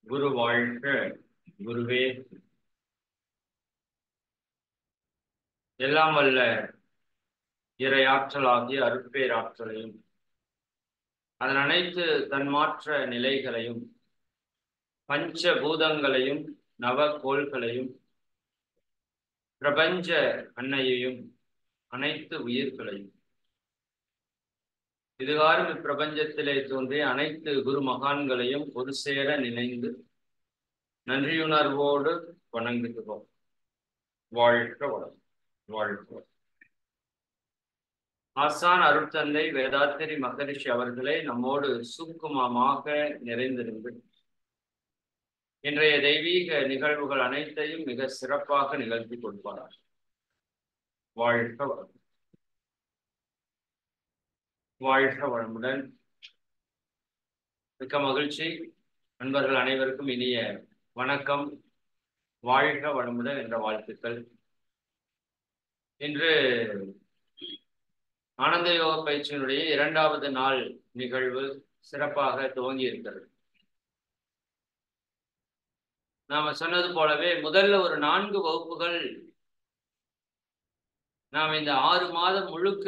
குரு வாழ்க. குருவே எல்லாம் வல்ல இறையாற்றலாகிய அருட்பேராற்றலையும் அதன் அனைத்து தன்மாற்ற நிலைகளையும் பஞ்ச பூதங்களையும் நவகோள்களையும் பிரபஞ்ச அன்னையையும் அனைத்து உயிர்களையும் இதுகாரும் இப்பிரபஞ்சத்திலே தோன்றிய அனைத்து குரு மகான்களையும் ஒரு சேர நினைந்து நன்றியுணர்வோடு வணங்குகிறோம். வாழ்க வளம். வாழ்க வளம். ஆசான் அருட்தந்தை வேதாத்திரி மகரிஷி அவர்களே நம்மோடு சூக்குமமாக நிறைந்திருந்து இன்றைய தெய்வீக நிகழ்வுகள் அனைத்தையும் மிக சிறப்பாக நிகழ்த்தி கொடுப்பார். வாழ்க வளம். வாழ்க வளமுடன். மிக்க மகிழ்ச்சி. நண்பர்கள் அனைவருக்கும் இனிய வணக்கம். வாழ்க வளமுடன் என்ற வாழ்த்துக்கள். இன்று ஆனந்த யோக பயிற்சியினுடைய 2வது நாள் நிகழ்வு சிறப்பாக துவங்கி இருக்கிறது. நாம சொன்னது போலவே முதல்ல ஒரு 4 வகுப்புகள் நாம் இந்த 6 மாதம் முழுக்க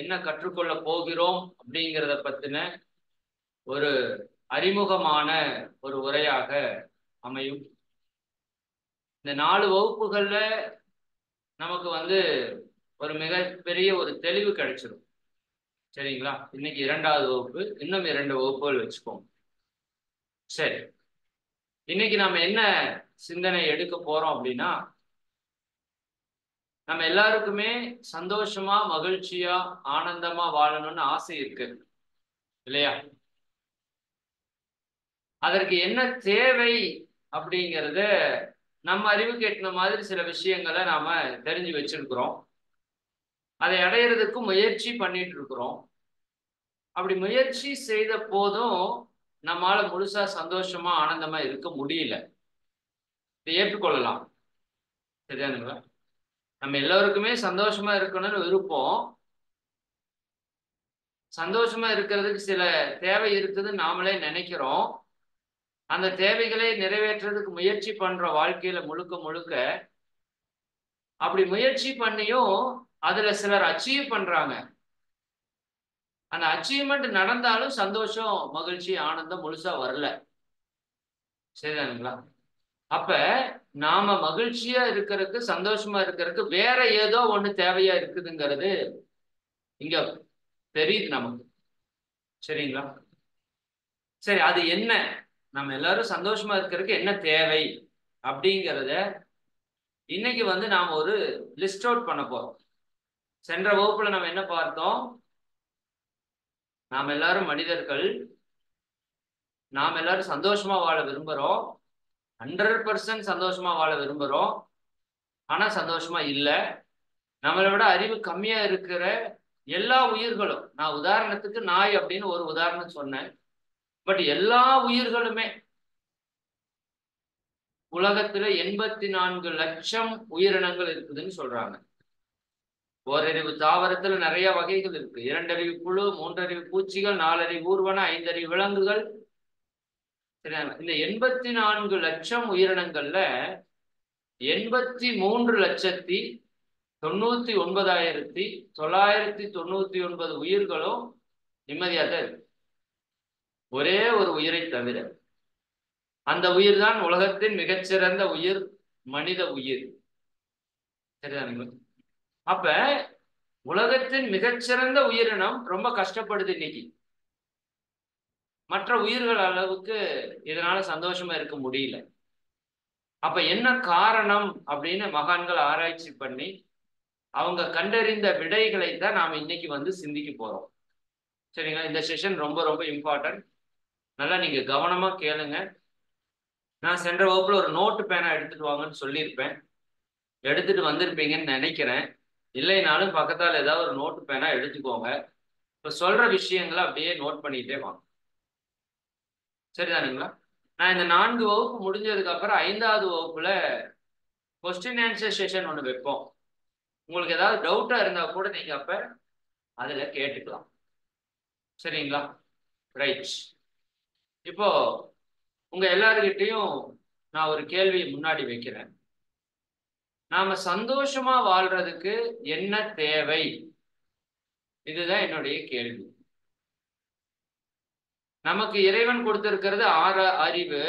என்ன கற்றுக்கொள்ள போகிறோம் அப்படிங்கிறத பத்தின ஒரு அறிமுகமான ஒரு உரையாக அமையும். இந்த 4 வகுப்புகள்ல நமக்கு ஒரு மிகப்பெரிய ஒரு தெளிவு கிடைச்சிடும். சரிங்களா? இன்னைக்கு 2வது வகுப்பு, இன்னும் 2 வகுப்புகள் வச்சுக்கோங்க. சரி, இன்னைக்கு நம்ம என்ன சிந்தனை எடுக்க போறோம் அப்படின்னா, நம்ம எல்லாருக்குமே சந்தோஷமா மகிழ்ச்சியா ஆனந்தமா வாழணும்னு ஆசை இருக்கு இல்லையா? அதற்கு என்ன தேவை அப்படிங்கிறத நம்ம அறிவுக்கு எட்டின மாதிரி சில விஷயங்களை நாம தெரிஞ்சு வச்சிருக்கிறோம். அதை அடையிறதுக்கு முயற்சி பண்ணிட்டு இருக்கிறோம். அப்படி முயற்சி செய்த போதும் நம்மால முழுசா சந்தோஷமா ஆனந்தமா இருக்க முடியல. இதை ஏற்றுக்கொள்ளலாம். சரிதானுங்களா? நம்ம எல்லோருக்குமே சந்தோஷமா இருக்கணும்னு விருப்பம். சந்தோஷமா இருக்கிறதுக்கு சில தேவை இருக்குதுன்னு நாமளே நினைக்கிறோம். அந்த தேவைகளை நிறைவேற்றுறதுக்கு முயற்சி பண்ற வாழ்க்கையில முழுக்க முழுக்க அப்படி முயற்சி பண்ணியும் அதுல சிலர் அச்சீவ் பண்றாங்க. அந்த அச்சீவ்மெண்ட் நடந்தாலும் சந்தோஷம் மகிழ்ச்சி ஆனந்தம் முழுசா வரல. சரிதானுங்களா? அப்ப நாம மகிழ்ச்சியா இருக்கிறதுக்கு சந்தோஷமா இருக்கிறதுக்கு வேற ஏதோ ஒண்ணு தேவையா இருக்குதுங்கிறது இங்க தெரியுது நமக்கு. சரிங்களா? சரி, அது என்ன? நம்ம எல்லாரும் சந்தோஷமா இருக்கிறதுக்கு என்ன தேவை அப்படிங்கிறத இன்னைக்கு நாம ஒரு லிஸ்ட் அவுட் பண்ண போறோம். சென்ற வகுப்புல நம்ம என்ன பார்த்தோம்? நாம் எல்லாரும் மனிதர்கள். நாம் எல்லாரும் சந்தோஷமா வாழ விரும்புறோம். 100% சந்தோஷமா வாழ விரும்புறோம். ஆனா சந்தோஷமா இல்லை. நம்மளை விட அறிவு கம்மியா இருக்கிற எல்லா உயிர்களும், நான் உதாரணத்துக்கு நாய் அப்படின்னு ஒரு உதாரணம் சொன்னேன். பட் எல்லா உயிர்களுமே உலகத்துல 84 லட்சம் உயிரினங்கள் இருக்குதுன்னு சொல்றாங்க. ஓரறிவு தாவரத்துல நிறைய வகைகள் இருக்கு. 2 அறிவு புழு, 3 அறிவு பூச்சிகள், 4 அறிவு ஊர்வன, 5 அறிவு விலங்குகள். இந்த 84 லட்சம் உயிரினங்கள்ல 83,99,999 உயிர்களும் நிம்மதியா தான் இருக்கு. ஒரே ஒரு உயிரை தவிர. அந்த உயிர் தான் உலகத்தின் மிகச்சிறந்த உயிர், மனித உயிர். சரிதானுங்களா? அப்ப உலகத்தின் மிகச்சிறந்த உயிரினம் ரொம்ப கஷ்டப்படுது இன்னைக்கு. மற்ற உயிர்கள் அளவுக்கு இதனால சந்தோஷமா இருக்க முடியல. அப்ப என்ன காரணம் அப்படின்னு மகான்கள் ஆராய்ச்சி பண்ணி அவங்க கண்டறிந்த விடைகளை தான் நாம இன்னைக்கு சிந்திக்க போறோம். சரிங்களா? இந்த செஷன் ரொம்ப ரொம்ப இம்பார்ட்டன்ட். நல்லா நீங்க கவனமா கேளுங்க. நான் சென்ற வகுப்புல ஒரு நோட்டு பேனா எடுத்துட்டு வாங்கன்னு சொல்லியிருப்பேன். எடுத்துட்டு வந்திருப்பீங்கன்னு நினைக்கிறேன். இல்லைனாலும் பக்கத்தால் ஏதாவது ஒரு நோட்டு பேனா எடுத்துக்கோங்க. இப்ப சொல்ற விஷயங்களை அப்படியே நோட் பண்ணிட்டே வாங்க. சரிதானுங்களா? நான் இந்த 4 வகுப்பு முடிஞ்சதுக்கு அப்புறம் 5வது வகுப்புல கொஸ்டின் ஆன்சர் செஷன் ஒன்று வைப்போம். உங்களுக்கு ஏதாவது டவுட்டா இருந்தா கூட நீங்க அப்ப அதுல கேட்டுக்கலாம். சரிங்களா? ரைட். இப்போ உங்க எல்லார்கிட்டையும் நான் ஒரு கேள்வியை முன்னாடி வைக்கிறேன். நாம சந்தோஷமா வாழ்றதுக்கு என்ன தேவை? இதுதான் என்னுடைய கேள்வி. நமக்கு இறைவன் கொடுத்திருக்கிறது அறிவு.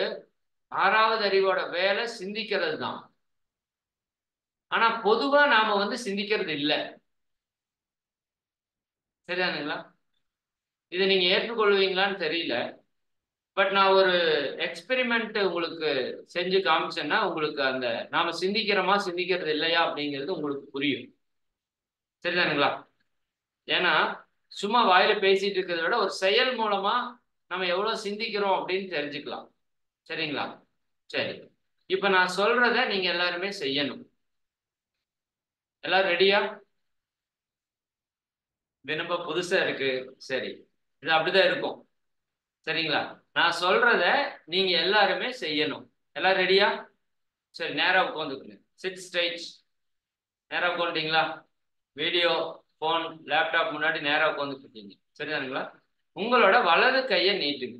ஆறாவது அறிவோட வேலை சிந்திக்கிறது தான். ஆனா பொதுவா நாம சிந்திக்கிறது இல்லை. சரிதானுங்களா? இதை நீங்க ஏற்றுக்கொள்வீங்களான்னு தெரியல. பட் நான் ஒரு எக்ஸ்பெரிமெண்ட் உங்களுக்கு செஞ்சு காமிச்சேன்னா உங்களுக்கு அந்த நாம சிந்திக்கிறோமா சிந்திக்கிறது இல்லையா அப்படிங்கிறது உங்களுக்கு புரியும். சரிதானுங்களா? ஏன்னா சும்மா வாயில பேசிட்டு இருக்கிறத விட ஒரு செயல் மூலமா நம்ம எவ்வளவு சிந்திக்கிறோம் அப்படின்னு தெரிஞ்சுக்கலாம். சரிங்களா? சரி, இப்ப நான் சொல்றத நீங்க எல்லாருமே செய்யணும். எல்லாரும் ரெடியா? இது ரொம்ப புதுசா இருக்கு. சரி, இது அப்படிதான் இருக்கும். சரிங்களா? நான் சொல்றத நீங்க எல்லாருமே செய்யணும். எல்லாரும் ரெடியா? சரி, நேரா உட்காந்துக்குங்க. Chit straight. நேரா உட்காந்துட்டீங்களா? வீடியோ, போன், லேப்டாப் முன்னாடி நேரா உட்காந்துக்கிட்டீங்க. சரிதானுங்களா? உங்களோட வலது கையை நீட்டுங்க.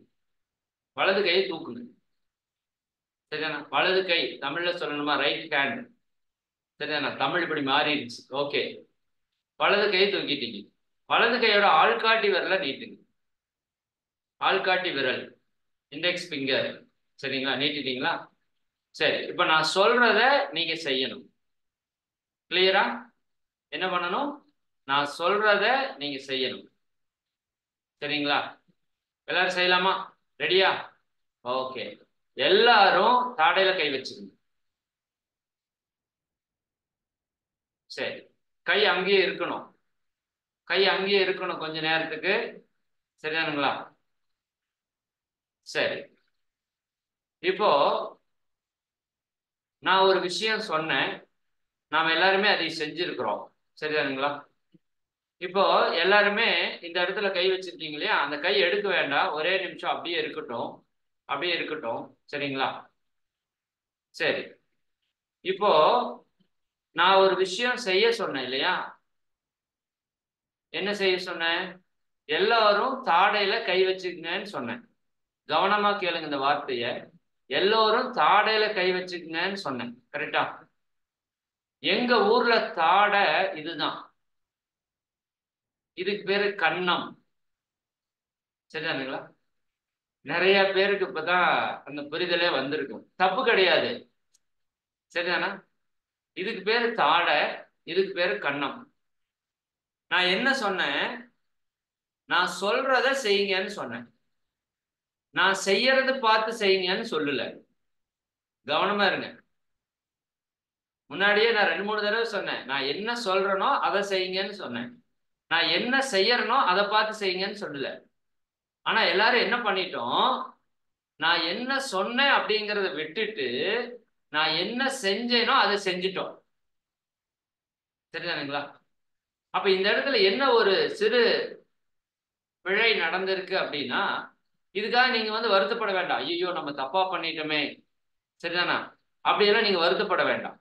வலது கையை தூக்குங்க. சரிதானா? வலது கை தமிழ்ல சொல்லணுமா? Right hand. சரிதானா? தமிழ் இப்படி மாறிடுச்சு. ஓகே, வலது கையை தூக்கிட்டீங்க. வலது கையோட ஆள்காட்டி விரலை நீட்டுங்க. ஆள்காட்டி விரல், இண்டெக்ஸ் ஃபிங்கர். சரிங்களா? நீட்டிட்டீங்களா? சரி, இப்ப நான் சொல்றத நீங்க செய்யணும். கிளியரா? என்ன பண்ணணும்? நான் சொல்றத நீங்க செய்யணும். சரிங்களா? எல்லாரும் செய்யலாமா? ரெடியா? ஓகே, எல்லாரும் தாடையில கை வச்சுக்கணும். சரி, கை அங்கேயே இருக்கணும். கை அங்கேயே இருக்கணும் கொஞ்ச நேரத்துக்கு. சரிதானுங்களா? சரி, இப்போ நான் ஒரு விஷயம் சொன்னேன். நாம எல்லாருமே அதை செஞ்சிருக்கிறோம். சரிதானுங்களா? இப்போ எல்லாருமே இந்த இடத்துல கை வச்சிருக்கீங்க இல்லையா? அந்த கை எடுக்க வேண்டாம். ஒரே நிமிஷம் அப்படியே இருக்கட்டும். அப்படியே இருக்கட்டும். சரிங்களா? சரி, இப்போ நான் ஒரு விஷயம் செய்ய சொன்னேன் இல்லையா? என்ன செய்ய சொன்னேன்? எல்லாரும் தாடையில கை வச்சுக்கங்கன்னு சொன்னேன். கவனமா கேளுங்க இந்த வார்த்தைய. எல்லோரும் தாடையில கை வச்சுக்கங்கன்னு சொன்னேன். கரெக்டா? எங்க ஊர்ல தாடை இதுதான். இதுக்கு பேரு கன்னம். சரிதானுங்களா? நிறைய பேருக்கு இப்பதான் அந்த புரிதலே வந்திருக்கும். தப்பு கிடையாது. சரிதானா? இதுக்கு பேரு தாடை, இதுக்கு பேரு கன்னம். நான் என்ன சொன்னேன்? நான் சொல்றத செய்யுங்கன்னு சொன்னேன். நான் செய்யறது பார்த்து செய்யுங்கன்னு சொல்லல. கவனமா இருங்க. முன்னாடியே நான் 2-3 தடவை சொன்னேன். நான் என்ன சொல்றேனோ அதை செய்யுங்கன்னு சொன்னேன். நான் என்ன செய்யறனோ அதை பார்த்து செய்யுங்கன்னு சொல்லல. ஆனா எல்லாரும் என்ன பண்ணிட்டோம்? நான் என்ன சொன்னேன் அப்படிங்கிறத விட்டுட்டு நான் என்ன செஞ்சேனோ அதை செஞ்சிட்டோம். சரிதானுங்களா? அப்ப இந்த இடத்துல என்ன ஒரு சிறு பிழை நடந்திருக்கு அப்படின்னா, இதுக்காக நீங்க வருத்தப்பட வேண்டாம். ஐயோ நம்ம தப்பா பண்ணிட்டோமே. சரிதானா? அப்படியெல்லாம் நீங்க வருத்தப்பட வேண்டாம்.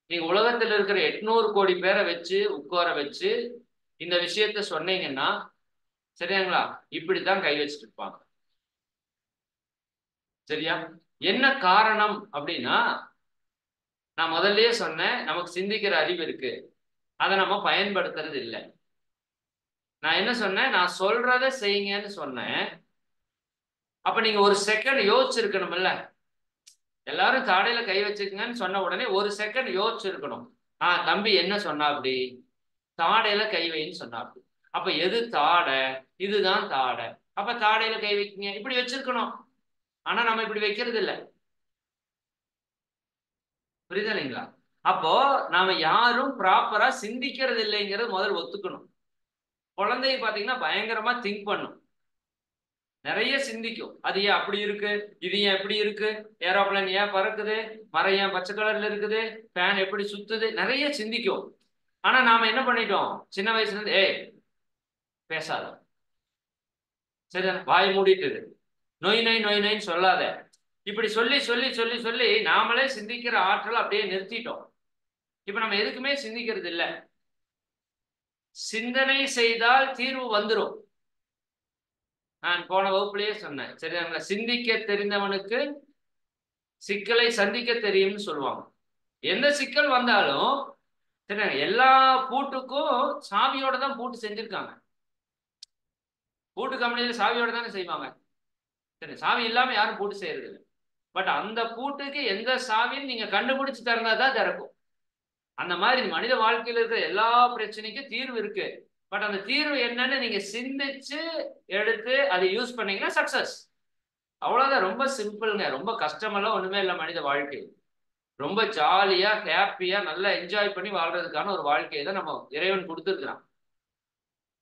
நீங்க உலகத்தில் இருக்கிற 800 கோடி பேரை வச்சு உட்கார வச்சு இந்த விஷயத்த சொன்னீங்கன்னா, சரியாங்களா, இப்படித்தான் கை வச்சுட்டு இருப்பாங்க. சரியா? என்ன காரணம் அப்படின்னா, நான் முதல்லயே சொன்னேன், நமக்கு சிந்திக்கிற அறிவு இருக்கு. அதை நம்ம பயன்படுத்துறது இல்லை. நான் என்ன சொன்னேன்? நான் சொல்றத செய்யுங்கன்னு சொன்னேன். அப்ப நீங்க ஒரு செகண்ட் யோசிச்சிருக்கணும்ல. எல்லாரும் தாடையில கை வச்சுக்கங்கன்னு சொன்ன உடனே ஒரு செகண்ட் யோசிச்சிருக்கணும். தம்பி என்ன சொன்னா அப்படி? தாடையில கை வைன்னு சொன்னா அப்படி. அப்ப எது தாடை? இதுதான் தாடை. அப்ப தாடையில கை வைக்கீங்க இப்படி வச்சிருக்கணும். ஆனா நம்ம இப்படி வைக்கிறது இல்லை. புரியுதா இல்லைங்களா? அப்போ நாம யாரும் ப்ராப்பரா சிந்திக்கிறது இல்லைங்கிறது முதல் ஒத்துக்கணும். குழந்தைய பாத்தீங்கன்னா பயங்கரமா திங்க் பண்ணும். நிறைய சிந்திக்கும். அது ஏன் அப்படி இருக்கு, இது ஏன் எப்படி இருக்கு, ஏரோப்ளேன் ஏன் பறக்குது, மரம் ஏன் பச்சை கலர்ல இருக்குது, ஃபேன் எப்படி சுத்துது, நிறைய சிந்திக்கும். ஆனா நாம என்ன பண்ணிட்டோம்? சின்ன வயசுல இருந்து பேசாத, சரி, வாய் மூடிட்டு நொய் நொய் நொய் நொய்ன்னு சொல்லாத, இப்படி சொல்லி சொல்லி சொல்லி சொல்லி நாமளே சிந்திக்கிற ஆற்றல் அப்படியே நிறுத்திட்டோம். இப்ப நம்ம எதுக்குமே சிந்திக்கிறது இல்லை. சிந்தனை செய்தால் தீர்வு வந்துடும். நான் போன வகுப்புலயே சொன்னேன். சரிங்களா? சிந்திக்க தெரிந்தவனுக்கு சிக்கலை சந்திக்க தெரியும்னு சொல்லுவாங்க. எந்த சிக்கல் வந்தாலும் சரி, எல்லா பூட்டுக்கும் சாவியோட தான் பூட்டு செஞ்சிருக்காங்க. பூட்டு கம்பெனியில சாவியோட தானே செய்வாங்க. சரி, சாவி இல்லாம யாரும் பூட்டு செய்யறது இல்லை. பட் அந்த பூட்டுக்கு எந்த சாவின்னு நீங்க கண்டுபிடிச்சு திறந்தா தான் திறக்கும். அந்த மாதிரி மனித வாழ்க்கையில் இருக்கிற எல்லா பிரச்சனைக்கும் தீர்வு இருக்கு. பட் அந்த தீர்வு என்னன்னு நீங்க சிந்திச்சு எடுத்து அதை யூஸ் பண்ணீங்கன்னா சக்சஸ். அவ்வளவுதான். ரொம்ப சிம்பிள்ங்க. ரொம்ப கஷ்டமெல்லாம் ஒண்ணுமே இல்லை மனித வாழ்க்கை. ரொம்ப ஜாலியா ஹாப்பியா நல்லா என்ஜாய் பண்ணி வாழ்றதுக்கான ஒரு வாழ்க்கையை தான் நம்ம இறைவன் கொடுத்துருக்கிறான்.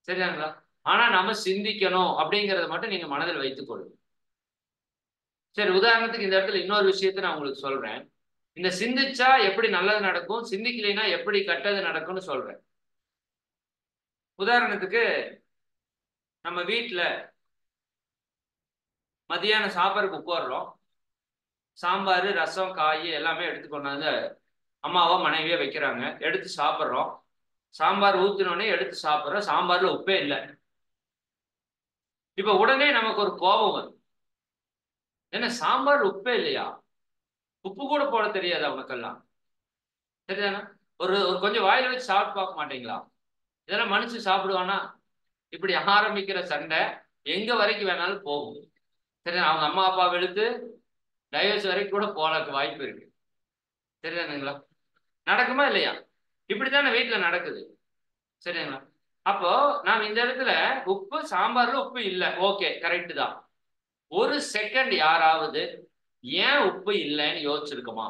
சரிதாங்களா? ஆனா நம்ம சிந்திக்கணும் அப்படிங்கறத மட்டும் நீங்க மனதில் வைத்துக் கொள்ளுங்க. சரி, உதாரணத்துக்கு இந்த இடத்துல இன்னொரு விஷயத்த நான் உங்களுக்கு சொல்றேன். இந்த சிந்திச்சா எப்படி நல்லது நடக்கும், சிந்திக்கலைன்னா எப்படி கெட்டது நடக்கும்னு சொல்றேன். உதாரணத்துக்கு நம்ம வீட்டுல மதியானம் சாப்பாடுக்கு உட்கார்றோம். சாம்பார், ரசம், காய் எல்லாமே எடுத்து கொண்டாந்து அம்மாவோ மனைவியோ வைக்கிறாங்க. எடுத்து சாப்பிட்றோம். சாம்பார் ஊத்தினோடனே எடுத்து சாப்பிட்றோம். சாம்பார்ல உப்பே இல்லை. இப்ப உடனே நமக்கு ஒரு கோபம் வரும். என்ன, சாம்பார் உப்பே இல்லையா? உப்பு கூட போட தெரியாது அவனுக்கெல்லாம். சரிதானா? ஒரு ஒரு கொஞ்சம் வாயில வச்சு சாப்பிட்டு பார்க்க மாட்டீங்களா? இதெல்லாம் மனுஷன் சாப்பிடுவானா? இப்படி ஆரம்பிக்கிற சண்டை எங்க வரைக்கும் வேணாலும் போகும். சரி, அவங்க அம்மா அப்பா வெளுத்து டைவர்ஸ் வரைக்கும் கூட போல வாய்ப்பு இருக்கு. சரிதானுங்களா? நடக்குமா இல்லையா? இப்படித்தானே வீட்டுல நடக்குது. சரிங்களா? அப்போ நாம் இந்த இடத்துல உப்பு, சாம்பார்ல உப்பு இல்லை, ஓகே, கரெக்ட் தான். ஒரு செகண்ட் யாராவது ஏன் உப்பு இல்லைன்னு யோசிச்சிருக்குமா?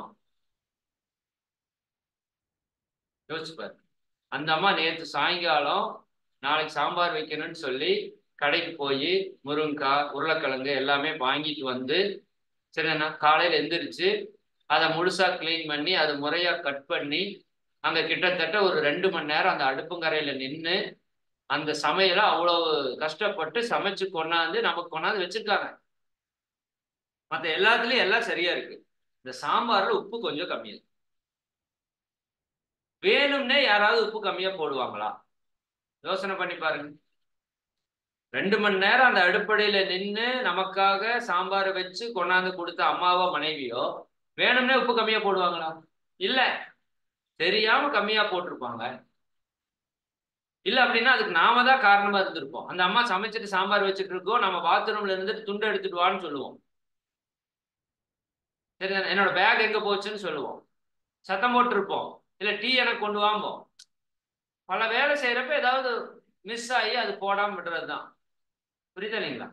யோசிச்சுப்பாரு. அந்த அம்மா நேற்று சாயங்காலம் நாளைக்கு சாம்பார் வைக்கணும்னு சொல்லி கடைக்கு போய் முருங்கைக்காய், உருளைக்கிழங்கு எல்லாமே வாங்கிட்டு வந்து, சரிண்ணா, காலையில் எந்திரிச்சு அதை முழுசா கிளீன் பண்ணி அதை முறையா கட் பண்ணி அங்க கிட்டத்தட்ட ஒரு 2 மணி நேரம் அந்த அடுப்புங்கரையில நின்று அந்த சமையலை அவ்வளவு கஷ்டப்பட்டு சமைச்சு கொண்டாந்து நமக்கு கொண்டாந்து வச்சிருக்காங்க. மற்ற எல்லாத்துலயும் எல்லாம் சரியா இருக்கு. இந்த சாம்பார்ல உப்பு கொஞ்சம் கம்மி இருக்கு. வேணும்னே யாராவது உப்பு கம்மியா போடுவாங்களா? யோசனை பண்ணி பாருங்க. 2 மணி நேரம் அந்த அடுப்படையில நின்று நமக்காக சாம்பாரை வச்சு கொண்டாந்து கொடுத்த அம்மாவோ மனைவியோ வேணும்னே உப்பு கம்மியா போடுவாங்களா? இல்ல, தெரியாம கம்மியா போட்டிருப்பாங்க. இல்ல அப்படின்னா அதுக்கு நாம தான் காரணமா இருந்திருப்போம். அந்த அம்மா சமைச்சிட்டு சாம்பார் வச்சுட்டு இருக்கோம், நம்ம பாத்ரூம்ல இருந்துட்டு துண்டை எடுத்துட்டு வான்னு சொல்லுவோம். சரி, என்னோட பேக் எங்க போச்சுன்னு சொல்லுவோம். சத்தம் போட்டு இருப்போம். இல்ல டீ எனக்கு கொண்டு வாம்போம். பல வேலை செய்யறப்ப ஏதாவது மிஸ் ஆகி அது போடாம விடுறதுதான். புரியுதா இல்லைங்களா?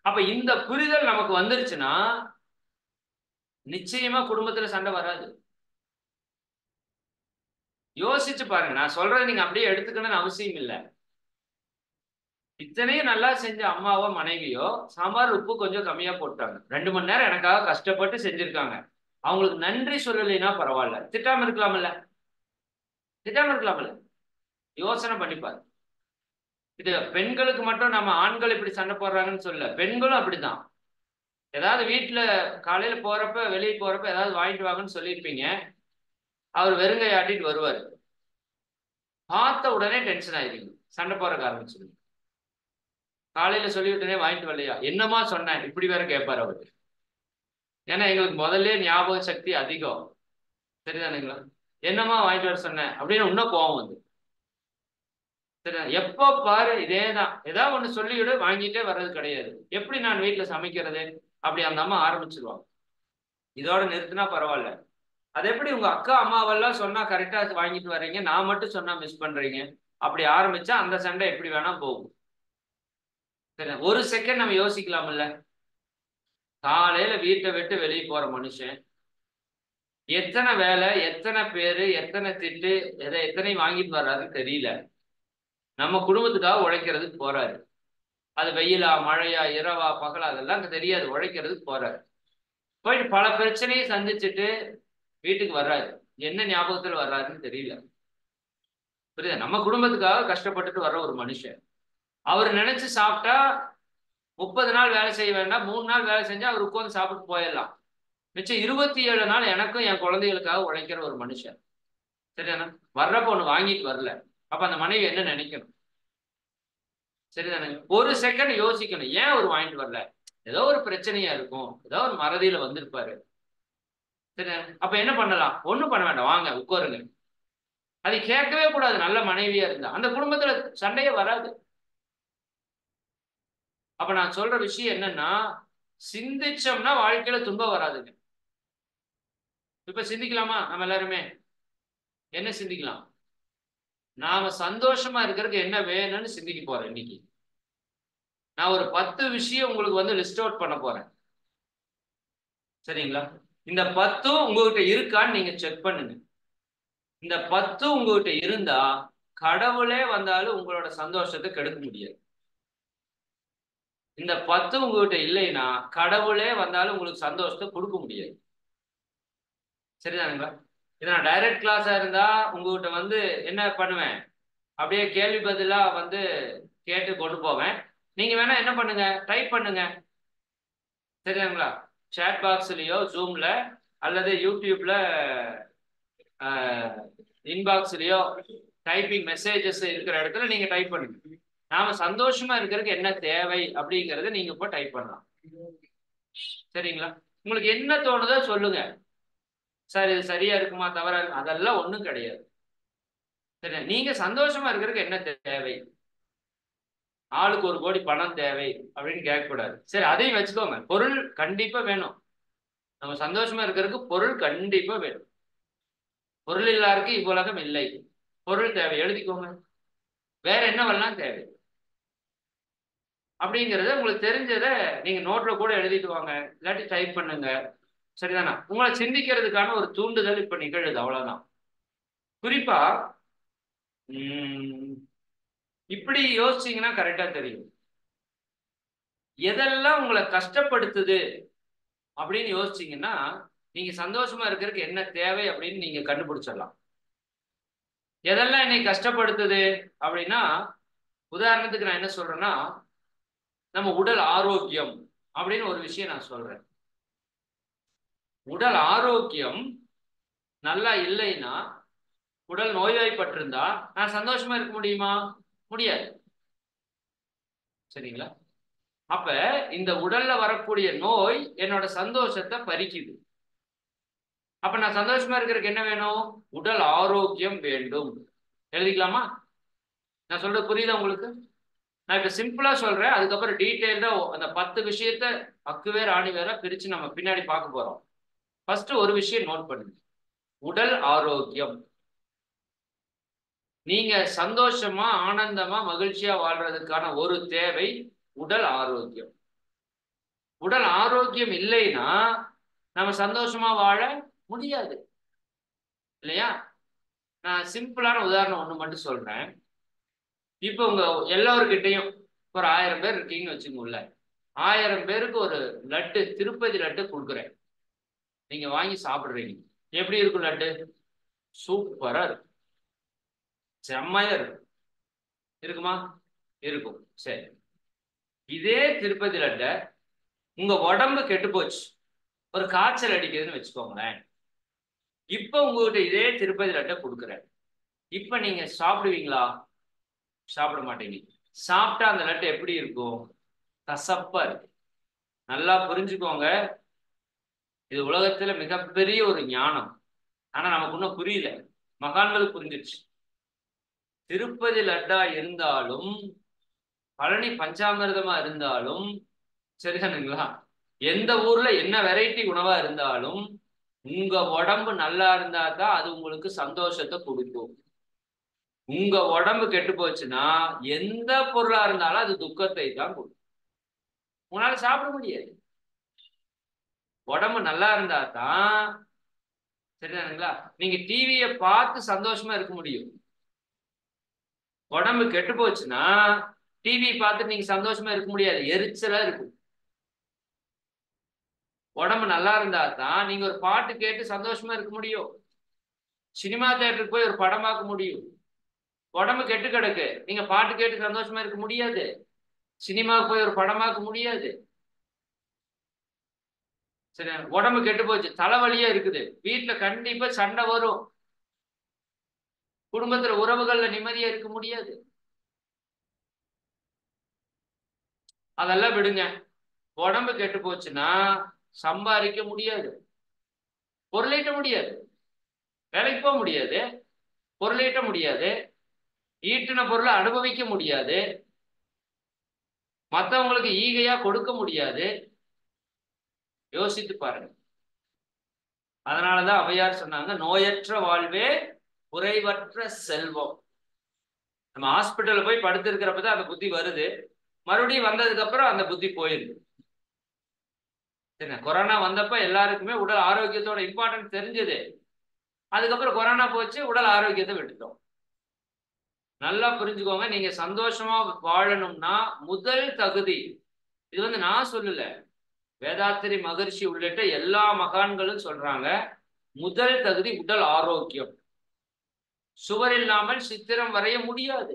அப்ப இந்த புரிதல் நமக்கு வந்துருச்சுன்னா நிச்சயமா குடும்பத்துல சண்டை வராது. யோசிச்சு பாருங்க. நான் சொல்றதை நீங்க அப்படியே எடுத்துக்கணும்னு அவசியம் இல்லை. இத்தனையும் நல்லா செஞ்ச அம்மாவோ மனைவியோ சாம்பார் உப்பு கொஞ்சம் கம்மியா போட்டாங்க. 2 மணி நேரம் எனக்காக கஷ்டப்பட்டு செஞ்சிருக்காங்க. அவங்களுக்கு நன்றி சொல்லலைன்னா பரவாயில்ல, திட்டாம இருக்கலாம்ல? திட்டாம இருக்கலாம்ல? யோசனை பண்ணிப்பாரு. இது பெண்களுக்கு மட்டும் நம்ம ஆண்கள் இப்படி சண்டை போடுறாங்கன்னு சொல்ல, பெண்களும் அப்படிதான். ஏதாவது வீட்டுல காலையில போறப்ப வெளியே போறப்ப ஏதாவது வாங்கிட்டு வாங்கன்னு சொல்லியிருப்பீங்க. அவர் வெறுங்கை ஆட்டிட்டு வருவார். பார்த்த உடனே டென்ஷன் ஆயிருவீங்க, சண்டை போறக்க ஆரம்பிச்சிருங்க. காலையில சொல்லிவிட்டனே வாங்கிட்டு வரலையா, என்னமா சொன்னேன், இப்படி வேற கேட்பாரு அவரு. ஏன்னா எங்களுக்கு முதல்ல ஞாபக சக்தி அதிகம். சரிதானுங்களா? என்னமா வாங்கிட்டு வர சொன்னேன் அப்படின்னு இன்னும் கோவம் வந்து. சரிதா? எப்போ பாரு இதேதான். ஏதாவது ஒண்ணு சொல்லிவிடு, வாங்கிட்டே வர்றது கிடையாது. எப்படி நான் வீட்டுல சமைக்கிறது அப்படி அந்த அம்மா ஆரம்பிச்சிருவாங்க. இதோட நிறுத்தினா பரவாயில்ல. அது எப்படி உங்க அக்கா அம்மாவெல்லாம் சொன்னா கரெக்டா வாங்கிட்டு வர்றீங்க, நான் மட்டும் சொன்னா மிஸ் பண்றீங்க? அப்படி ஆரம்பிச்சா அந்த சண்டை எப்படி வேணா போகும். சரி, ஒரு செகண்ட் நம்ம யோசிக்கலாம்ல. காலையில வீட்டை விட்டு வெளியே போற மனுஷன் எத்தனை வேலை, எத்தனை பேரு, எத்தனை திட்டு, எத்தனை வாங்கிட்டு வர்றாருன்னு தெரியல. நம்ம குடும்பத்துக்காக உழைக்கிறதுக்கு போறாரு. அது வெயிலா, மழையா, இரவா, பகலா அதெல்லாம் தெரியாது, உழைக்கிறதுக்கு போறாரு. போயிட்டு பல பிரச்சனையை சந்திச்சுட்டு வீட்டுக்கு வர்றாரு. என்ன ஞாபகத்துல வர்றாருன்னு தெரியல. புரியுதா? நம்ம குடும்பத்துக்காக கஷ்டப்பட்டுட்டு வர்ற ஒரு மனுஷன். அவர் நினைச்சு சாப்பிட்டா 30 நாள் வேலை செய்ய வேண்டாம், 3 நாள் வேலை செஞ்சா அவர் உட்கார்ந்து சாப்பிட்டு போயிடலாம். மிச்சம் 27 நாள் எனக்கும் என் குழந்தைகளுக்காக உழைக்கிற ஒரு மனுஷன். சரியானா? வர்றப்ப ஒண்ணு வாங்கிட்டு வரல. அப்ப அந்த மனைவி என்ன நினைக்கணும்? சரிதானே? ஒரு செகண்ட் யோசிக்கணும், ஏன் அவர் வாங்கிட்டு வரல, ஏதோ ஒரு பிரச்சனையா இருக்கும், ஏதோ ஒரு மறதியில வந்திருப்பாரு. சரி, அப்ப என்ன பண்ணலாம்? ஒண்ணும் பண்ண வேண்டாம், வாங்க உட்காருங்க. அது கேட்கவே கூடாது. நல்ல மனைவியா இருந்தா அந்த குடும்பத்துல சண்டையே வராது. அப்ப நான் சொல்ற விஷயம் என்னன்னா, சிந்திச்சோம்னா வாழ்க்கையில துன்பம் வராதுங்க. இப்ப சிந்திக்கலாமா? நம்ம எல்லாருமே என்ன சிந்திக்கலாம்? நாம சந்தோஷமா இருக்கிறதுக்கு என்ன வேணும்னு சிந்திக்க போறேன் இன்னைக்கு. நான் ஒரு 10 விஷயம் உங்களுக்கு வந்து லிஸ்ட் அவுட் பண்ண போறேன். சரிங்களா? இந்த 10ம் உங்ககிட்ட இருக்கான்னு நீங்க செக் பண்ணுங்க. இந்த 10ம் உங்ககிட்ட இருந்தா கடவுளே வந்தாலும் உங்களோட சந்தோஷத்தை கெடுக்க முடியாது. இந்த 10ம் உங்ககிட்ட இல்லைன்னா கடவுளே வந்தாலும் உங்களுக்கு சந்தோஷத்தை கொடுக்க முடியாது. சரிதானுங்களா? இது நான் டைரக்ட் கிளாஸா இருந்தா உங்ககிட்ட வந்து என்ன பண்ணுவேன், அப்படியே கேள்வி பதிலா வந்து கேட்டு கொண்டு போவேன். நீங்க வேணா என்ன பண்ணுங்க, டைப் பண்ணுங்க. சரிதானுங்களா? சேட் பாக்ஸ்லயோ ஜூம்ல அல்லது யூடியூப்ல இன்பாக்ஸ்லயோ டைப்பிங் மெசேஜஸ் இருக்கிற இடத்துல நீங்க டைப் பண்ணுங்க. நாம சந்தோஷமா இருக்கிறதுக்கு என்ன தேவை அப்படிங்கறத நீங்க இப்போ டைப் பண்ணலாம். சரிங்களா? உங்களுக்கு என்ன தோணுதோ சொல்லுங்க. சார் இது சரியா இருக்குமா தவறா இருக்குமா அதெல்லாம் ஒண்ணும் கிடையாது. சரி, நீங்க சந்தோஷமா இருக்கிறதுக்கு என்ன தேவை? ஆளுக்கு 1 கோடி பணம் தேவை அப்படின்னு கேட்கக்கூடாது. சரி, அதையும் வச்சுக்கோங்க. பொருள் கண்டிப்பா வேணும். நம்ம சந்தோஷமா இருக்கிறதுக்கு பொருள் கண்டிப்பா வேணும். பொருள் இல்லாருக்கு இவ்வுலகம் இல்லை. பொருள் தேவை, எழுதிக்கோங்க. வேற என்ன வரலாம் தேவை அப்படிங்கறத உங்களுக்கு தெரிஞ்சத நீங்க நோட்ல கூட எழுதிட்டு வாங்க, இல்லாட்டி டைப் பண்ணுங்க. சரிதானா? உங்களை சிந்திக்கிறதுக்கான ஒரு தூண்டுதல் இப்ப நிகழுது, அவ்வளவுதான். குறிப்பா இப்படி யோசிச்சீங்கன்னா கரெக்டா தெரியும். எதெல்லாம் உங்களை கஷ்டப்படுத்துது அப்படின்னு யோசிச்சீங்கன்னா நீங்க சந்தோஷமா இருக்கிறதுக்கு என்ன தேவை அப்படின்னு நீங்க கண்டுபிடிச்சிடலாம். எதெல்லாம் என்னை கஷ்டப்படுத்துது அப்படின்னா, உதாரணத்துக்கு நான் என்ன சொல்றேன்னா, நம்ம உடல் ஆரோக்கியம் அப்படின்னு ஒரு விஷயம் நான் சொல்றேன். உடல் ஆரோக்கியம் நல்லா இல்லைன்னா, உடல் நோய்வாய்ப்பட்டிருந்தா நான் சந்தோஷமா இருக்க முடியுமா? முடியாது. சரிங்களா? அப்ப இந்த உடல்ல வரக்கூடிய நோய் என்னோட சந்தோஷத்தை பறிக்குது. அப்ப நான் சந்தோஷமா இருக்கிறதுக்கு என்ன வேணும்? உடல் ஆரோக்கியம் வேண்டும். எழுதிக்கலாமா? நான் சொல்றது புரியுதா உங்களுக்கு? நான் இப்ப சிம்பிளா சொல்றேன், அதுக்கப்புறம் டீடைல்டா அந்த 10 விஷயத்த அக்கு வேற ஆணி வேற பிரிச்சு நம்ம பின்னாடி பார்க்க போறோம். ஃபர்ஸ்ட் ஒரு விஷயம் நோட் பண்ணுங்க. உடல் ஆரோக்கியம். நீங்க சந்தோஷமா ஆனந்தமா மகிழ்ச்சியா வாழ்றதுக்கான ஒரு தேவை உடல் ஆரோக்கியம். உடல் ஆரோக்கியம் இல்லைன்னா நம்ம சந்தோஷமா வாழ முடியாது, இல்லையா? நான் சிம்பிளான உதாரணம் ஒண்ணு மட்டும் சொல்றேன். இப்போ உங்க எல்லாருக்கிட்டையும் ஒரு 1000 பேர் இருக்கீங்கன்னு வச்சுக்கோங்களேன். 1000 பேருக்கு ஒரு லட்டு, திருப்பதி லட்டு கொடுக்குறேன். நீங்க வாங்கி சாப்பிடுறீங்க. எப்படி இருக்கும் லட்டு? சூப்பரா இருக்கும். செம்மையா இருக்கும். இருக்குமா? இருக்கும். சரி, இதே திருப்பதி லட்ட உங்க உடம்பு கெட்டு போச்சு, ஒரு காய்ச்சல் அடிக்குதுன்னு வச்சுக்கோங்களேன். இப்ப உங்ககிட்ட இதே திருப்பதி லட்ட கொடுக்குறேன். இப்ப நீங்க சாப்பிடுவீங்களா? சாப்பிட மாட்டீங்க. சாப்பிட்டா அந்த லட்டு எப்படி இருக்கும்? கசப்பா இருக்கு. நல்லா புரிஞ்சுக்கோங்க, இது உலகத்துல மிகப்பெரிய ஒரு ஞானம். ஆனா நமக்கு இன்னும் புரியல. மகான்களுக்கு புரிஞ்சிருச்சு. திருப்பதி லட்டா இருந்தாலும் பழனி பஞ்சாமிர்தமா இருந்தாலும் சரிதானுங்களா, எந்த ஊர்ல என்ன வெரைட்டி உணவா இருந்தாலும் உங்க உடம்பு நல்லா இருந்தா தான் அது உங்களுக்கு சந்தோஷத்தை கொடுக்கும். உங்க உடம்பு கெட்டு போச்சுன்னா எந்த பொருளா இருந்தாலும் அது துக்கத்தை தான் கொடுக்கும். உங்களால சாப்பிட முடியாது. உடம்பு நல்லா இருந்தா தான் சரிதானுங்களா நீங்க டிவியை பார்த்து சந்தோஷமா இருக்க முடியும். உடம்பு கெட்டு போச்சுன்னா டிவி பார்த்துட்டு நீங்க சந்தோஷமா இருக்க முடியாது, எரிச்சலா இருக்கும். உடம்பு நல்லா இருந்தா தான் நீங்க ஒரு பாட்டு கேட்டு சந்தோஷமா இருக்க முடியும். சினிமா தியேட்டருக்கு போய் ஒரு படம் பார்க்க முடியும். உடம்பு கெட்டு கிடக்கு, நீங்க பாட்டு கேட்டு சந்தோஷமா இருக்க முடியாது. சினிமாவுக்கு போய் ஒரு படம் பார்க்க முடியாது. சரி, உடம்பு கெட்டு போச்சு, தலைவலியா இருக்குது, வீட்டுல கண்டிப்பா சண்டை வரும். குடும்பத்துல உறவுகள்ல நிம்மதியா இருக்க முடியாது. அதெல்லாம் விடுங்க. உடம்பு கெட்டு போச்சுன்னா சம்பாதிக்க முடியாது, பொருளீட்ட முடியாது, வேலைக்கு போக முடியாது, பொருளீட்ட முடியாது, ஈட்டின பொருளை அனுபவிக்க முடியாது, மற்றவங்களுக்கு ஈகையா கொடுக்க முடியாது. யோசித்து பாருங்க. அதனாலதான் ஔவையார் சொன்னாங்க, நோயற்ற வாழ்வே குறைவற்ற செல்வம். நம்ம ஹாஸ்பிட்டல்ல போய் படுத்திருக்கிறப்பதான் அந்த புத்தி வருது, மறுபடியும் வந்ததுக்கு அப்புறம் அந்த புத்தி போயிருது. கொரோனா வந்தப்ப எல்லாருக்குமே உடல் ஆரோக்கியத்தோட இம்பார்ட்டன்ஸ் தெரிஞ்சது. அதுக்கப்புறம் கொரோனா போச்சு, உடல் ஆரோக்கியத்தை விட்டுட்டோம். நல்லா புரிஞ்சுக்கோங்க. நீங்க சந்தோஷமா வாழணும்னா முதல் தகுதி, இது நான் சொல்லல, வேதாத்திரி மகர்ஷி உள்ளிட்ட எல்லா மகான்களும் சொல்றாங்க, முதல் தகுதி உடல் ஆரோக்கியம். சுவர் இல்லாமல் சித்திரம் வரைய முடியாது.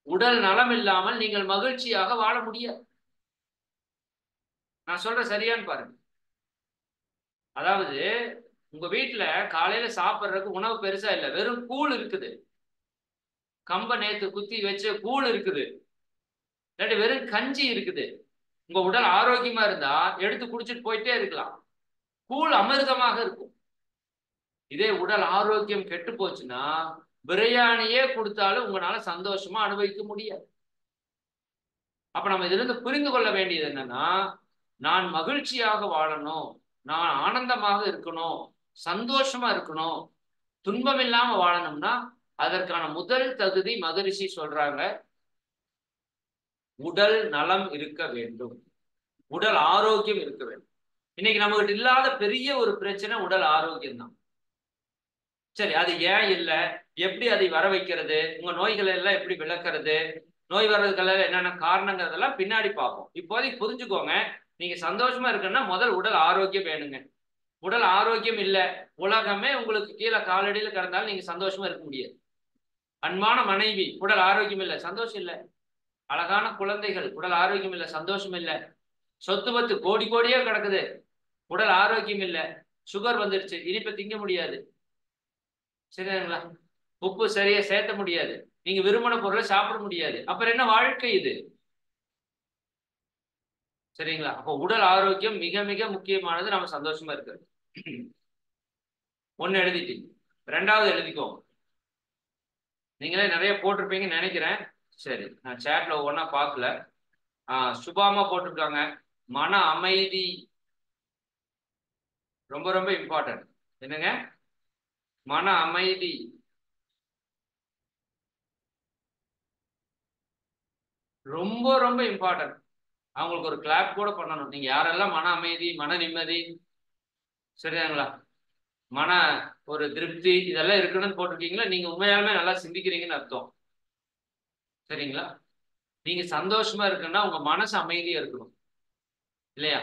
உடல் நலம் இல்லாமல் நீங்கள் மகிழ்ச்சியாக வாழ முடியாது. நான் சொல்ற சரியான்னு பாருங்க. அதாவது உங்க வீட்டுல காலையில சாப்பிட்றதுக்கு உணவு பெருசா இல்லை, வெறும் கூழ் இருக்குது, கம்ப நேத்து குத்தி வச்ச கூழ் இருக்குது, இல்லாட்டி வெறும் கஞ்சி இருக்குது. உங்க உடல் ஆரோக்கியமா இருந்தா எடுத்து குடிச்சிட்டு போயிட்டே இருக்கலாம், கூழ் அமிர்தமாக இருக்கும். இதே உடல் ஆரோக்கியம் கெட்டு போச்சுன்னா பிரியாணியே கொடுத்தாலும் உங்களால சந்தோஷமா அனுபவிக்க முடியாது. அப்ப நம்ம இதுல இருந்து புரிந்து கொள்ள வேண்டியது என்னன்னா, நான் மகிழ்ச்சியாக வாழணும், நான் ஆனந்தமாக இருக்கணும், சந்தோஷமா இருக்கணும், துன்பம் இல்லாம வாழணும்னா அதற்கான முதல் தகுதி மகரிஷி சொல்றாங்க, உடல் நலம் இருக்க வேண்டும், உடல் ஆரோக்கியம் இருக்க வேண்டும். இன்னைக்கு நம்மகிட்ட இல்லாத பெரிய ஒரு பிரச்சனை உடல் ஆரோக்கியம் தான். சரி, அது ஏன் இல்லை, எப்படி அதை வர வைக்கிறது, உங்க நோய்களை எல்லாம் எப்படி விளக்குறது, நோய் வர்றதுக்கெல்லாம் என்னென்ன காரணங்கிறதெல்லாம் பின்னாடி பார்ப்போம். இப்போதைக்கு புரிஞ்சுக்கோங்க, நீங்க சந்தோஷமா இருக்குன்னா முதல் உடல் ஆரோக்கியம் வேணுங்க. உடல் ஆரோக்கியம் இல்லை, உலகமே உங்களுக்கு கீழே காலடியில் கிடந்தாலும் நீங்க சந்தோஷமா இருக்க முடியாது. அன்பான மனைவி, உடல் ஆரோக்கியம் இல்லை, சந்தோஷம் இல்லை. அழகான குழந்தைகள், உடல் ஆரோக்கியம் இல்லை, சந்தோஷம் இல்லை. சொத்து பத்து கோடி கோடியே கிடக்குது, உடல் ஆரோக்கியம் இல்லை. சுகர் வந்துருச்சு, இனிப்பை திங்க முடியாது, சரிங்களா? உப்பு சரியா சேர்த்த முடியாது, நீங்க விரும்பின பொருளை சாப்பிட முடியாது. அப்புறம் என்ன வாழ்க்கை இது? சரிங்களா? அப்போ உடல் ஆரோக்கியம் மிக மிக முக்கியமானது. நம்ம சந்தோஷமா இருக்கிறது. ஒன்னு எழுதிட்டீங்க, ரெண்டாவது எழுதிக்கோங்க. நீங்களே நிறைய போட்டிருப்பீங்கன்னு நினைக்கிறேன். சரி, நான் சேட்ல ஒவ்வொன்றா பார்க்கல. சுபாமா போட்டிருக்காங்க, மன அமைதி ரொம்ப ரொம்ப இம்பார்ட்டன்ட். என்னங்க? மன அமைதி ரொம்ப ரொம்ப இம்பார்ட்டன்ட். அவங்களுக்கு ஒரு கிளாப் கூட பண்ணணும். நீங்க யாரெல்லாம் மன அமைதி, மன நிம்மதி, சரியாங்களா, மன ஒரு திருப்தி இதெல்லாம் இருக்குன்னு போட்டிருக்கீங்களா, நீங்க உண்மையாலுமே நல்லா சிந்திக்கிறீங்கன்னு அர்த்தம். சரிங்களா? நீங்க சந்தோஷமா இருக்குன்னா உங்க மனசு அமைதியா இருக்கணும், இல்லையா?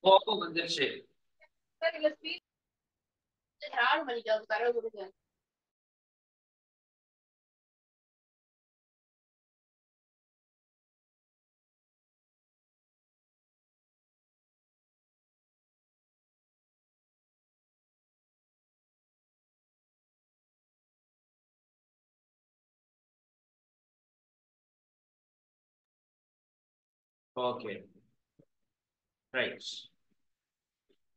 கோபம் வந்துருச்சு, ஓகே ரைட்.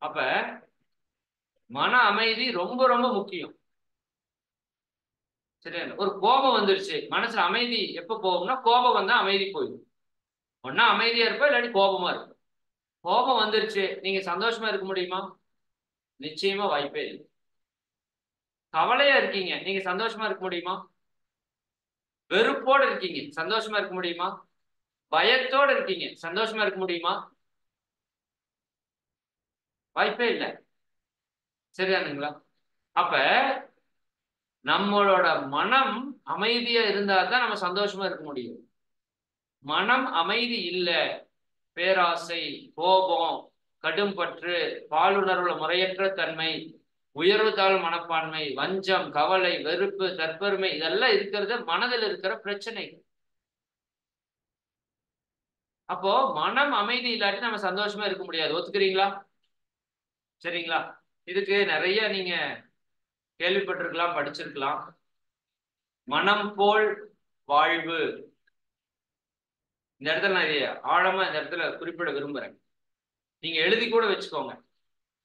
அப்ப மன அமைதி ரொம்ப ரொம்ப முக்கியம். சரியா? ஒரு கோபம் வந்துருச்சு, மனசுல அமைதி எப்ப போகும்னா, கோபம் வந்தா அமைதி போயிடும். ஒன்னா அமைதியா இருப்ப, இல்லாட்டி கோபமா இருக்கும். கோபம் வந்துருச்சு, நீங்க சந்தோஷமா இருக்க முடியுமா? நிச்சயமா வாய்ப்பே இல்லை. கவலையா இருக்கீங்க, நீங்க சந்தோஷமா இருக்க முடியுமா? வெறுப்போடு இருக்கீங்க, சந்தோஷமா இருக்க முடியுமா? பயத்தோடு இருக்கீங்க, சந்தோஷமா இருக்க முடியுமா? வாய்ப்பே இல்லை. சரிதானுங்களா? அப்ப நம்மளோட மனம் அமைதியா இருந்தா தான் நம்ம சந்தோஷமா இருக்க முடியும். மனம் அமைதி இல்லை, பேராசை, கோபம், கடும் பற்று, பாலுணர்வுல முறையற்ற தன்மை, உயர்வு தாழ் மனப்பான்மை, வஞ்சம், கவலை, வெறுப்பு, தற்பெருமை, இதெல்லாம் இருக்கிறது மனதில் இருக்கிற பிரச்சனை. அப்போ மனம் அமைதி இல்லாட்டி நம்ம சந்தோஷமா இருக்க முடியாது. ஒத்துக்கிறீங்களா? சரிங்களா? இதுக்கு நிறைய நீங்க கேள்விப்பட்டிருக்கலாம், படிச்சிருக்கலாம். மனம் போல் வாழ்வு, இந்த இடத்துல நான் இதை ஆழமா இந்த இடத்துல குறிப்பிட விரும்புறேன். நீங்க எழுதி கூட வச்சுக்கோங்க.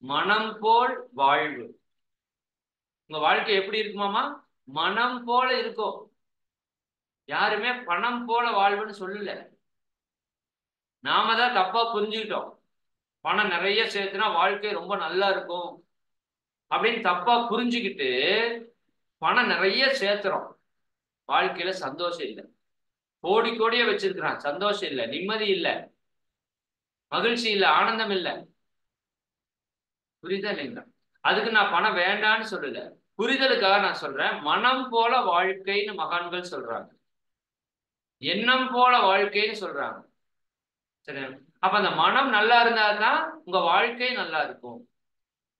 மனம் போல் வாழ்வு. உங்க வாழ்க்கை எப்படி இருக்குமாமா? மனம் போல இருக்கும். யாருமே பணம் போல வாழ்வுன்னு சொல்லல. நாம தான் தப்பா புரிஞ்சுக்கிட்டோம். பணம் நிறைய சேர்த்துனா வாழ்க்கை ரொம்ப நல்லா இருக்கும் அப்படின்னு தப்பா புரிஞ்சுக்கிட்டு பணம் நிறைய சேர்த்துறோம். வாழ்க்கையில சந்தோஷம் இல்லை. கோடி கோடியே வச்சிருக்கிறான், சந்தோஷம் இல்லை, நிம்மதி இல்லை, மகிழ்ச்சி இல்லை, ஆனந்தம் இல்லை. புரியுதா இல்லைங்களா? அதுக்கு நான் பணம் வேண்டான்னு சொல்லல, புரிதலுக்காக நான் சொல்றேன். மனம் போல வாழ்க்கைன்னு மகான்கள் சொல்றாங்க, எண்ணம் போல வாழ்க்கைன்னு சொல்றாங்க. சரி, அப்ப அந்த மனம் நல்லா இருந்தா தான் உங்க வாழ்க்கை நல்லா இருக்கும்.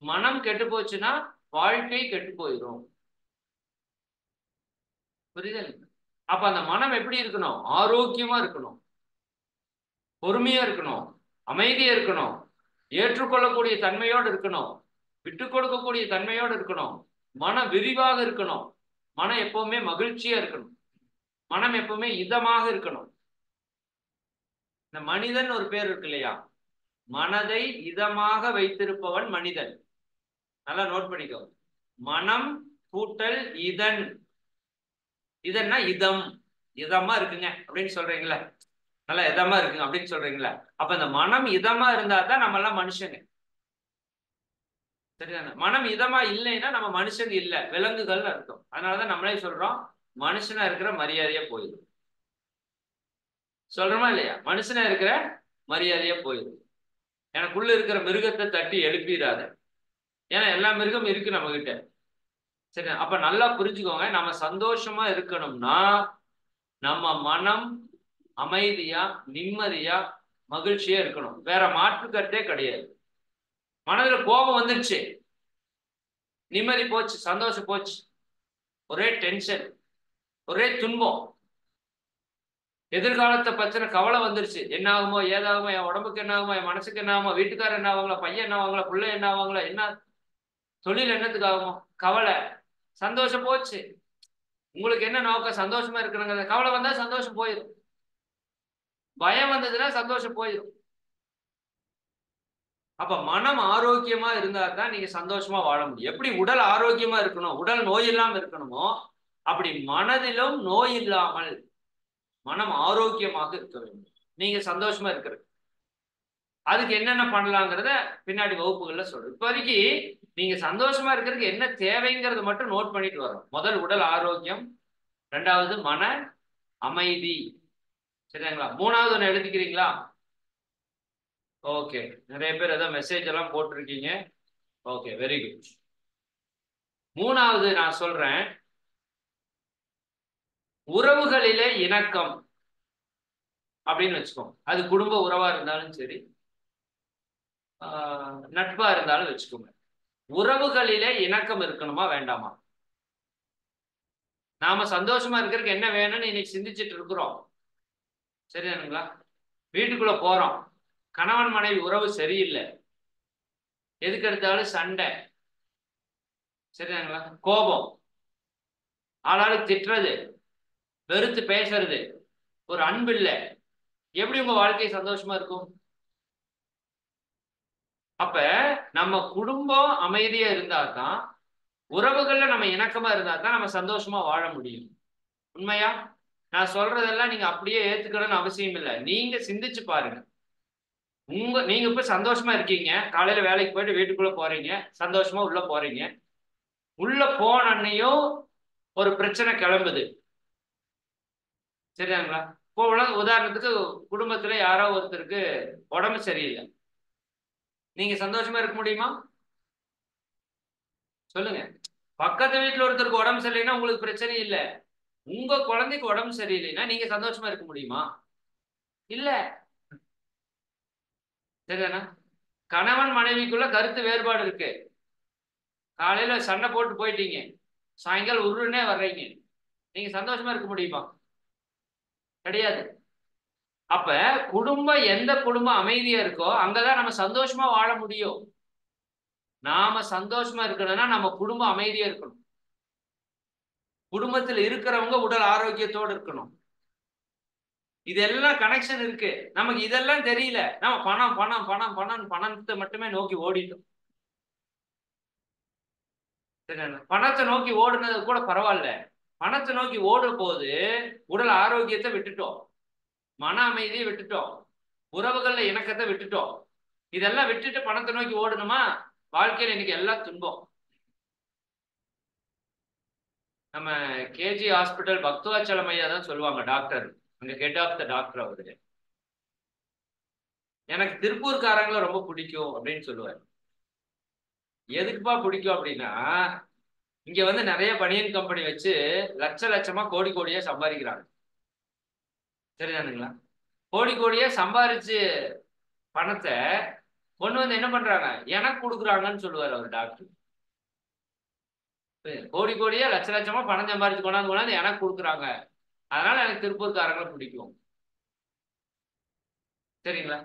மனம் கெட்டு போச்சுன்னா வாழ்க்கை கெட்டு போயிடும். புரியுதா? அப்ப அந்த மனம் எப்படி இருக்கணும்? ஆரோக்கியமா இருக்கணும், பொறுமையா இருக்கணும், அமைதியா இருக்கணும், ஏற்றுக்கொள்ளக்கூடிய தன்மையோடு இருக்கணும், விட்டு கொடுக்கக்கூடிய தன்மையோடு இருக்கணும், மன விரிவாக இருக்கணும், மனம் எப்பவுமே மகிழ்ச்சியா இருக்கணும், மனம் எப்பவுமே இதமாக இருக்கணும். இந்த மனிதன் ஒரு பேர் இருக்கு இல்லையா? மனதை இதமாக வைத்திருப்பவன் மனிதன். நல்லா நோட் பண்ணிக்கோ. மனம் கூட்டல் இதன். இதன்னா இதம், இதமா இருக்குங்க அப்படின்னு சொல்றீங்களா? நல்லா இதமா இருக்குங்க அப்படின்னு சொல்றீங்களா? அப்ப இந்த மனம் இதமா இருந்தா தான் நம்ம எல்லாம் மனுஷங்க. சரிதானே? மனம் இதமா இல்லைன்னா நம்ம மனுஷங்க இல்ல, விலங்குகள் அர்த்தம். அதனாலதான் நம்மளே சொல்றோம் மனுஷனா இருக்கிற மரியாதையா போயிடும். சொல்றோமா இல்லையா? மனுஷனா இருக்கிற மரியாதையா போயிடும். எனக்குள்ள இருக்கிற மிருகத்தை தட்டி எழுப்பிடாத. ஏன்னா எல்லா மிருகம் இருக்கு நம்ம கிட்ட. சரி, அப்ப நல்லா புரிஞ்சுக்கோங்க. நம்ம சந்தோஷமா இருக்கணும்னா நம்ம மனம் அமைதியா நிம்மதியா மகிழ்ச்சியா இருக்கணும். வேற மாற்று கருத்தே கிடையாது. மனதுல கோபம் வந்துருச்சு, நிம்மதி போச்சு, சந்தோஷம் போச்சு, ஒரே டென்ஷன், ஒரே துன்பம், எதிர்காலத்தை பத்தின கவலை வந்துருச்சு. என்ன ஆகுமோ ஏதாகுமோ, என் உடம்புக்கு என்ன ஆகுமோ, என் மனசுக்கு என்ன ஆகுமோ, வீட்டுக்காரர் என்ன ஆவாங்களா, பையன் என்ன ஆவாங்களா, பிள்ளை என்ன ஆவாங்களா, என்ன தொழில் என்னத்துக்கு ஆகுமோ, கவலை. சந்தோஷம் போச்சு. உங்களுக்கு என்ன நோக்கம்? சந்தோஷமா இருக்கணுங்க. கவலை வந்தா சந்தோஷம் போயிடும், பயம் வந்ததுன்னா சந்தோஷம் போயிடும். அப்ப மனம் ஆரோக்கியமா இருந்தா தான் நீங்க சந்தோஷமா வாழ முடியும். எப்படி உடல் ஆரோக்கியமா இருக்கணும், உடல் நோய் இல்லாம இருக்கணுமோ, அப்படி மனதிலும் நோய் இல்லாமல் மனம் ஆரோக்கியமாக இருக்க வேண்டும். நீங்க சந்தோஷமா இருக்கிறது. அதுக்கு என்னென்ன பண்ணலாங்கிறத பின்னாடி வகுப்புகள்ல சொல்றேன். இப்போதைக்கு நீங்க சந்தோஷமா இருக்கிறதுக்கு என்ன தேவைங்கிறத மட்டும் நோட் பண்ணிட்டு வரோம். முதல் உடல் ஆரோக்கியம், ரெண்டாவது மன அமைதி. சரிங்களா? மூணாவது ஒன்று எழுதிக்கிறீங்களா? ஓகே, நிறைய பேர் ஏதோ மெசேஜ் எல்லாம் போட்டிருக்கீங்க. Okay, very good. மூணாவது நான் சொல்றேன், உறவுகளிலே இணக்கம் அப்படின்னு வச்சுக்கோங்க. அது குடும்ப உறவா இருந்தாலும் சரி, நட்பா இருந்தாலும் வச்சுக்கோங்க. உறவுகளிலே இணக்கம் இருக்கணுமா வேண்டாமா? நாம சந்தோஷமா இருக்கிறதுக்கு என்ன வேணும்னு இன்னைக்கு சிந்திச்சுட்டு இருக்கிறோம். சரிதானுங்களா? வீட்டுக்குள்ள போறோம், கணவன் மனைவி உறவு சரியில்லை, எதுக்கு எடுத்தாலும் சண்டை, சரிதானுங்களா? கோபம், ஆளாளுக்கு திட்டுறது, வெறுத்து பேசுறது, ஒரு அன்பு இல்லை. எப்படி உங்க வாழ்க்கை சந்தோஷமா இருக்கும்? அப்ப நம்ம குடும்பம் அமைதியா இருந்தா தான், உறவுகள்ல நம்ம இணக்கமா இருந்தா தான் நம்ம சந்தோஷமா வாழ முடியும். உண்மையா? நான் சொல்றதெல்லாம் நீங்க அப்படியே ஏத்துக்கணும்னு அவசியம் இல்லை. நீங்க சிந்திச்சு பாருங்க. நீங்க இப்ப சந்தோஷமா இருக்கீங்க, காலையில வேலைக்கு போயிட்டு வீட்டுக்குள்ள போறீங்க, சந்தோஷமா உள்ள போறீங்க. உள்ள போனன்னையும் ஒரு பிரச்சனை கிளம்புது. சரியாங்களா? இப்போ உதாரணத்துக்கு குடும்பத்துல யாரோ ஒருத்தருக்கு உடம்பு சரியில்லை, நீங்க சந்தோஷமா இருக்க முடியுமா? சொல்லுங்க. பக்கத்து வீட்டுல ஒருத்தருக்கு உடம்பு சரியில்லைன்னா உங்களுக்கு பிரச்சனை இல்லை. உங்க குழந்தைக்கு உடம்பு சரியில்லைன்னா நீங்க சந்தோஷமா இருக்க முடியுமா? இல்ல. சரிதானா? கணவன் மனைவிக்குள்ள கருத்து வேறுபாடு இருக்கு. காலையில சண்டை போட்டு போயிட்டீங்க, சாயங்காலம் உருன்னே வர்றீங்க, நீங்க சந்தோஷமா இருக்க முடியுமா? கிடையாது. அப்ப குடும்பம், எந்த குடும்பம் அமைதியா இருக்கோ அங்கதான் நம்ம சந்தோஷமா வாழ முடியும். நாம சந்தோஷமா இருக்கணும்னா நம்ம குடும்பம் அமைதியா இருக்கணும். குடும்பத்தில் இருக்கிறவங்க உடல் ஆரோக்கியத்தோடு இருக்கணும். இதெல்லாம் கனெக்ஷன் இருக்கு. நமக்கு இதெல்லாம் தெரியல. நம்ம பணம் பணம் பணம் பணம் பணத்தை மட்டுமே நோக்கி ஓடிட்டோம். பணத்தை நோக்கி ஓடுனது கூட பரவாயில்ல. பணத்தை நோக்கி ஓடும் போது உடல் ஆரோக்கியத்தை விட்டுட்டோம், மன அமைதியை விட்டுட்டோம், உறவுகள்ல இணக்கத்தை விட்டுட்டோம். இதெல்லாம் விட்டுட்டு பணத்தை நோக்கி ஓடணுமா? வாழ்க்கையில இன்னைக்கு எல்லாம் துன்பம். நம்ம கேஜி ஹாஸ்பிட்டல் பக்தவாச்சலம் ஐயா தான் சொல்லுவாங்க, டாக்டர், அங்க ஹெட் ஆஃப் த டாக்டர் அவரு. எனக்கு திருப்பூர்காரங்களை ரொம்ப பிடிக்கும் அப்படின்னு சொல்லுவார். எதுக்குப்பா பிடிக்கும் அப்படின்னா, இங்க வந்து நிறைய பனியன் கம்பெனி வச்சு லட்ச லட்சமா கோடி கோடியா சம்பாதிக்கிறாங்க. சரிதானுங்களா? கோடி கோடியா சம்பாரிச்சு பணத்தை கொண்டு வந்து என்ன பண்றாங்க, எனக்கு கொடுக்குறாங்கன்னு சொல்லுவார் அவர் டாக்டர். கோடி கோடியா லட்ச லட்சமா பணம் சம்பாரிச்சு கொண்டாந்து எனக்கு கொடுக்குறாங்க, அதனால எனக்கு திருப்பூர்காரங்களை பிடிக்கும். சரிங்களா?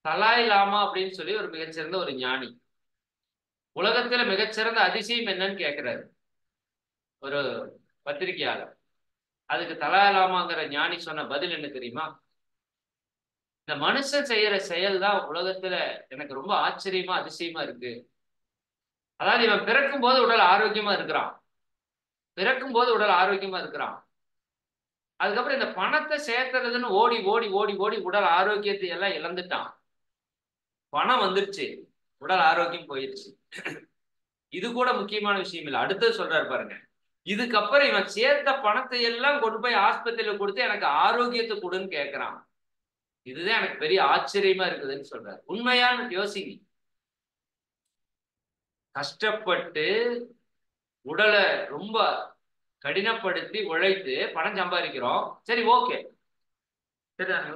தலாய் லாமா அப்படின்னு சொல்லி ஒரு மிகச்சிறந்த ஒரு ஞானி, உலகத்துல மிகச்சிறந்த அதிசயம் என்னன்னு கேட்கிறாரு ஒரு பத்திரிகையாளர். அதுக்கு தலாய் லாமாங்கிற ஞானி சொன்ன பதில் என்ன தெரியுமா? இந்த மனுஷன் செய்யற செயல் தான் உலகத்துல எனக்கு ரொம்ப ஆச்சரியமா அதிசயமா இருக்கு. அதாவது இவன் பிறக்கும் போது உடல் ஆரோக்கியமா இருக்கிறான், பிறக்கும் போது உடல் ஆரோக்கியமா இருக்கிறான். அதுக்கப்புறம் இந்த பணத்தை சேர்த்துறதுன்னு ஓடி ஓடி ஓடி ஓடி உடல் ஆரோக்கியத்தை எல்லாம் இழந்துட்டான். பணம் வந்துருச்சு, உடல் ஆரோக்கியம் போயிடுச்சு. இது கூட முக்கியமான விஷயம் இல்லை, அடுத்தது சொல்றாரு பாருங்க. இதுக்கப்புறம் இவன் சேர்த்த பணத்தை எல்லாம் கொண்டு போய் ஆஸ்பத்திரியில கொடுத்து எனக்கு ஆரோக்கியத்தை கொடுன்னு கேட்கிறான். இதுதான் எனக்கு பெரிய ஆச்சரியமா இருக்குதுன்னு சொல்றாரு. உண்மையான யோசிங்க. கஷ்டப்பட்டு உடலை ரொம்ப கடினப்படுத்தி உழைத்து பணம் சம்பாதிக்கிறோம், சரி ஓகே, சரிதாங்க.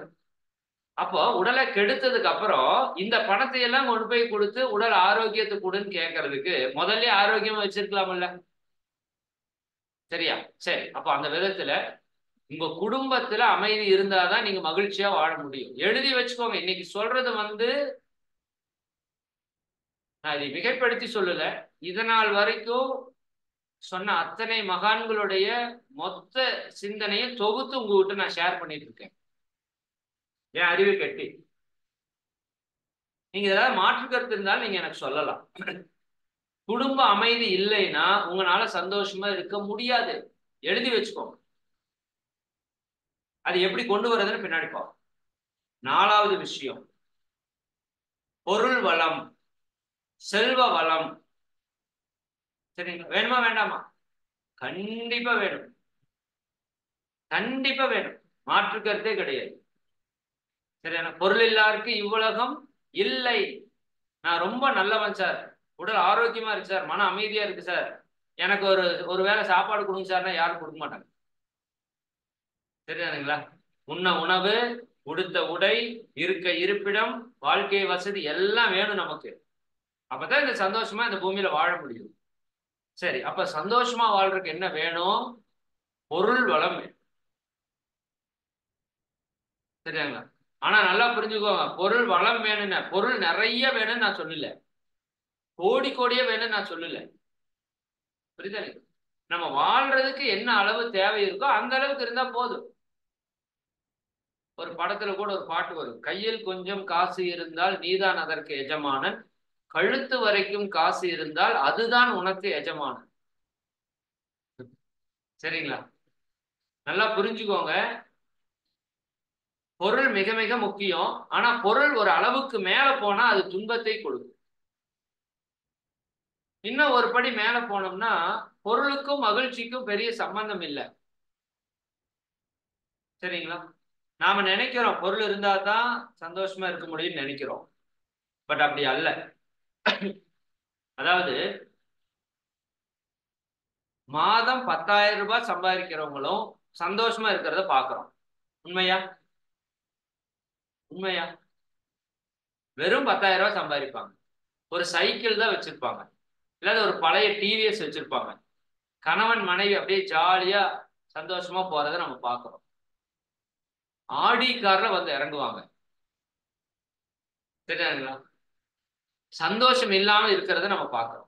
அப்போ உடலை கெடுத்ததுக்கு அப்புறம் இந்த பணத்தை எல்லாம் கொண்டு போய் கொடுத்து உடல் ஆரோக்கியத்தை கொடுன்னு கேட்கறதுக்கு முதல்ல ஆரோக்கியமா வச்சிருக்கலாம்ல. சரியா? சரி, அப்போ அந்த விதத்துல உங்க குடும்பத்துல அமைதி இருந்தாதான் நீங்க மகிழ்ச்சியா வாழ முடியும். எழுதி வச்சுக்கோங்க. இன்னைக்கு சொல்றது வந்து நான் இதை மிகைப்படுத்தி சொல்லல, இதனால் வரைக்கும் சொன்ன அத்தனை மகான்களுடைய மொத்த சிந்தனையை தொகுத்து உங்ககிட்ட நான் ஷேர் பண்ணிட்டு இருக்கேன், என் அறிவு கட்டி. நீங்க ஏதாவது மாற்று கருத்து இருந்தாலும் நீங்க எனக்கு சொல்லலாம். குடும்ப அமைதி இல்லைன்னா உங்களால சந்தோஷமா இருக்க முடியாது, எழுதி வச்சுக்கோங்க. அது எப்படி கொண்டு வர்றதுன்னு பின்னாடி பார்ப்போம். நாலாவது விஷயம், பொருள் வளம், செல்வ வளம். சரிங்களா? வேணுமா வேண்டாமா? கண்டிப்பா வேணும், கண்டிப்பா வேணும், மாற்று கருத்தே கிடையாது. சரியான? பொருள் இல்லாருக்கு இவ்வுலகம் இல்லை. நான் ரொம்ப நல்லவன் சார், உடல் ஆரோக்கியமா இருக்கு சார், மன அமைதியா இருக்கு சார், எனக்கு ஒரு ஒரு வேளை சாப்பாடு கொடுங்க சார்னா யாரும் கொடுக்க மாட்டாங்க. சரிதானுங்களா? உண்ண உணவு, உடுத்த உடை, இருக்க இருப்பிடம், வாழ்க்கை வசதி எல்லாம் வேணும் நமக்கு. அப்பதான் இந்த சந்தோஷமா இந்த பூமியில வாழ முடியும். சரி, அப்ப சந்தோஷமா வாழ்றதுக்கு என்ன வேணும்? பொருள் வளம் வேணும். சரியாங்களா? ஆனா நல்லா புரிஞ்சுக்கோங்க, பொருள் வளம் வேணும்னு, பொருள் நிறைய வேணும்னு நான் சொல்லல, கோடி கோடியே வேணும்னு நான் சொல்லல. புரியுதா? நம்ம வாழ்றதுக்கு என்ன அளவு தேவை இருக்கோ அந்த அளவுக்கு இருந்தா போதும். ஒரு படத்துல கூட ஒரு பாட்டு வரும், கையில் கொஞ்சம் காசு இருந்தால் நீதான் அதற்கு எஜமானன், கழுத்து வரைக்கும் காசு இருந்தால் அதுதான் உனக்கு எஜமானன். சரிங்களா? நல்லா புரிஞ்சுக்கோங்க, பொருள் மிக மிக முக்கியம். ஆனா பொருள் ஒரு அளவுக்கு மேல போனா அது துன்பத்தை கொடுக்கும். இன்னும் ஒரு படி மேல போனோம்னா பொருளுக்கும் மகிழ்ச்சிக்கும் பெரிய சம்பந்தம் இல்லை. சரிங்களா? நாம நினைக்கிறோம் பொருள் இருந்தா தான் சந்தோஷமா இருக்க முடியும்னு நினைக்கிறோம், பட் அப்படி அல்ல. அதாவது மாதம் 10,000 ரூபாய் சம்பாதிக்கிறவங்களும் சந்தோஷமா இருக்கிறத பாக்குறோம். உண்மையா? உண்மையா? வெறும் 10,000 ரூபாய் சம்பாதிப்பாங்க, ஒரு சைக்கிள் தான் வச்சிருப்பாங்க, இல்லாத ஒரு பழைய டிவிஎஸ் வச்சிருப்பாங்க, கணவன் மனைவி அப்படியே ஜாலியா சந்தோஷமா போறதை நம்ம பார்க்கிறோம். ஆடி கார்ல வந்து இறங்குவாங்க. சரிங்களா? சந்தோஷம் இல்லாம இருக்கிறத நம்ம பார்க்கிறோம்.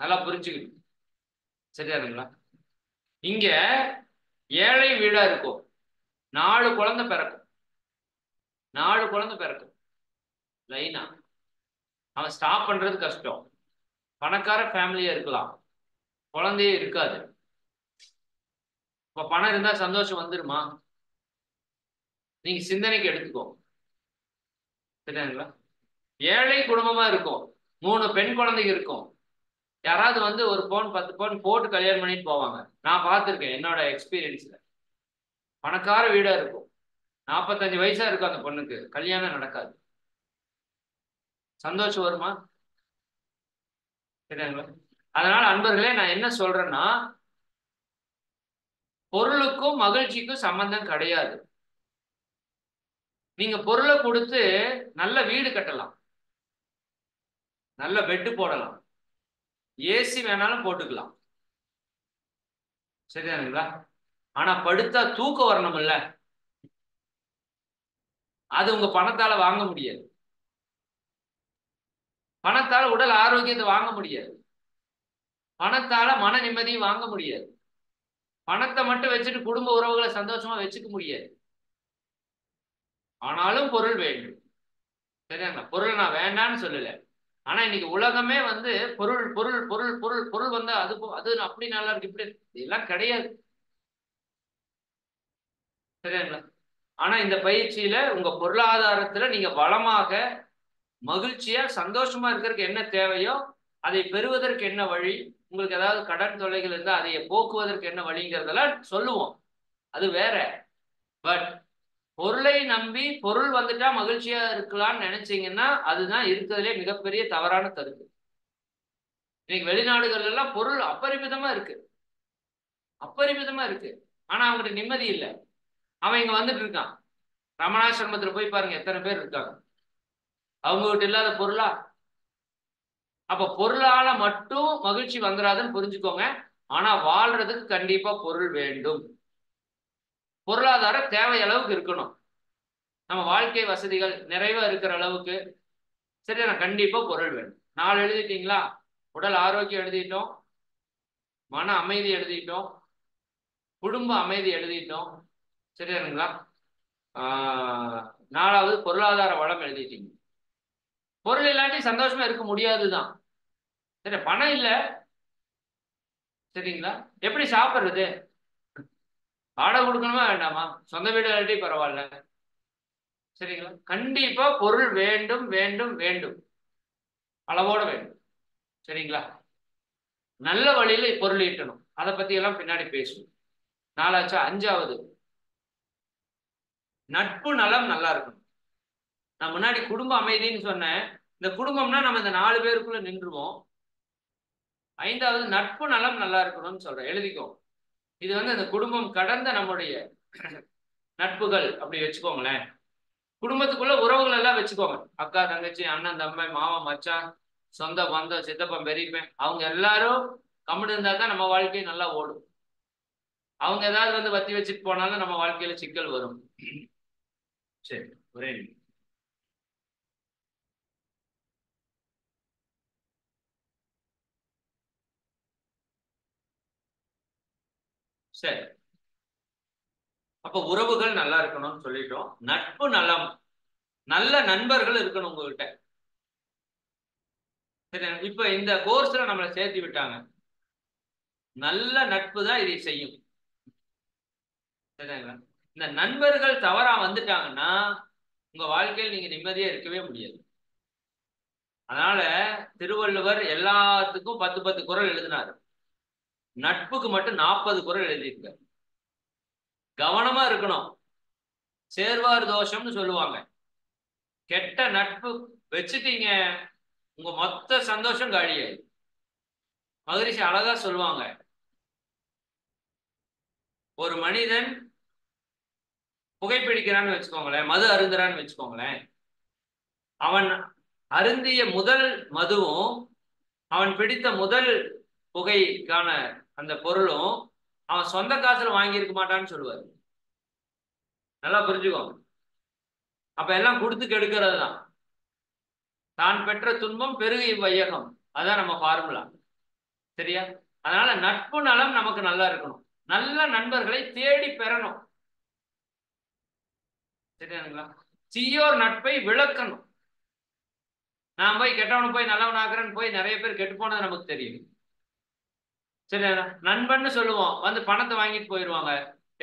நல்லா புரிஞ்சுக்கணும். சரியானுங்களா? இங்க ஏழை வீடா இருக்கும், 4 குழந்தை பிறக்கும். 4 குழந்தை பிறக்கும் லைனா. அவன் ஸ்டாப் பண்றது கஷ்டம். பணக்கார ஃபேமிலியா இருக்கலாம், குழந்தையே இருக்காது. இப்ப பணம் இருந்தா சந்தோஷம் வந்துருமா? நீங்க சிந்தனைக்கு எடுத்துக்கோ. சரிங்களா? ஏழை குடும்பமா இருக்கும், 3 பெண் குழந்தைங்க இருக்கும். யாராவது வந்து ஒரு பவுன் 10 பவுன் போட்டு கல்யாணம் பண்ணிட்டு போவாங்க. நான் பார்த்துருக்கேன் என்னோட எக்ஸ்பீரியன்ஸ்ல. பணக்கார வீடா இருக்கும், 45 வயசா இருக்கும் அந்த பொண்ணுக்கு, கல்யாணம் நடக்காது. சந்தோஷம் வருமா? சரிங்களா? அதனால அன்பர்களே, நான் என்ன சொல்றேன்னா, பொருளுக்கும் மகிழ்ச்சிக்கும் சம்பந்தம் கிடையாது. நீங்க பொருளை கொடுத்து நல்ல வீடு கட்டலாம், நல்ல பெட்டு போடலாம், ஏசி வேணாலும் போட்டுக்கலாம். சரிதானுங்களா? ஆனா படுத்தா தூக்கம் வரணும் இல்ல, அது உங்க பணத்தால வாங்க முடியாது. பணத்தால உடல் ஆரோக்கியத்தை வாங்க முடியாது. பணத்தால மன நிம்மதியை வாங்க முடியாது. பணத்தை மட்டும் வச்சுட்டு குடும்ப உறவுகளை சந்தோஷமா வச்சுக்க முடியாது. ஆனாலும் பொருள் வேண்டும். சரியாங்களா? பொருள் நான் வேண்டான்னு சொல்லல. ஆனா இன்னைக்கு உலகமே வந்து பொருள் பொருள் பொருள் பொருள் பொருள் வந்தா அது அது அப்படி நல்லா இருக்கு, இப்படி இதெல்லாம் கிடையாது. சரியாங்களா? ஆனா இந்த பயிற்சியில உங்க பொருளாதாரத்துல நீங்க வளமாக மகிழ்ச்சியா சந்தோஷமா இருக்கிறதுக்கு என்ன தேவையோ அதை பெறுவதற்கு என்ன வழி, உங்களுக்கு ஏதாவது கடன் தொல்லைகள் இருந்தால் அதை போக்குவதற்கு என்ன வழிங்கிறதெல்லாம் சொல்லுவோம், அது வேற. பட் பொருளை நம்பி பொருள் வந்துட்டா மகிழ்ச்சியா இருக்கலாம்னு நினைச்சீங்கன்னா அதுதான் இருக்கிறதுலே மிகப்பெரிய தவறான கருத்து. இன்னைக்கு வெளிநாடுகள் எல்லாம் பொருள் அப்பரிமிதமா இருக்கு, அப்பரிமிதமா இருக்கு. ஆனா அவங்ககிட்ட நிம்மதி இல்லை. அவன் இங்க வந்துட்டு இருக்கான். ரமணாசிரமத்துல போய் பாருங்க எத்தனை பேர் இருக்காங்க, அவங்க கிட்ட இல்லாத பொருளா? அப்ப பொருளால மட்டும் மகிழ்ச்சி வந்துடாதுன்னு புரிஞ்சுக்கோங்க. ஆனா வாழ்றதுக்கு கண்டிப்பா பொருள் வேண்டும். பொருளாதார தேவை அளவுக்கு இருக்கணும். நம்ம வாழ்க்கை வசதிகள் நிறைவா இருக்கிற அளவுக்கு சரியா கண்டிப்பா பொருள் வேணும். 4 எழுதிட்டீங்களா? உடல் ஆரோக்கியம் எழுதிட்டோம், மன அமைதி எழுதிட்டோம், குடும்ப அமைதி எழுதிட்டோம். சரியானுங்களா? 4வது பொருளாதார வளம் எழுதிட்டீங்க. பொருள் இல்லாட்டி சந்தோஷமா இருக்க முடியாதுதான். சரி, பணம் இல்ல, சரிங்களா, எப்படி சாப்பிடுறது? வாடகை கொடுக்கணுமா வேண்டாமா? சொந்த வீடு இல்லாட்டி பரவாயில்ல. சரிங்களா? கண்டிப்பா பொருள் வேண்டும் வேண்டும் வேண்டும், அளவோட வேண்டும். சரிங்களா? நல்ல வழியில பொருள் ஈட்டணும், அதை பத்தி எல்லாம் பின்னாடி பேசுவோம். 4ஆச்சா? 5வது நட்பு நலம் நல்லா இருக்கணும். நான் முன்னாடி குடும்ப அமைதின்னு சொன்னேன். இந்த குடும்பம்னா நம்ம இந்த 4 பேருக்குள்ள நின்றுவோம். 5வது நட்பு நலம் நல்லா இருக்கணும்னு சொல்றேன், எழுதிக்கோ. இது வந்து இந்த குடும்பம் கடந்த நம்முடைய நட்புகள் அப்படி வச்சுக்கோங்களேன். குடும்பத்துக்குள்ள உறவுகள் எல்லாம் வச்சுக்கோங்க, அக்கா தங்கச்சி அண்ணன் தம்பி மாமன் மச்சான் சொந்த பந்தம் சித்தப்பன் பெரியப்பன் அவங்க எல்லாரும் கம்முன்னு இருந்தா தான் நம்ம வாழ்க்கை நல்லா ஓடும். அவங்க ஏதாவது வந்து வத்தி வச்சுட்டு போனாலும் நம்ம வாழ்க்கையில சிக்கல் வரும். சரி, ஒரே நிமிஷம். சரி, அப்ப உறவுகள் நல்லா இருக்கணும்னு சொல்லிட்டோம். நட்பு நலம், நல்ல நண்பர்கள் இருக்கணும் உங்ககிட்ட. சரி, இப்ப இந்த கோர்ஸ்ல நம்மளை சேர்த்து விட்டாங்க, நல்ல நட்பு தான் இதை செய்யும். சரிங்களா? இந்த நண்பர்கள் தவறா வந்துட்டாங்கன்னா உங்க வாழ்க்கையில் நீங்க நிம்மதியா இருக்கவே முடியாது. அதனால திருவள்ளுவர் எல்லாத்துக்கும் 10 10 குறள் எழுதினாரு, நட்புக்கு மட்டும் 40 குறள் எழுதியிருக்காரு. கவனமா இருக்கணும். சேர்வார் தோஷம்னு சொல்லுவாங்க. கெட்ட நட்பு வச்சுட்டீங்க, உங்க மொத்த சந்தோஷம் காலியாயிடும். மகரிஷி அழகா சொல்லுவாங்க, ஒரு மனிதன் புகைப்பிடிக்கிறான்னு வச்சுக்கோங்களேன், மது அருந்துறான்னு வச்சுக்கோங்களேன், அவன் அருந்திய முதல் மதுவும் அவன் பிடித்த முதல் புகைக்கான அந்த பொருளும் அவன் சொந்த காசுல வாங்கியிருக்க மாட்டான்னு சொல்லுவார். நல்லா புரிஞ்சுக்கோங்க. அப்ப எல்லாம் கொடுத்து கெடுக்கிறது தான். தான் பெற்ற துன்பம் பெருகு இவ்வையகம், அதான் நம்ம ஃபார்முலா. சரியா? அதனால நட்பு நலம் நமக்கு நல்லா இருக்கணும். நல்ல நண்பர்களை தேடி பெறணும். சரியானுங்களா? தீயோர் நட்பை விளக்கணும். நான் போய் கெட்டவனை போய் நல்லவன் ஆக்குறேன்னு போய் நிறைய பேர் கெட்டு போனது நமக்கு தெரியும். சரியா? நண்பன்னு சொல்லுவோம், வந்து பணத்தை வாங்கிட்டு போயிடுவாங்க.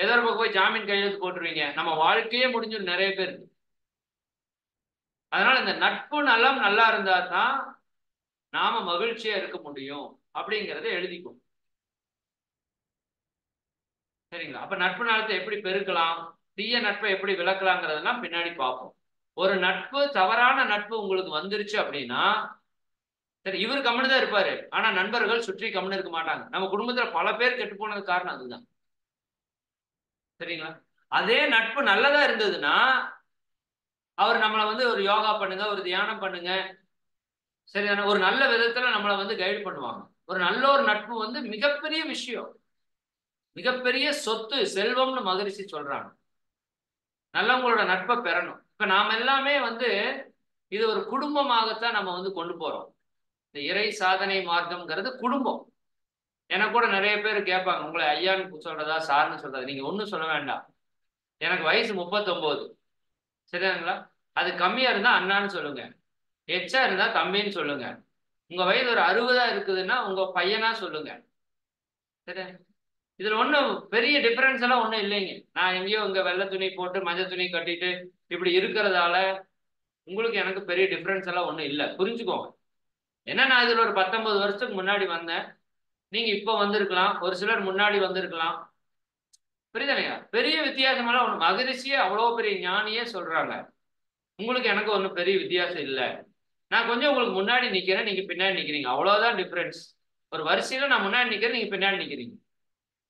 ஏதோ ஒரு போய் ஜாமீன் கையெழுத்து போட்டுருவீங்க, நம்ம வாழ்க்கையே முடிஞ்சிடும் நிறைய பேர். அதனால இந்த நட்பு நலம் நல்லா இருந்தா தான் நாம மகிழ்ச்சியா இருக்க முடியும் அப்படிங்கறத எழுதிக்கும். சரிங்களா? அப்ப நட்பு நலத்தை எப்படி பெருக்கலாம், தீய நட்பை எப்படி விளக்கலாங்கிறதெல்லாம் பின்னாடி பார்ப்போம். ஒரு நட்பு, தவறான நட்பு உங்களுக்கு வந்துருச்சு அப்படின்னா, சரி இவர் கம்முன்னு தான் இருப்பாரு, ஆனா நண்பர்கள் சுற்றி கம்முன்னு இருக்க மாட்டாங்க. நம்ம குடும்பத்துல பல பேர் கெட்டு போனது காரணம் அதுதான். சரிங்களா? அதே நட்பு நல்லதா இருந்ததுன்னா, அவர் நம்மளை வந்து ஒரு யோகா பண்ணுங்க, ஒரு தியானம் பண்ணுங்க, சரியான ஒரு நல்ல விதத்துல நம்மளை வந்து கைடு பண்ணுவாங்க. ஒரு நல்ல ஒரு நட்பு வந்து மிகப்பெரிய விஷயம், மிகப்பெரிய சொத்து, செல்வம்னு மகரிஷி சொல்றாங்க. நல்லவங்களோட நட்பை பெறணும். இப்ப நாம எல்லாமே வந்து இது ஒரு குடும்பமாகத்தான் நம்ம வந்து கொண்டு போறோம். இந்த இறை சாதனை மார்க்கம்ங்கிறது குடும்பம். எனக்கு கூட நிறைய பேர் கேட்பாங்க, உங்களை ஐயான்னு சொல்றதா சார்னு சொல்றதா? நீங்க ஒன்றும் சொல்ல வேண்டாம். எனக்கு வயசு 39, சரியாங்களா? அது கம்மியா இருந்தா அண்ணான்னு சொல்லுங்க, எச்சா இருந்தா தம்பின்னு சொல்லுங்க. உங்க வயது ஒரு 60 இருக்குதுன்னா உங்க பையனா சொல்லுங்க. சரி, இதுல ஒன்றும் பெரிய டிஃபரன்ஸ் எல்லாம் ஒன்றும் இல்லைங்க. நான் எங்கேயோ இங்க வெள்ளை துணி போட்டு மஞ்சள் துணி கட்டிட்டு இப்படி இருக்கிறதால உங்களுக்கு எனக்கு பெரிய டிஃபரன்ஸ் எல்லாம் ஒன்றும் இல்லை, புரிஞ்சுக்கோங்க. ஏன்னா நான் இதுல ஒரு 19 வருஷத்துக்கு முன்னாடி வந்தேன், நீங்க இப்ப வந்திருக்கலாம், ஒரு சிலர் முன்னாடி வந்திருக்கலாம். புரியுதானேங்க? பெரிய வித்தியாசமெல்லாம் ஒண்ணு. மகரிஷியே அவ்வளோ பெரிய ஞானியே சொல்றாங்க, உங்களுக்கு எனக்கு ஒன்றும் பெரிய வித்தியாசம் இல்லை. நான் கொஞ்சம் உங்களுக்கு முன்னாடி நிக்கிறேன், நீங்க பின்னாடி நிக்கிறீங்க, அவ்வளவுதான் டிஃபரன்ஸ். ஒரு வரிசையில நான் முன்னாடி நிக்கிறேன், நீங்க பின்னாடி நிக்கிறீங்க.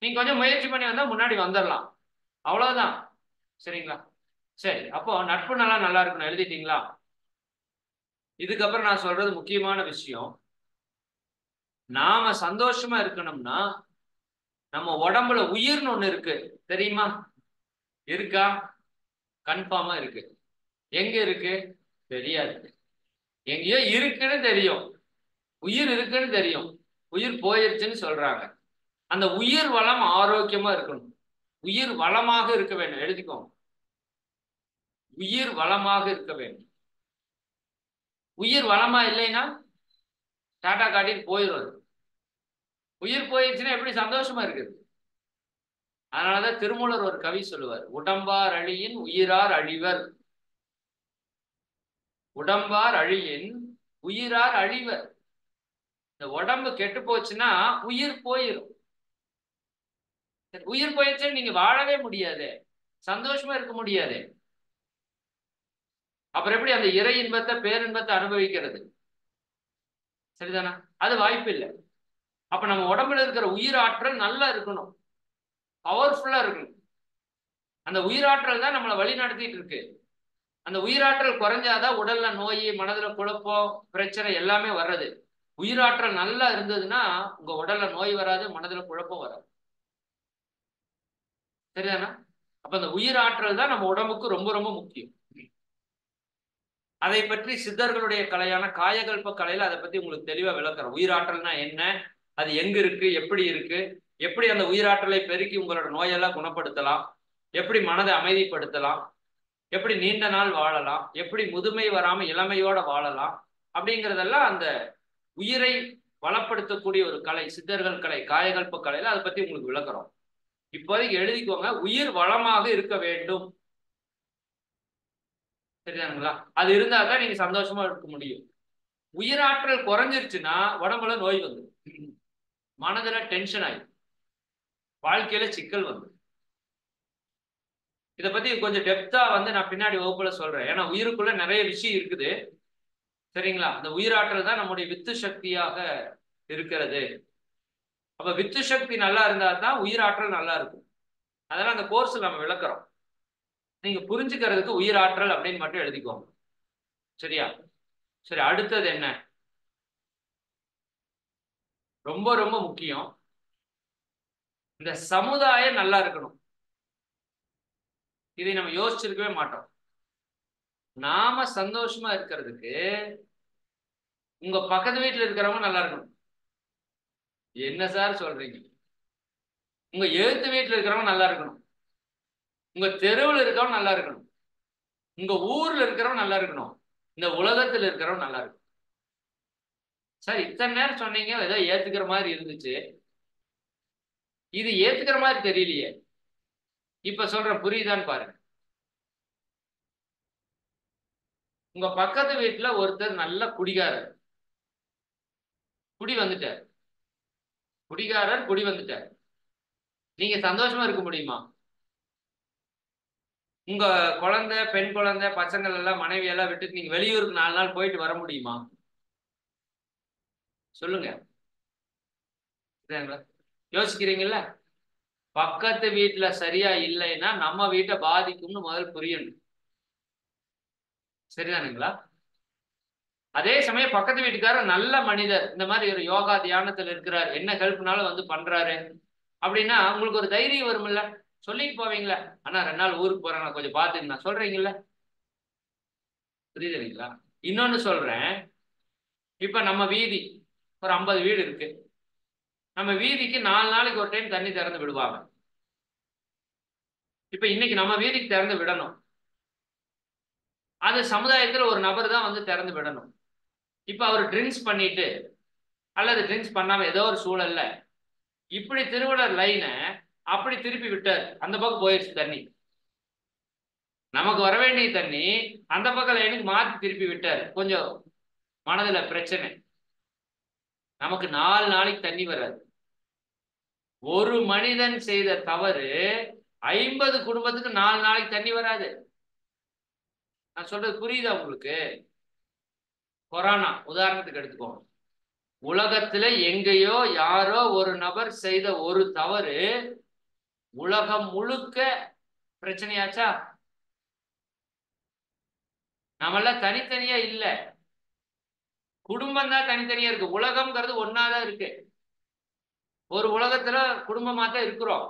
நீங்க கொஞ்சம் முயற்சி பண்ணி வந்தா முன்னாடி வந்துடலாம், அவ்வளவுதான். சரிங்களா? சரி, அப்போ நட்பு நல்லா நல்லா இருக்கணும் எழுதிட்டீங்களா? இதுக்கப்புறம் நான் சொல்றது முக்கியமான விஷயம். நாம சந்தோஷமா இருக்கணும்னா நம்ம உடம்புல உயிர்னு ஒண்ணு இருக்கு, தெரியுமா? இருக்கா? கன்ஃபார்மா இருக்கு. எங்க இருக்கு? தெரியாது. எங்கேயோ இருக்குன்னு தெரியும், உயிர் இருக்குன்னு தெரியும், உயிர் போயிருச்சுன்னு சொல்றாங்க. அந்த உயிர் வளம் ஆரோக்கியமா இருக்கணும், உயிர் வளமாக இருக்க வேண்டும், எழுதிக்கோங்க. உயிர் வளமாக இருக்க வேண்டும். உயிர் வளமா இல்லைன்னா டாடா காட்டிட்டு போயிடும். உயிர் போயிடுச்சுன்னா எப்படி சந்தோஷமா இருக்குது? அதனாலதான் திருமூலர் ஒரு கவி சொல்லுவார், உடம்பார் அழியின் உயிரார் அழிவர். உடம்பார் அழியின் உயிரார் அழிவர். இந்த உடம்பு கெட்டு போச்சுன்னா உயிர் போயிடும். உயிர் போயிடுச்சுன்னு நீங்க வாழவே முடியாது, சந்தோஷமா இருக்க முடியாது. அப்புறம் எப்படி அந்த இறை இன்பத்தை பேரின்பத்தை அனுபவிக்கிறது? சரிதானா? அது வாய்ப்பு இல்லை. அப்ப நம்ம உடம்புல இருக்கிற உயிராற்றல் நல்லா இருக்கணும், பவர்ஃபுல்லா இருக்கணும். அந்த உயிராற்றல் தான் நம்மளை வழி நடத்திட்டு இருக்கு. அந்த உயிராற்றல் குறைஞ்சாதான் உடல்ல நோய், மனதுல குழப்பம், பிரச்சனை எல்லாமே வர்றது. உயிராற்றல் நல்லா இருந்ததுன்னா உங்க உடல்ல நோய் வராது, மனதுல குழப்பம் வராது. சரிதானா? அப்ப அந்த உயிராற்றல் தான் நம்ம உடம்புக்கு ரொம்ப ரொம்ப முக்கியம். அதை பற்றி சித்தர்களுடைய கலையான காயகல்ப கலையில அதை பத்தி உங்களுக்கு தெளிவா விளக்குறோம். உயிராற்றல்னா என்ன, அது எங்க இருக்கு, எப்படி இருக்கு, எப்படி அந்த உயிராற்றலை பெருக்கி உங்களோட நோயெல்லாம் குணப்படுத்தலாம், எப்படி மனதை அமைதிப்படுத்தலாம், எப்படி நீண்ட நாள் வாழலாம், எப்படி முதுமை வராம இளமையோட வாழலாம், அப்படிங்கிறதெல்லாம் அந்த உயிரை வளப்படுத்தக்கூடிய ஒரு கலை, சித்தர்கள் கலை, காயகல்ப கலையில அதை பத்தி உங்களுக்கு விளக்குறோம். இப்போதைக்கு எழுதிக்கோங்க, உயிர் வளமாக இருக்க வேண்டும். சரிதானுங்களா? அது இருந்தா தான் நீங்க சந்தோஷமா இருக்க முடியும். உயிராற்றல் குறைஞ்சிருச்சுன்னா உடம்புல நோய் வந்து, மனதுல டென்ஷன் ஆயிடும், வாழ்க்கையில சிக்கல் வந்து. இதை பத்தி கொஞ்சம் டெப்தா வந்து நான் பின்னாடி வகுப்புல சொல்றேன். ஏன்னா உயிருக்குள்ள நிறைய விஷயம் இருக்குது. சரிங்களா? அந்த உயிராற்றல் தான் நம்முடைய வித்து சக்தியாக இருக்கிறது. அப்ப வித்து சக்தி நல்லா இருந்தா தான் உயிராற்றல் நல்லா இருக்கும். அதெல்லாம் அந்த கோர்ஸ் நம்ம விளக்குறோம். நீங்க புரிஞ்சுக்கிறதுக்கு உயிராற்றல் அப்படின்னு மட்டும் எழுதிக்கோங்க. சரியா? சரி, அடுத்தது என்ன? ரொம்ப ரொம்ப முக்கியம், இந்த சமுதாயம் நல்லா இருக்கணும். இதை நம்ம யோசிச்சிருக்கவே மாட்டோம். நாம சந்தோஷமா இருக்கிறதுக்கு உங்க பக்கத்து வீட்டுல இருக்கிறவங்க நல்லா இருக்கணும். என்ன சார் சொல்றீங்க? உங்க எழுத்து வீட்டுல இருக்கிறவங்க நல்லா இருக்கணும், உங்க தெருவில் இருக்கிறவங்க நல்லா இருக்கணும், உங்க ஊர்ல இருக்கிறவன் நல்லா இருக்கணும், இந்த உலகத்துல இருக்கிறவன் நல்லா இருக்கணும். சார் இத்தனை நேரம் சொன்னீங்க ஏதோ ஏத்துக்கிற மாதிரி இருந்துச்சு, இது ஏத்துக்கிற மாதிரி தெரியலையே. இப்ப சொல்ற புரியுதான்னு பாருங்க. உங்க பக்கத்து வீட்டுல ஒருத்தர் நல்ல குடிகாரர், குடி வந்துட்டார், குடிகாரர் குடி வந்துட்டார். நீங்க சந்தோஷமா இருக்க முடியுமா? உங்க குழந்தை, பெண் குழந்தை, பசங்கள் எல்லாம், மனைவி எல்லாம் விட்டுட்டு நீங்க வெளியூருக்கு 4 நாள் போயிட்டு வர முடியுமா? சொல்லுங்க. யோசிக்கிறீங்கல்ல? பக்கத்து வீட்டுல சரியா இல்லைன்னா நம்ம வீட்டை பாதிக்கும்னு முதல் புரியணும். சரிதானுங்களா? அதே சமயம் பக்கத்து வீட்டுக்காரர் நல்ல மனிதர், இந்த மாதிரி ஒரு யோகா தியானத்தில் இருக்கிறார், என்ன ஹெல்ப்னாலும் வந்து பண்றாரு அப்படின்னா உங்களுக்கு ஒரு தைரியம் வரும்ல, சொல்லிட்டு போவீங்களா, அண்ணா 2 நாள் ஊருக்கு போறேன் நான் கொஞ்சம் பாத்துக்கண்ணா சொல்றீங்கல்ல. புரியுதுங்களா? இன்னொன்னு சொல்றேன். இப்ப நம்ம வீதி ஒரு 50 வீடு இருக்கு. நம்ம வீதிக்கு 4 நாளைக்கு ஒரு டைம் தண்ணி திறந்து விடுவாங்க. இப்ப இன்னைக்கு நம்ம வீதிக்கு திறந்து விடணும், அது சமுதாயத்துல ஒரு நபர் தான் வந்து திறந்து விடணும். இப்ப அவர் ட்ரிங்க்ஸ் பண்ணிட்டு அல்லது ட்ரிங்க்ஸ் பண்ணாம ஏதோ ஒரு சூழல்ல இப்படி திருவள்ளுவர் லைனை அப்படி திருப்பி விட்டார், அந்த பக்கம் போயிடுச்சு தண்ணி. நமக்கு வர வேண்டிய தண்ணி அந்த பக்கம் லைனுக்கு மாத்தி திருப்பி விட்டார், கொஞ்சம் மனதுல பிரச்சனை. நமக்கு 4 நாளைக்கு தண்ணி வராது. ஒரு மனிதன் செய்த தவறு 50 குடும்பத்துக்கு 4 நாளைக்கு தண்ணி வராது. நான் சொல்றது புரியுதா உங்களுக்கு? கொரோனா உதாரணத்துக்கு எடுத்துக்கோங்க. உலகத்துல எங்கேயோ யாரோ ஒரு நபர் செய்த ஒரு தவறு உலகம் முழுக்க பிரச்சனையாச்சா? நம்மளாம் தனித்தனியா இல்ல, குடும்பம் தான் தனித்தனியா இருக்கு, உலகம்ங்கிறது ஒன்னாதான் இருக்கு. ஒரு உலகத்துல குடும்பமா தான் இருக்கிறோம்.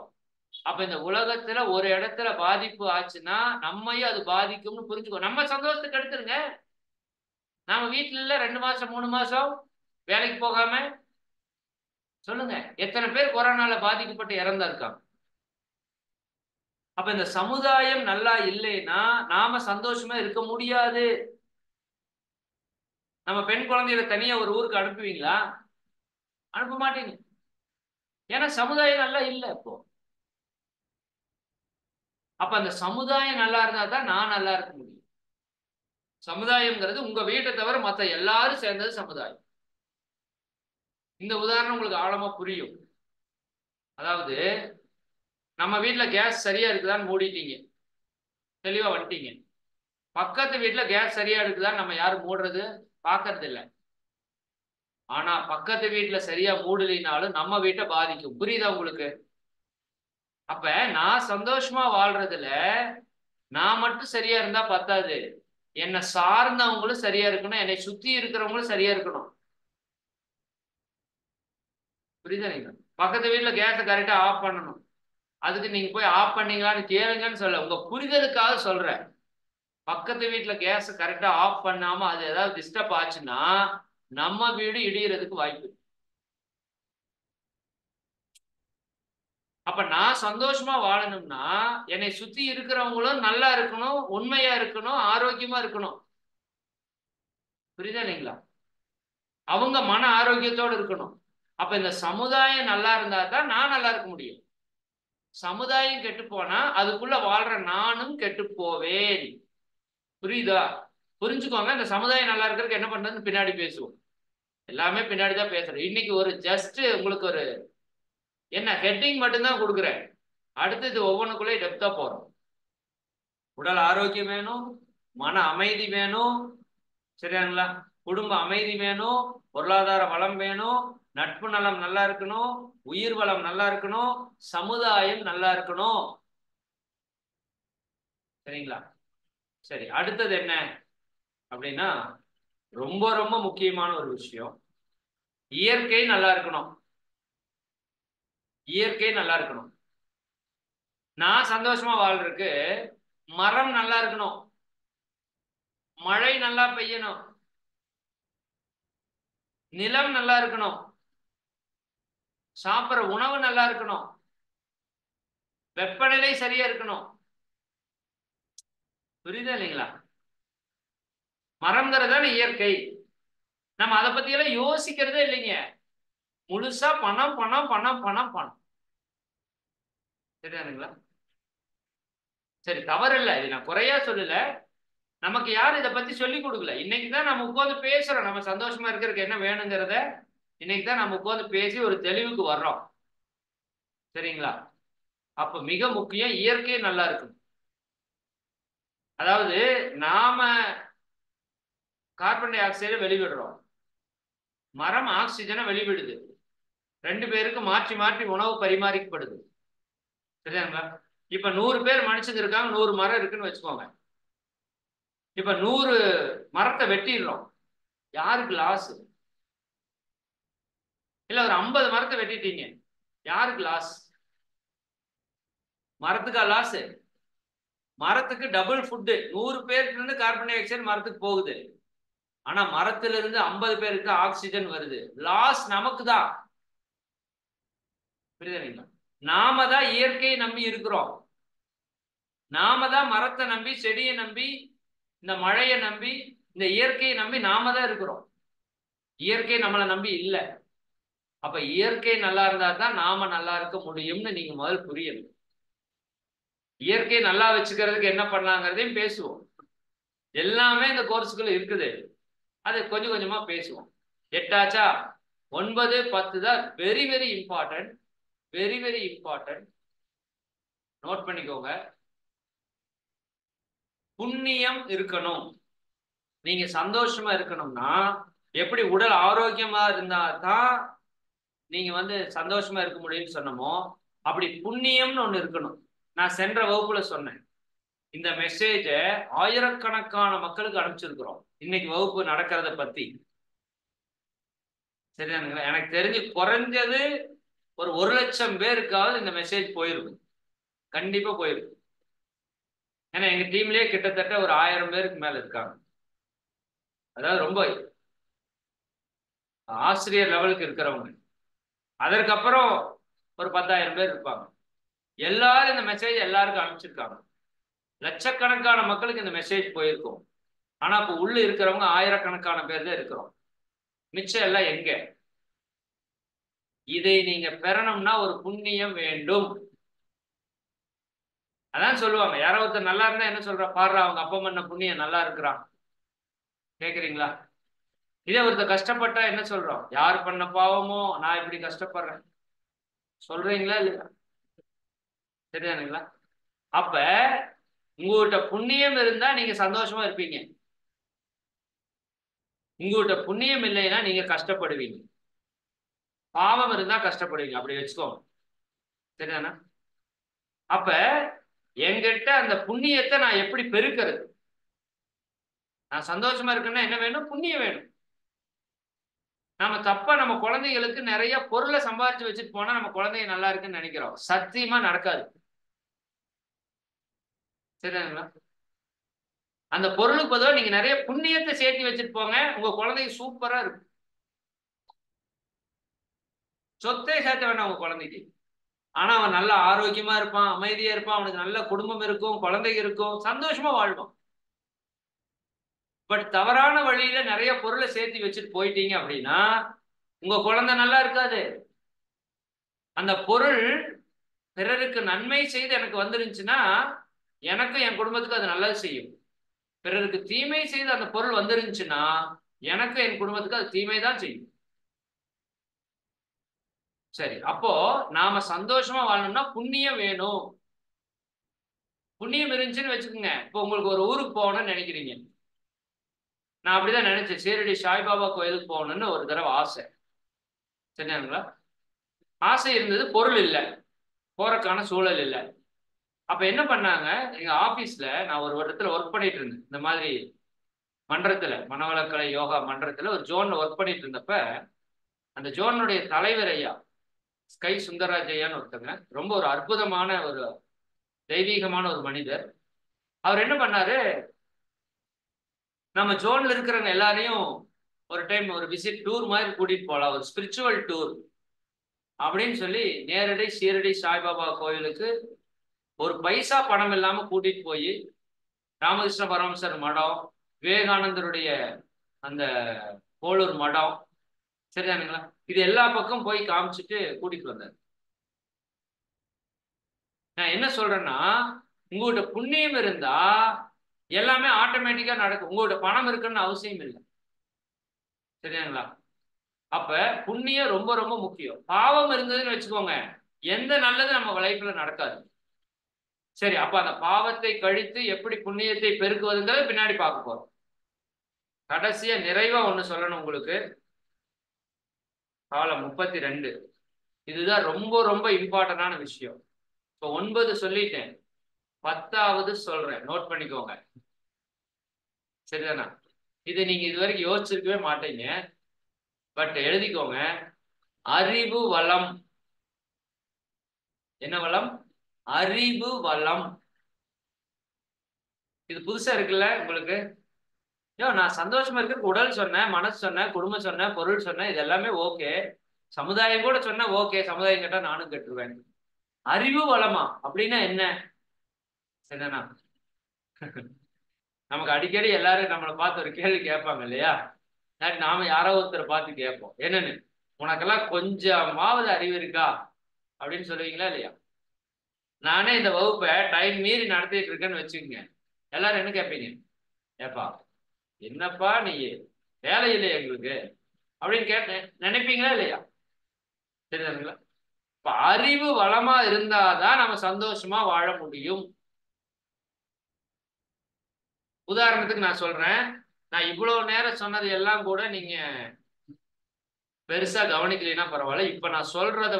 அப்ப இந்த உலகத்துல ஒரு இடத்துல பாதிப்பு ஆச்சுன்னா நம்மையும் அது பாதிக்கும்னு புரிஞ்சுக்கோ. நம்ம சந்தோஷத்துக்கு எடுத்துருங்க. நாம வீட்டுல இல்ல 2 மாசம் 3 மாசம் வேலைக்கு போகாம, சொல்லுங்க எத்தனை பேர் கொரோனால பாதிக்கப்பட்டு இறந்தா இருக்காங்க. அப்ப இந்த சமுதாயம் நல்லா இல்லைன்னா நாம சந்தோஷமா இருக்க முடியாது. நம்ம பெண் குழந்தைகளை தனியா ஒரு ஊருக்கு அனுப்புவீங்களா? அனுப்ப மாட்டீங்க. ஏன்னா சமுதாயம் நல்லா இல்லை இப்போ. அப்ப அந்த சமுதாயம் நல்லா இருந்தா தான் நான் நல்லா இருக்க முடியும். சமுதாயம்ங்கிறது உங்க வீட்டை தவிர மற்ற எல்லாரும் சேர்ந்தது சமுதாயம். இந்த உதாரணம் உங்களுக்கு ஆழமா புரியும். அதாவது நம்ம வீட்டுல கேஸ் சரியா இருக்குதான்னு மூடிட்டீங்க, தெளிவா வந்துட்டீங்க. பக்கத்து வீட்டுல கேஸ் சரியா இருக்குதான்னு நம்ம யாரும் மூடுறது பாக்குறது இல்லை. ஆனா பக்கத்து வீட்டுல சரியா மூடலினாலும் நம்ம வீட்டை பாதிக்கும். புரியுதா உங்களுக்கு? அப்ப நான் சந்தோஷமா வாழ்றதுல நான் மட்டும் சரியா இருந்தா பத்தாது, என்னை சார்ந்தவங்களும் சரியா இருக்கணும், என்னை சுத்தி இருக்கிறவங்களும் சரியா இருக்கணும். புரியுதா? நீங்க பக்கத்து வீட்டுல கேஸை கரெக்டா ஆஃப் பண்ணணும், அதுக்கு நீங்க போய் ஆஃப் பண்ணீங்களான்னு கேளுங்கன்னு சொல்ல, உங்க புரிதலுக்காக சொல்றேன். பக்கத்து வீட்டுல கேஸை கரெக்டா ஆஃப் பண்ணாம அது ஏதாவது டிஸ்டர்ப் ஆச்சுன்னா நம்ம வீடு இடியறதுக்கு வாய்ப்பு. அப்ப நான் சந்தோஷமா வாழணும்னா என்னை சுத்தி இருக்கிறவங்களும் நல்லா இருக்கணும், உண்மையா இருக்கணும், ஆரோக்கியமா இருக்கணும். புரியுதா இல்லைங்களா? அவங்க மன ஆரோக்கியத்தோடு இருக்கணும். அப்ப இந்த சமுதாயம் நல்லா இருந்தா தான் நான் நல்லா இருக்க முடியும். சமுதாயம் கெட்டு போனா அதுக்குள்ள வாழ்ற நானும் கெட்டு போவேன். புரியுதா? புரிஞ்சுக்கோங்க. இந்த சமுதாயம் நல்லா இருக்கிறதுக்கு என்ன பண்றதுன்னு பின்னாடி பேசுவோம். எல்லாமே பின்னாடி தான் பேசுறேன். இன்னைக்கு ஒரு ஜஸ்ட் உங்களுக்கு ஒரு என்ன ஹெட்டிங் மட்டும்தான் கொடுக்குறேன். அடுத்து இது ஒவ்வொன்றுக்குள்ளே டெப்தா போறோம். உடல் ஆரோக்கியம் வேணும், மன அமைதி வேணும், சரியாங்களா? குடும்ப அமைதி வேணும், பொருளாதார வளம் வேணும், நட்பு நலம் நல்லா இருக்கணும், உயிர் வளம் நல்லா இருக்கணும், சமுதாயம் நல்லா இருக்கணும். சரிங்களா? சரி, அடுத்தது என்ன அப்படின்னா ரொம்ப ரொம்ப முக்கியமான ஒரு விஷயம், இயற்கை நல்லா இருக்கணும். இயற்கை நல்லா இருக்கணும். நான் சந்தோஷமா வாழ்றதுக்கு மரம் நல்லா இருக்கணும், மழை நல்லா பெய்யணும், நிலம் நல்லா இருக்கணும், சாப்பிட்ற உணவு நல்லா இருக்கணும், வெப்பநிலை சரியா இருக்கணும். புரியுதா இல்லைங்களா? மரம்ங்கிறதான இயற்கை. நம்ம அதை பத்தி எல்லாம் யோசிக்கிறதே இல்லைங்க. முழுசா பணம் பணம் பணம் பணம் பணம். சரிதானுங்களா? சரி, தவறு இல்லை, இது நான் குறையா சொல்லல. நமக்கு யாரும் இதை பத்தி சொல்லி கொடுக்கல. இன்னைக்குதான் நம்ம உட்காந்து பேசுறோம். நம்ம சந்தோஷமா இருக்கிறதுக்கு என்ன வேணுங்கிறத இன்னைக்குதான் நம்ம உட்காந்து பேசி ஒரு தெளிவுக்கு வர்றோம். சரிங்களா? அப்ப மிக முக்கியம் இயற்கை நல்லா இருக்கும். அதாவது நாம கார்பன் டை ஆக்சைடை வெளிவிடுறோம், மரம் ஆக்சிஜனை வெளிவிடுது. 2 பேருக்கு மாற்றி மாற்றி உணவு பரிமாறிக்கப்படுது. சரியாங்களா? இப்ப 100 பேர் மனுஷங்க இருக்காங்க, 100 மரம் இருக்குன்னு வச்சுக்கோங்க. இப்ப 100 மரத்தை வெட்டிடுறோம், யாருக்கு லாஸ்? இல்ல ஒரு 50 மரத்தை வெட்டிட்டீங்க, யாருக்கு லாஸ்? மரத்துக்கா லாஸ்? மரத்துக்கு டபுள் ஃபுட்டு. 100 பேருக்கு இருந்து கார்பன் டை ஆக்சைடு மரத்துக்கு போகுது, ஆனா மரத்துல இருந்து 50 பேருக்கு ஆக்சிஜன் வருது. லாஸ் நமக்கு தான். புரியுதுங்களா? நாம தான் இயற்கையை நம்பி இருக்கிறோம். நாம தான் மரத்தை நம்பி, செடியை நம்பி, இந்த மழையை நம்பி, இந்த இயற்கையை நம்பி நாம தான் இருக்கிறோம். இயற்கை நம்மளை நம்பி இல்லை. அப்ப இயற்கை நல்லா இருந்தா தான் நாம நல்லா இருக்க முடியும்னு நீங்க முதல் புரியணும். இயற்கையை நல்லா வச்சுக்கிறதுக்கு என்ன பண்ணலாங்கிறதையும் பேசுவோம். எல்லாமே இந்த கோர்ஸுக்குள்ள இருக்குது, அது கொஞ்சம் கொஞ்சமா பேசுவோம். 8 ஆச்சா? 9, 10 தான் very very important. Very very important. Note பண்ணிக்கோங்க. புண்ணியம் இருக்கணும். நீங்க சந்தோஷமா இருக்கணும்னா, எப்படி உடல் ஆரோக்கியமா இருந்தா தான் நீங்க சந்தோஷமா இருக்க முடியும்னு சொன்னமோ, அப்படி புண்ணியம்னு ஒண்ணு இருக்கணும். நான் சென்ற வகுப்புல சொன்னேன், இந்த மெசேஜ ஆயிரக்கணக்கான மக்களுக்கு அனுப்பிச்சிருக்கிறோம் இன்னைக்கு வகுப்பு நடக்கிறத பத்தி. சரிதானுங்களா? எனக்கு தெரிஞ்சு குறைஞ்சது ஒரு 1,00,000 பேருக்காவது இந்த மெசேஜ் போயிருக்கும். கண்டிப்பா போயிருக்கும். ஏன்னா எங்க டீம்லயே கிட்டத்தட்ட ஒரு 1000 பேருக்கு மேல இருக்காங்க. அதாவது ரொம்ப ஆசிரியர் லெவலுக்கு இருக்கிறவங்க. அதற்கப்புறம் ஒரு 10,000 பேர் இருப்பாங்க. எல்லாரும் இந்த மெசேஜ் எல்லாருக்கும் அனுப்பிச்சிருக்காங்க. லட்சக்கணக்கான மக்களுக்கு இந்த மெசேஜ் போயிருக்கும். ஆனா இப்ப உள்ள இருக்கிறவங்க ஆயிரக்கணக்கான பேர் தான் இருக்கிறோம். மிச்சம் எல்லாம் எங்க? இதை நீங்க பெறணும்னா ஒரு புண்ணியம் வேண்டும். அதான் சொல்லுவாங்க, யாரோ ஒருத்தர் நல்லா இருந்தா என்ன சொல்றா, பாடுறா அவங்க அப்பா பண்ண புண்ணியம் நல்லா இருக்கிறான். கேக்குறீங்களா? இதே ஒருத்தர் கஷ்டப்பட்டா என்ன சொல்றோம், யார் பண்ண பாவமோ நான் இப்படி கஷ்டப்படுறேன் சொல்றீங்களா இல்லையா? சரிதானுங்களா? அப்ப உங்ககிட்ட புண்ணியம் இருந்தா நீங்க சந்தோஷமா இருப்பீங்க. உங்ககிட்ட புண்ணியம் இல்லைன்னா நீங்க கஷ்டப்படுவீங்க. பாவம் இருந்தா கஷ்டப்படுவீங்க, அப்படி வச்சுக்கோங்க. சரிதானா? அப்ப என்கிட்ட அந்த புண்ணியத்தை நான் எப்படி பெருக்கிறது? நான் சந்தோஷமா இருக்குன்னா என்ன வேணும்? புண்ணியம் வேணும். நம்ம தப்பா நம்ம குழந்தைகளுக்கு நிறைய பொருளை சம்பாதிச்சு வச்சுட்டு போனா நம்ம குழந்தைங்க நல்லா இருக்குன்னு நினைக்கிறோம். சத்தியமா நடக்காது. சரிதானுங்களா? அந்த பொருளுக்கு பதிலாக நீங்க நிறைய புண்ணியத்தை சேர்த்து வச்சுட்டு போங்க, உங்க குழந்தைங்க சூப்பரா இருக்கும். சொத்தை சேர்த்த வேண்டாம் உங்க குழந்தைக்கு, ஆனா அவன் நல்ல ஆரோக்கியமா இருப்பான், அமைதியா இருப்பான், அவனுக்கு நல்ல குடும்பம் இருக்கும், குழந்தைங்க இருக்கும், சந்தோஷமா வாழ்வான். பட் தவறான வழியில நிறைய பொருளை சேர்த்து வச்சுட்டு போயிட்டீங்க அப்படின்னா உங்க குழந்தை நல்லா இருக்காது. அந்த பொருள் பிறருக்கு நன்மை செய்து எனக்கு வந்துருந்துச்சுன்னா எனக்கும் என் குடும்பத்துக்கு அது நல்லது செய்யும். பிறருக்கு தீமை செய்து அந்த பொருள் வந்துருந்துச்சுன்னா எனக்கும் என் குடும்பத்துக்கு அது தீமை தான் செய்யும். சரி, அப்போ நாம சந்தோஷமா வாழணும்னா புண்ணியம் வேணும். புண்ணியம் இருந்துச்சுன்னு வச்சுக்கோங்க. இப்போ உங்களுக்கு ஒரு ஊருக்கு போகணும்னு நினைக்கிறீங்க. நான் அப்படிதான் நினைச்சேன், சீரடி சாய்பாபா கோயிலுக்கு போகணும்னு ஒரு தடவை ஆசை. சரிங்களா? ஆசை இருந்தது, பொருள் இல்லை, போறக்கான சூழல் இல்லை. அப்ப என்ன பண்ணாங்க, எங்க ஆபீஸ்ல நான் ஒரு இடத்துல ஒர்க் பண்ணிட்டு இருந்தேன். இந்த மாதிரி மன்றத்துல, மனவளக்கலை யோகா மன்றத்துல ஒரு ஜோன்ல ஒர்க் பண்ணிட்டு இருந்தப்ப அந்த ஜோனுடைய தலைவர் ஐயா ஸ்கை சுந்தரராஜ் ஐயான்னு ஒருத்தங்க, ரொம்ப ஒரு அற்புதமான ஒரு தெய்வீகமான ஒரு மனிதர். அவர் என்ன பண்ணாரு, நம்ம ஜோன்ல இருக்கிறவங்க எல்லாரையும் ஒரு டைம் ஒரு விசிட் டூர் மாதிரி கூட்டிட்டு போகலாம், ஒரு ஸ்பிரிச்சுவல் டூர் அப்படின்னு சொல்லி நேரடி சீரடி சாய்பாபா கோயிலுக்கு ஒரு பைசா பணம் இல்லாம கூட்டிட்டு போய் ராமகிருஷ்ண பரமஹம்சர் மடம், விவேகானந்தருடைய அந்த போலூர் மடம், சரிதானுங்களா? இது எல்லா பக்கம் போய் காமிச்சிட்டு கூட்டிட்டு வந்தார். நான் என்ன சொல்றேன்னா, உங்கள்கிட்ட புண்ணியம் இருந்தா எல்லாமே ஆட்டோமேட்டிக்கா நடக்கும். உங்கள்கிட்ட பணம் இருக்குன்னு அவசியம் இல்லை, சரியாங்களா? அப்ப புண்ணியம் ரொம்ப ரொம்ப முக்கியம். பாவம் இருந்ததுன்னு வச்சுக்கோங்க, எந்த நல்லது நம்ம லைஃப்ல நடக்காது. சரி, அப்ப அந்த பாவத்தை கழித்து எப்படி புண்ணியத்தை பெருக்குவதுங்கிறத பின்னாடி பார்க்க போறோம். கடைசியா நிறைவா ஒண்ணு சொல்லணும் உங்களுக்கு. காலம் 32, இதுதான் ரொம்ப ரொம்ப இம்பார்ட்டன்டான விஷயம். இப்போ 9 சொல்லிட்டேன், 10வது சொல்றேன், நோட் பண்ணிக்கோங்க, சரிதானா? இதை நீங்க இது வரைக்கும் யோசிச்சிருக்கவே மாட்டீங்க, பட் எழுதிக்கோங்க. அறிவு வளம். என்ன வளம்? அறிவு வளம். இது புதுசா இருக்குல்ல உங்களுக்கு? நான் சந்தோஷமா இருக்கிறதுக்கு உடல் சொன்னேன், மனசு சொன்னேன், குடும்பம் சொன்னேன், பொருள் சொன்னேன், இது எல்லாமே ஓகே. சமுதாயம் கூட சொன்னா ஓகே, சமுதாயம் கேட்டா நானும் கெட்டுருவேன். அறிவு வளமா அப்படின்னா என்ன? சரிதானா? நமக்கு அடிக்கடி எல்லாரும் நம்மளை பார்த்து ஒரு கேள்வி கேட்பாங்க இல்லையா? நாம யாரோ ஒருத்தரை பார்த்து கேட்போம், என்னன்னு, உனக்கெல்லாம் கொஞ்சமாவது அறிவு இருக்கா அப்படின்னு சொல்லுவீங்களா இல்லையா? நானே இந்த வகுப்பை டைம் மீறி நடத்திட்டு இருக்கேன்னு வச்சுக்கோங்க, எல்லாரும் என்ன கேட்பீங்க? ஏப்பா என்னப்பா நீ, வேலை இல்லையா எங்களுக்கு அப்படின்னு நினைப்பீங்களா இல்லையா? சரிதானுங்களா? இப்ப அறிவு வளமா இருந்தாதான் நம்ம சந்தோஷமா வாழ முடியும். உதாரணத்துக்கு நான் சொல்றேன், நான் இவ்வளவு நேரம் சொன்னது எல்லாம் கூட நீங்க பெருசா கவனிக்கலைன்னா பரவாயில்ல. இப்ப நான் சொல்றத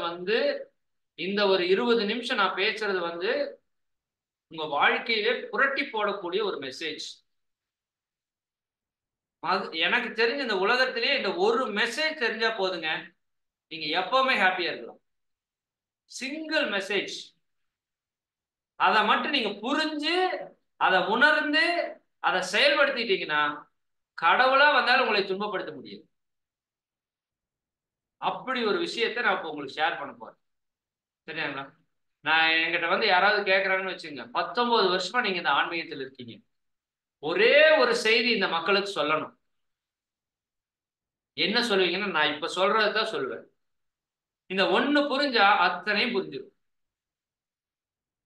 இந்த ஒரு 20 நிமிஷம் நான் பேசுறது உங்க வாழ்க்கையிலே புரட்டி போடக்கூடிய ஒரு மெசேஜ். அது எனக்கு தெரிஞ்ச இந்த உலகத்திலே இந்த ஒரு மெசேஜ் தெரிஞ்சா போதுங்க, நீங்க எப்பவுமே ஹாப்பியா இருக்கலாம். சிங்கிள் மெசேஜ், அதை மட்டும் நீங்க புரிஞ்சு, அதை உணர்ந்து, அதை செயல்படுத்திட்டீங்கன்னா கடவுளா வந்தாலும் உங்களை துன்பப்படுத்த முடியும். அப்படி ஒரு விஷயத்தை நான் இப்போ உங்களுக்கு ஷேர் பண்ண போறேன், சரியாங்களா? நான் என்கிட்ட யாராவது கேட்கறாங்கன்னு வச்சுங்க, 19 வருஷமா நீங்க இந்த ஆன்மீகத்தில் இருக்கீங்க, ஒரே ஒரு செய்தி இந்த மக்களுக்கு சொல்லணும், என்ன சொல்லுவீங்கன்னா, நான் இப்ப சொல்றதுதான் சொல்லுவேன். இந்த ஒண்ணு புரிஞ்சா அத்தனையும் புரிஞ்சிடும்,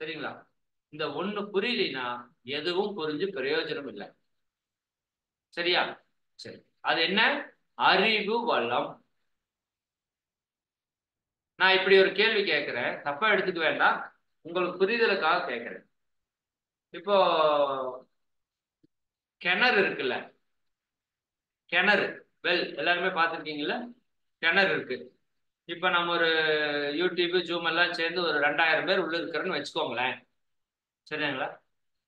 சரிங்களா? இந்த ஒண்ணு புரியலைன்னா எதுவும் புரிஞ்சு பிரயோஜனம் இல்லை, சரியா? சரி, அது என்ன? அறிவு வளம். நான் இப்படி ஒரு கேள்வி கேட்கிறேன், தப்பா எடுத்துக்க வேண்டாம், உங்களுக்கு புரிதலுக்காக கேட்கிறேன். இப்போ கிணறு இருக்குல்ல, கிணறு, வெல், எல்லாருமே பார்த்துருக்கீங்கல்ல, கிணறு இருக்கு. இப்ப நம்ம ஒரு யூடியூப் ஜூம் எல்லாம் சேர்ந்து ஒரு 2000 பேர் உள்ள இருக்கிறன்னு வச்சுக்கோங்களேன், சரிங்களா?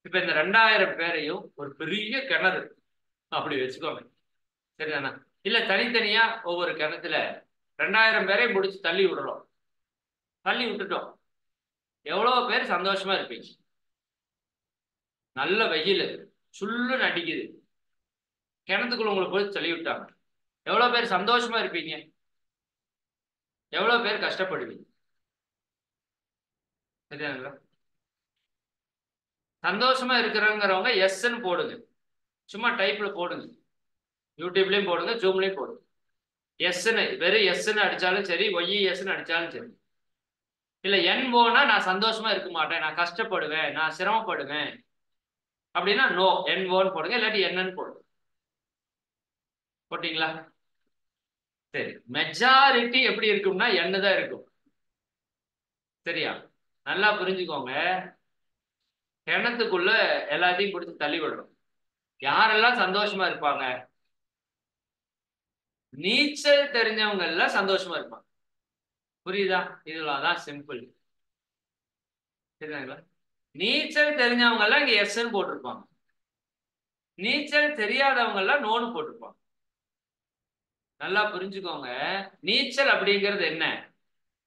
இப்ப இந்த 2000 பேரையும் ஒரு பெரிய கிணறு அப்படி வச்சுக்கோங்க, சரிதானா? இல்ல தனித்தனியா ஒவ்வொரு கிணத்துல 2000 பேரை முடிச்சு தள்ளி விடுறோம், தள்ளி விட்டுட்டோம், எவ்வளவு பேர் சந்தோஷமா இருப்பீங்க? நல்ல வெயில் சுள்ளுன்னு அடிக்குது, கிணத்துக்குள்ள உங்களை போய் தள்ளி விட்டாங்க, எவ்வளவு பேர் சந்தோஷமா இருப்பீங்க? எவ்வளவு பேர் கஷ்டப்படுவீங்க? சரியாங்களா? சந்தோஷமா இருக்கிறவங்கிறவங்க எஸ்ன்னு போடுங்க, சும்மா டைப்ல போடுங்க, யூடியூப்லயும் போடுங்க, ஜூம்லயும் போடுங்க. எஸ்ன்னு, வெறும் எஸ்ன்னு அடிச்சாலும் சரி, ஒய்எஸ்ன்னு அடிச்சாலும் சரி. இல்ல என் போனா நான் சந்தோஷமா இருக்க மாட்டேன், நான் கஷ்டப்படுவேன், நான் சிரமப்படுவேன் அப்படின்னா நோ, என் ஓன்னு போடுங்க, இல்லாட்டி என்னன்னு போடுங்க. போட்டீங்களா? சரி, மெஜாரிட்டி எப்படி இருக்கும்னா என்ன தான் இருக்கும், சரியா? நல்லா புரிஞ்சுக்கோங்க, கிணத்துக்குள்ள எல்லாத்தையும் பிடிச்சி தள்ளி விடுறோம். யாரெல்லாம் சந்தோஷமா இருப்பாங்க? நீச்சல் தெரிஞ்சவங்க எல்லாம் சந்தோஷமா இருப்பாங்க. புரியுதா? இதுலதான் சிம்பிள், சரிங்களா? நீச்சல் தெரிஞ்சவங்க எல்லாம் இங்க எஸ்ன்னு போட்டிருப்பாங்க, நீச்சல் தெரியாதவங்க எல்லாம் நோன்னு போட்டிருப்பாங்க. நல்லா புரிஞ்சுக்கோங்க, நீச்சல் அப்படிங்கிறது என்ன?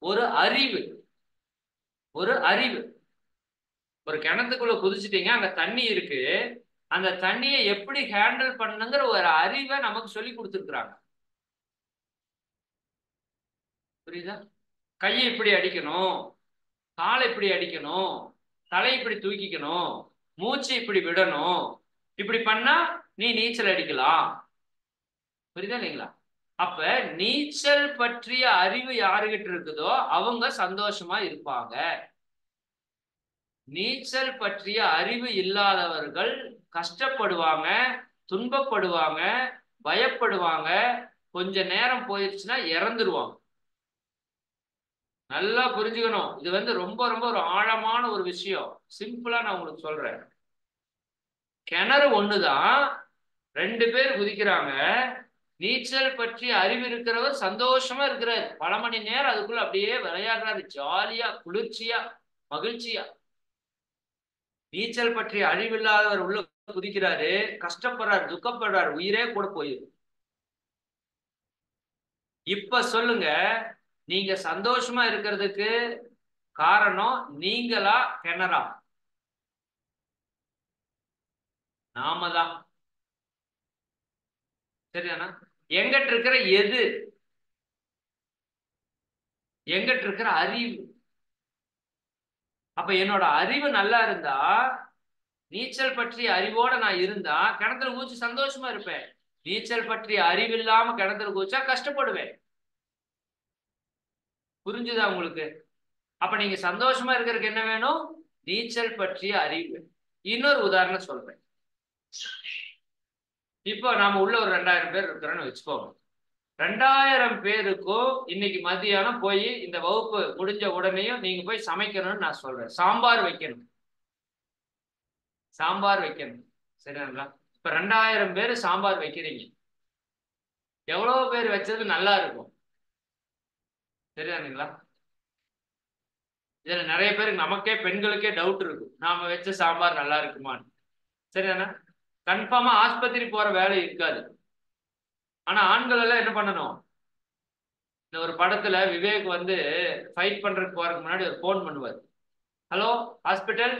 ஒரு அறிவு, ஒரு அறிவு. ஒரு கிணத்துக்குள்ள குதிச்சுட்டீங்க, அங்க தண்ணி இருக்கு, அந்த தண்ணியை எப்படி ஹேண்டில் பண்ணுங்கிற ஒரு அறிவை நமக்கு சொல்லி கொடுத்துருக்குறாங்க. புரியுதா? கையை இப்படி அடிக்கணும், காலை இப்படி அடிக்கணும், தலை இப்படி தூக்கிக்கணும், மூச்சு இப்படி விடணும், இப்படி பண்ணா நீ நீச்சல் அடிக்கலாம். புரியுதா இல்லைங்களா? அப்ப நீச்சல் பற்றிய அறிவு யாருகிட்ட இருக்குதோ அவங்க சந்தோஷமா இருப்பாங்க. நீச்சல் பற்றிய அறிவு இல்லாதவர்கள் கஷ்டப்படுவாங்க, துன்பப்படுவாங்க, பயப்படுவாங்க, கொஞ்ச நேரம் போயிடுச்சுன்னா இறந்துருவாங்க. நல்லா புரிஞ்சுக்கணும். இது ரொம்ப ரொம்ப ஒரு ஆழமான ஒரு விஷயம். சிம்பிளா நான் உங்களுக்கு சொல்றேன். கிணறு ஒண்ணுதான், 2 பேர் குதிக்கிறாங்க. நீச்சல் பற்றி அறிவு இருக்கிறவர் சந்தோஷமா இருக்கிறார். பல மணி நேரம் அதுக்குள்ள அப்படியே விளையாடுறாரு, ஜாலியா, குளிர்ச்சியா, மகிழ்ச்சியா. நீச்சல் பற்றி அறிவில்லாதவர் உள்ள குதிக்கிறாரு, கஷ்டப்படுறாரு, துக்கப்படுறாரு, உயிரே கூட போயிடும். இப்ப சொல்லுங்க, நீங்க சந்தோஷமா இருக்கிறதுக்கு காரணம் நீங்களா கிணறா? நாம தான். சரிதானா? எங்கிட்ட இருக்கிற எது? எங்கிட்ட இருக்கிற அறிவு. அப்ப என்னோட அறிவு நல்லா இருந்தா, நீச்சல் பற்றிய அறிவோட நான் இருந்தா கிணத்துல குதிச்சு சந்தோஷமா இருப்பேன். நீச்சல் பற்றிய அறிவு இல்லாம கிணத்துல குதிச்சா கஷ்டப்படுவேன். புரிஞ்சுதா உங்களுக்கு? அப்ப நீங்க சந்தோஷமா இருக்கிறதுக்கு என்ன வேணும்? நீச்சல் பற்றிய அறிவு. இன்னொரு உதாரணம் சொல்றேன். இப்போ நாம உள்ள ஒரு 2000 பேர் இருக்கிறோன்னு வச்சுக்கோங்க. 2000 பேருக்கும் இன்னைக்கு மதியானம் போய் இந்த வகுப்பு முடிஞ்ச உடனேயும் நீங்க போய் சமைக்கணும்னு நான் சொல்றேன். சாம்பார் வைக்கணும். சாம்பார் வைக்கணும். சரிங்களா? இப்ப 2000 பேர் சாம்பார் வைக்கிறீங்க. எவ்வளவு பேர் வச்சது நல்லா இருக்கும்? சரிதானுங்களா? இதுல நிறைய பேருக்கு, நமக்கே பெண்களுக்கே டவுட் இருக்கும், நாம வச்ச சாம்பார் நல்லா இருக்குமான்னு. சரிதானே? கன்ஃபார்மா ஆஸ்பத்திரி போற வேலை இருக்காது. ஆனா ஆண்கள் எல்லாம் என்ன பண்ணணும்? இந்த ஒரு படத்துல விவேக் ஃபைட் பண்றதுக்கு போறதுக்கு முன்னாடி ஒரு போன் பண்ணுவார். ஹலோ ஹாஸ்பிட்டல்,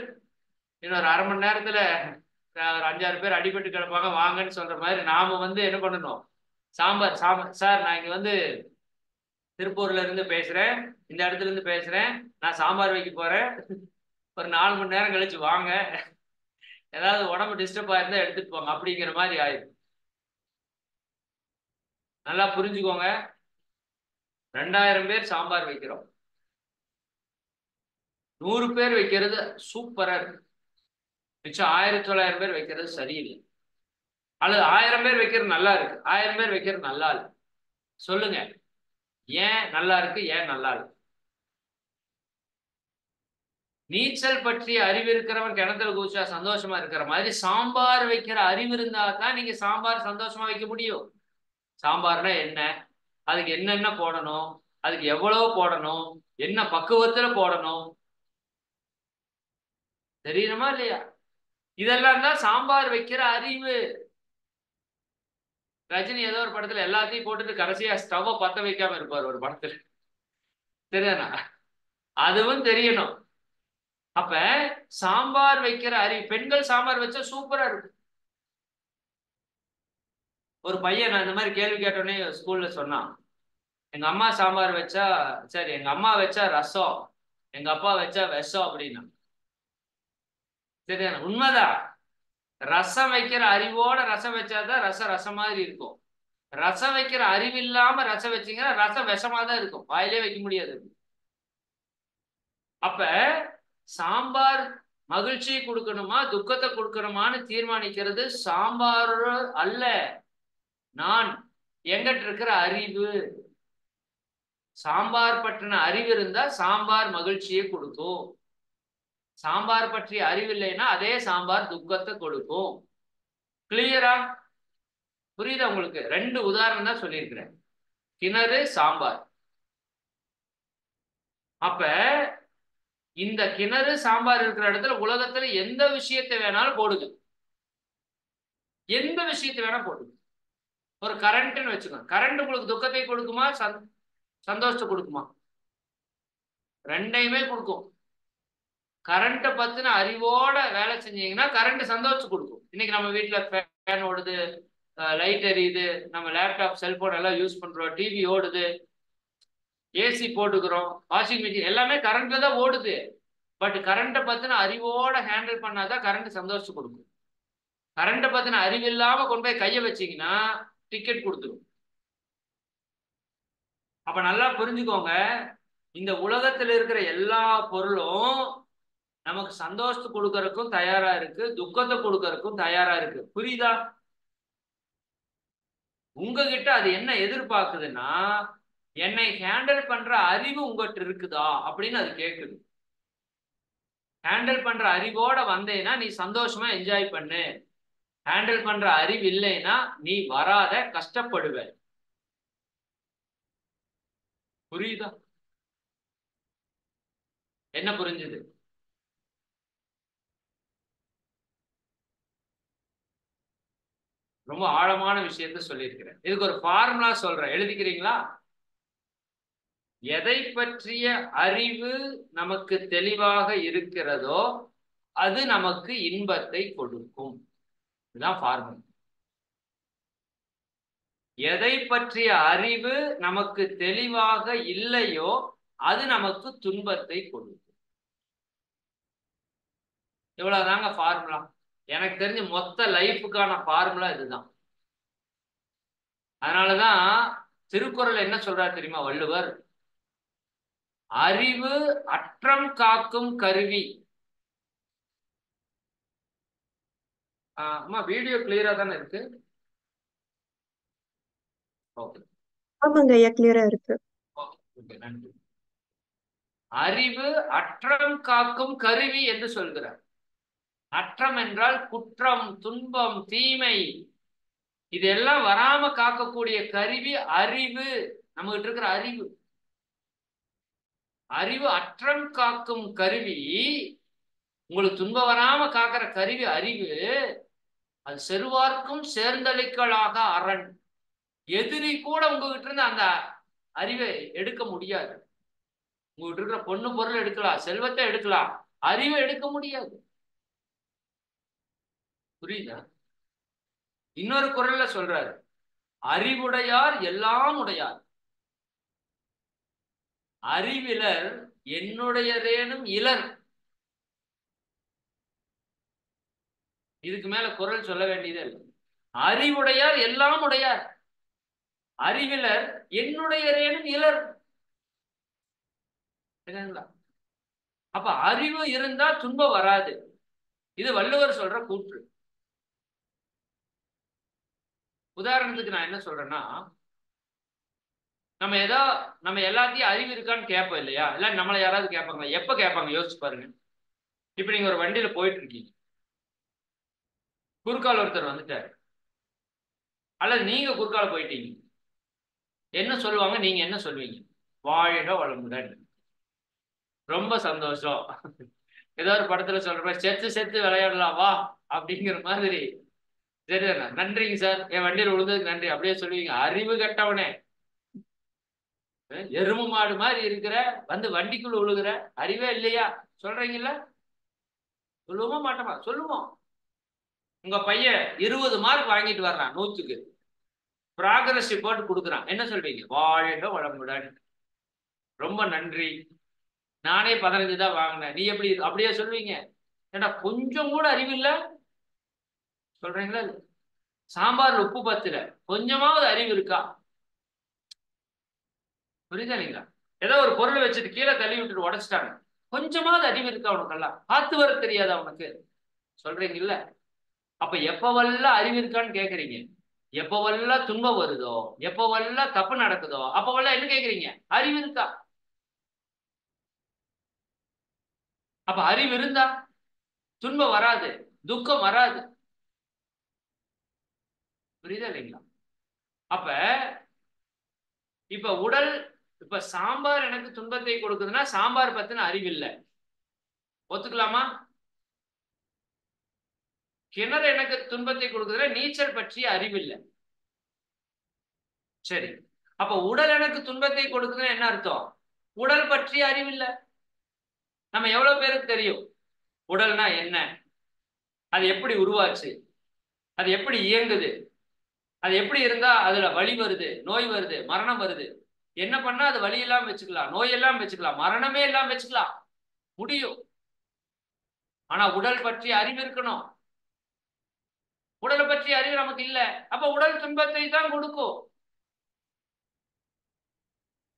இன்னொரு அரை மணி நேரத்துல ஒரு 5-6 பேர் அடிபட்டு கிடப்பாங்க, வாங்கன்னு சொல்ற மாதிரி நாம என்ன பண்ணணும்? சாம்பார் சாம்பார் சார், நான் இங்க திருப்பூர்ல இருந்து பேசுறேன், இந்த இடத்துல இருந்து பேசுறேன், நான் சாம்பார் வைக்க போறேன், ஒரு 4 மணி நேரம் கழிச்சு வாங்க, ஏதாவது உடம்பு டிஸ்டர்ப் ஆயிருந்தா எடுத்துட்டு போங்க, அப்படிங்கிற மாதிரி ஆயிடும். நல்லா புரிஞ்சுக்கோங்க. 2000 பேர் சாம்பார் வைக்கிறோம். 100 பேர் வைக்கிறது சூப்பரா இருக்கு. மிச்சம் 1900 பேர் வைக்கிறது சரியில்லை. அல்லது 1000 பேர் வைக்கிறது நல்லா இருக்கு, 1000 பேர் வைக்கிறது நல்லா இருக்கு. சொல்லுங்க, ஏன் நல்லா இருக்கு, ஏன் நல்லா இருக்கு? நீச்சல் பற்றி அறிவு இருக்கிறவன் கிணத்துல குதிச்சா சந்தோஷமா இருக்கிற மாதிரி, சாம்பார் வைக்கிற அறிவு இருந்தா தான் நீங்க சாம்பார் சந்தோஷமா வைக்க முடியும். சாம்பார்னா என்ன, அதுக்கு என்னென்ன போடணும், அதுக்கு எவ்வளவு போடணும், என்ன பக்குவத்துல போடணும், தெரியணுமா இல்லையா? இதெல்லாம் தான் சாம்பார் வைக்கிற அறிவு. ரஜினி ஏதோ ஒரு படத்துல எல்லாத்தையும் போட்டுட்டு கடைசியா ஸ்டவ் பத்த வைக்காம இருப்பார் ஒரு படத்துல. தெரியாதா? அதுவும் தெரியணும். அப்ப சாம்பார் வைக்கிற அறிவு. பெண்கள் சாம்பார் வச்சா சூப்பரா இருக்கும். ஒரு பையன் நான் இந்த மாதிரி கேள்வி கேட்டோடனே ஸ்கூல்ல சொன்னான், எங்க அம்மா சாம்பார் வச்சா, சரி எங்க அம்மா வச்சா ரசம், எங்க அப்பா வச்சா விஷம் அப்படின்னா. சரியா? உண்மைதான். ரசம் வைக்கிற அறிவோட ரசம் வச்சாதான் ரசம் ரசம் மாதிரி இருக்கும். ரசம் வைக்கிற அறிவு இல்லாம ரசம் வச்சீங்கன்னா ரசம் விஷமா தான் இருக்கும், வாயிலே வைக்க முடியாது. அப்ப சாம்பார் மகிழ்ச்சியை கொடுக்கணுமா துக்கத்தை கொடுக்கணுமான்னு தீர்மானிக்கிறது சாம்பார் அல்ல, நான் எங்கிட்ட இருக்கிற அறிவு. சாம்பார் பற்றின அறிவு இருந்தா சாம்பார் மகிழ்ச்சியை கொடுக்கும். சாம்பார் பற்றி அறிவு இல்லைன்னா அதே சாம்பார் துக்கத்தை கொடுக்கும். கிளியரா? புரியுதா உங்களுக்கு? 2 உதாரணம் தான் சொல்லியிருக்கிறேன். கிணறு, சாம்பார். அப்ப இந்த கிணறு சாம்பார் இருக்கிற இடத்துல உலகத்துல எந்த விஷயத்தை வேணாலும் போடுது. எந்த விஷயத்தை வேணா போடுது. ஒரு கரண்ட்னு வச்சுக்கோங்க. கரண்ட் உங்களுக்கு துக்கத்தை கொடுக்குமா சந்தோஷத்தை கொடுக்குமா? ரெண்டையுமே கொடுக்கும். கரண்ட்டை பத்தின அறிவோட வேலை செஞ்சீங்கன்னா கரண்ட் சந்தோஷம் கொடுக்கும். இன்னைக்கு நம்ம வீட்டுல ஃபேன் ஓடுது, லைட் எரியுது, நம்ம லேப்டாப் செல்போன் எல்லாம் யூஸ் பண்றோம், டிவி ஓடுது, ஏசி போட்டுக்கிறோம், வாஷிங் மிஷின் எல்லாமே கரண்ட்ல தான் ஓடுது. பட் கரண்ட்டை பத்தின அறிவோட ஹேண்டில் பண்ணாதான் கரண்ட் சந்தோஷம் கொடுக்கும். கரண்ட பத்தின அறிவு இல்லாம கொண்டு போய் கைய வச்சீங்கன்னா டிக்கெட் கொடுத்துரும். அப்ப நல்லா புரிஞ்சுக்கோங்க, இந்த உலகத்துல இருக்கிற எல்லா பொருளும் நமக்கு சந்தோஷத்தை கொடுக்கறதுக்கும் தயாரா இருக்கு, துக்கத்தை கொடுக்கறதுக்கும் தயாரா இருக்கு. புரியுதா? உங்ககிட்ட அது என்ன எதிர்பார்க்குதுன்னா, என்னை ஹேண்டில் பண்ற அறிவு உங்ககிட்ட இருக்குதா அப்படின்னு அது கேட்குது. ஹேண்டில் பண்ற அறிவோட வந்தேன்னா நீ சந்தோஷமா என்ஜாய் பண்ணு. ஹேண்டில் பண்ற அறிவு இல்லைன்னா நீ வராத, கஷ்டப்படுவ. புரியுதா? என்ன புரிஞ்சுது? ரொம்ப ஆழமான விஷயத்த சொல்லியிருக்கிறேன். இதுக்கு ஒரு ஃபார்முலா சொல்றேன், எழுதிக்கிறீங்களா? எதை பற்றிய அறிவு நமக்கு தெளிவாக இருக்கிறதோ அது நமக்கு இன்பத்தை கொடுக்கும். இதுதான் ஃபார்முலா. எதை பற்றிய அறிவு நமக்கு தெளிவாக இல்லையோ அது நமக்கு துன்பத்தை கொடுக்கும். இவ்வளவுதாங்க ஃபார்முலா. எனக்கு தெரிஞ்ச மொத்த லைஃபுக்கான ஃபார்முலா இதுதான். அதனாலதான் திருக்குறள் என்ன சொல்றாரு தெரியுமா வள்ளுவர்? அறிவு அற்றம் காக்கும் கருவி. அம்மா வீடியோ கிளியரா தானே இருக்கு? ஓகே. ஆமாங்க ஐயா, கிளியரா இருக்கு. ஓகே, நன்றி. அறிவு அற்றம் காக்கும் கருவி என்று சொல்கிறார். அற்றம் என்றால் குற்றம், துன்பம், தீமை, இதெல்லாம் வராம காக்கக்கூடிய கருவி அறிவு. நம்ம கிட்ட இருக்கிற அறிவு. அறிவு அற்றம் காக்கும் கருவி. உங்களுக்கு துன்பம் வராம காக்கிற கருவி அறிவு. அது செருவார்க்கும் சேர்ந்தளிக்கலாக அரண். எதிரி கூட உங்ககிட்ட இருந்து அந்த அறிவை எடுக்க முடியாது. உங்ககிட்ட இருக்கிற பொண்ணு பொருள் எடுக்கலாம், செல்வத்தை எடுக்கலாம், அறிவை எடுக்க முடியாது. புரியுதா? இன்னொரு குறள்ல சொல்றாரு, அறிவுடையார் எல்லாம் உடையார், அறிவிலர் என்னுடையதேனும் இலர். இதுக்கு மேல குறள் சொல்ல வேண்டியதே இல்லை. அறிவுடையார் எல்லாம் உடையார், அறிவிலர் என்னுடையதேனும் இலர். அப்ப அறிவு இருந்தா துன்பம் வராது. இது வள்ளுவர் சொல்ற கூற்று. உதாரணத்துக்கு நான் என்ன சொல்றேன்னா, நம்ம எல்லாத்தையும் அறிவு இருக்கான்னு கேட்போம் இல்லையா? இல்ல நம்மளை யாராவது கேட்பாங்க? எப்ப கேட்பாங்க யோசிச்சு பாருங்க. இப்ப நீங்க ஒரு வண்டியில போயிட்டு இருக்கீங்க, குறுக்கால ஒருத்தர் வந்துட்டாரு, அல்லது நீங்க குறுக்கால போயிட்டீங்க. என்ன சொல்லுவாங்க? நீங்க என்ன சொல்லுவீங்க? வாழ்க வளமுடன், ரொம்ப சந்தோஷம், ஏதோ ஒரு படத்துல சொல்ற செத்து செத்து விளையாடலாம் வா அப்படிங்கிற மாதிரி. சரிதானே? நன்றிங்க சார், என் வண்டியில் விழுந்ததுக்கு நன்றி, அப்படியே சொல்லுவீங்க. அறிவு கட்டவனே, எரும மாடு மாதிரி இருக்கிற, வந்து வண்டிக்குள்ள விழுகிற, அறிவே இல்லையா? சொல்றீங்கல்ல? சொல்லுவோமா மாட்டோமா? சொல்லுவோம். உங்க பையன் 20 மார்க் வாங்கிட்டு வர்றான் 100க்கு, ப்ராக்ரஸ் ரிப்போர்ட் கொடுக்குறான், என்ன சொல்றீங்க? வாழ்க வளமுடன், ரொம்ப நன்றி, நானே 15 தான் வாங்கினேன், நீ எப்படி? அப்படியே சொல்லுவீங்க? ஏன்னா கொஞ்சம் கூட அறிவு இல்ல சொல்றீங்களா? சாம்பார் உப்பு பத்துல கொஞ்சமாவது அறிவு இருக்கா? புரியுதா இல்லைங்களா? ஏதோ ஒரு பொருளை வச்சுட்டு கீழே தள்ளி விட்டுட்டு உடைச்சிட்டாங்க, கொஞ்சமாவது அறிவு இருக்கா உனக்கெல்லாம்? பார்த்து வர தெரியாதா உனக்கு? சொல்றீங்கல்ல? அப்ப எப்பவெல்லாம் அறிவு இருக்கான்னு கேக்குறீங்க, எப்பவெல்லாம் துன்பம் வருதோ, எப்பவெல்லாம் தப்பு நடக்குதோ, அப்பவெல்லாம் என்ன கேக்குறீங்க? அறிவு இருக்கா? அப்ப அறிவு இருந்தா துன்பம் வராது, துக்கம் வராது. புரியுதா இல்லைங்களா? அப்ப இப்ப உடல், இப்ப சாம்பார் எனக்கு துன்பத்தை கொடுக்குதுன்னா சாம்பார் பத்தின அறிவு இல்லை, ஒத்துக்கலாமா? கிணறு எனக்கு துன்பத்தை கொடுக்குதுன்னா நீச்சல் பற்றிய அறிவு இல்லை. சரி, அப்ப உடல் எனக்கு துன்பத்தை கொடுக்குதுன்னா என்ன அர்த்தம்? உடல் பற்றிய அறிவு இல்லை. நம்ம எவ்வளவு பேருக்கு தெரியும் உடல்னா என்ன, அது எப்படி உருவாச்சு, அது எப்படி இயங்குது, அது எப்படி இருந்தா அதுல வலி வருது, நோய் வருது, மரணம் வருது, என்ன பண்ணா அது வலி எல்லாம் வச்சுக்கலாம், நோய் எல்லாம் வச்சுக்கலாம், மரணமே எல்லாம் வச்சுக்கலாம், முடியும். ஆனா உடல் பற்றி அறிவு இருக்கணும். உடலை பற்றிய அறிவு நமக்கு இல்ல. அப்ப உடல் துன்பத்தை தான் கொடுக்கும்.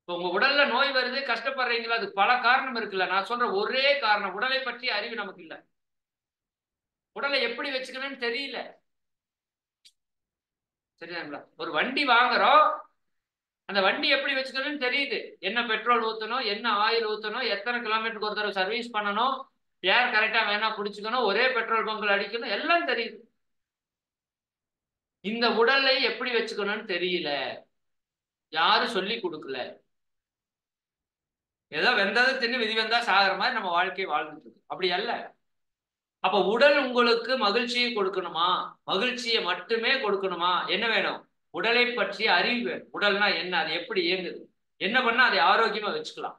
இப்ப உங்க உடல்ல நோய் வருது, கஷ்டப்படுறீங்களா, அது பல காரணம் இருக்குல்ல. நான் சொல்ற ஒரே காரணம், உடலை பற்றிய அறிவு நமக்கு இல்ல. உடலை எப்படி வச்சுக்கணும்னு தெரியல. சரிங்களா? ஒரு வண்டி வாங்குறோம், அந்த வண்டி எப்படி வச்சுக்கணும்னு தெரியுது. என்ன பெட்ரோல் ஊத்தணும், என்ன ஆயில் ஊத்தணும், எத்தனை கிலோமீட்டருக்கு ஒரு தடவை சர்வீஸ் பண்ணணும், ஏர் கரெக்டா வேணா பிடிச்சுக்கணும், ஒரே பெட்ரோல் பங்க்ல அடிக்கணும், எல்லாம் தெரியுது. இந்த உடலை எப்படி வச்சுக்கணும்னு தெரியல, யாரும் சொல்லி கொடுக்கல. ஏதோ வெந்ததை தின்னு விதி வந்தா சாகிற மாதிரி நம்ம வாழ்க்கையை வாழ்ந்துட்டு இருக்கு. அப்படி அல்ல. அப்ப உடல் உங்களுக்கு மகிழ்ச்சியை கொடுக்கணுமா, மகிழ்ச்சியை மட்டுமே கொடுக்கணுமா, என்ன வேணும்? உடலை பற்றிய அறிவு வேணும். உடல்னா என்ன, அது எப்படி இயங்குது, என்ன பண்ணா அதை ஆரோக்கியமா வச்சுக்கலாம்.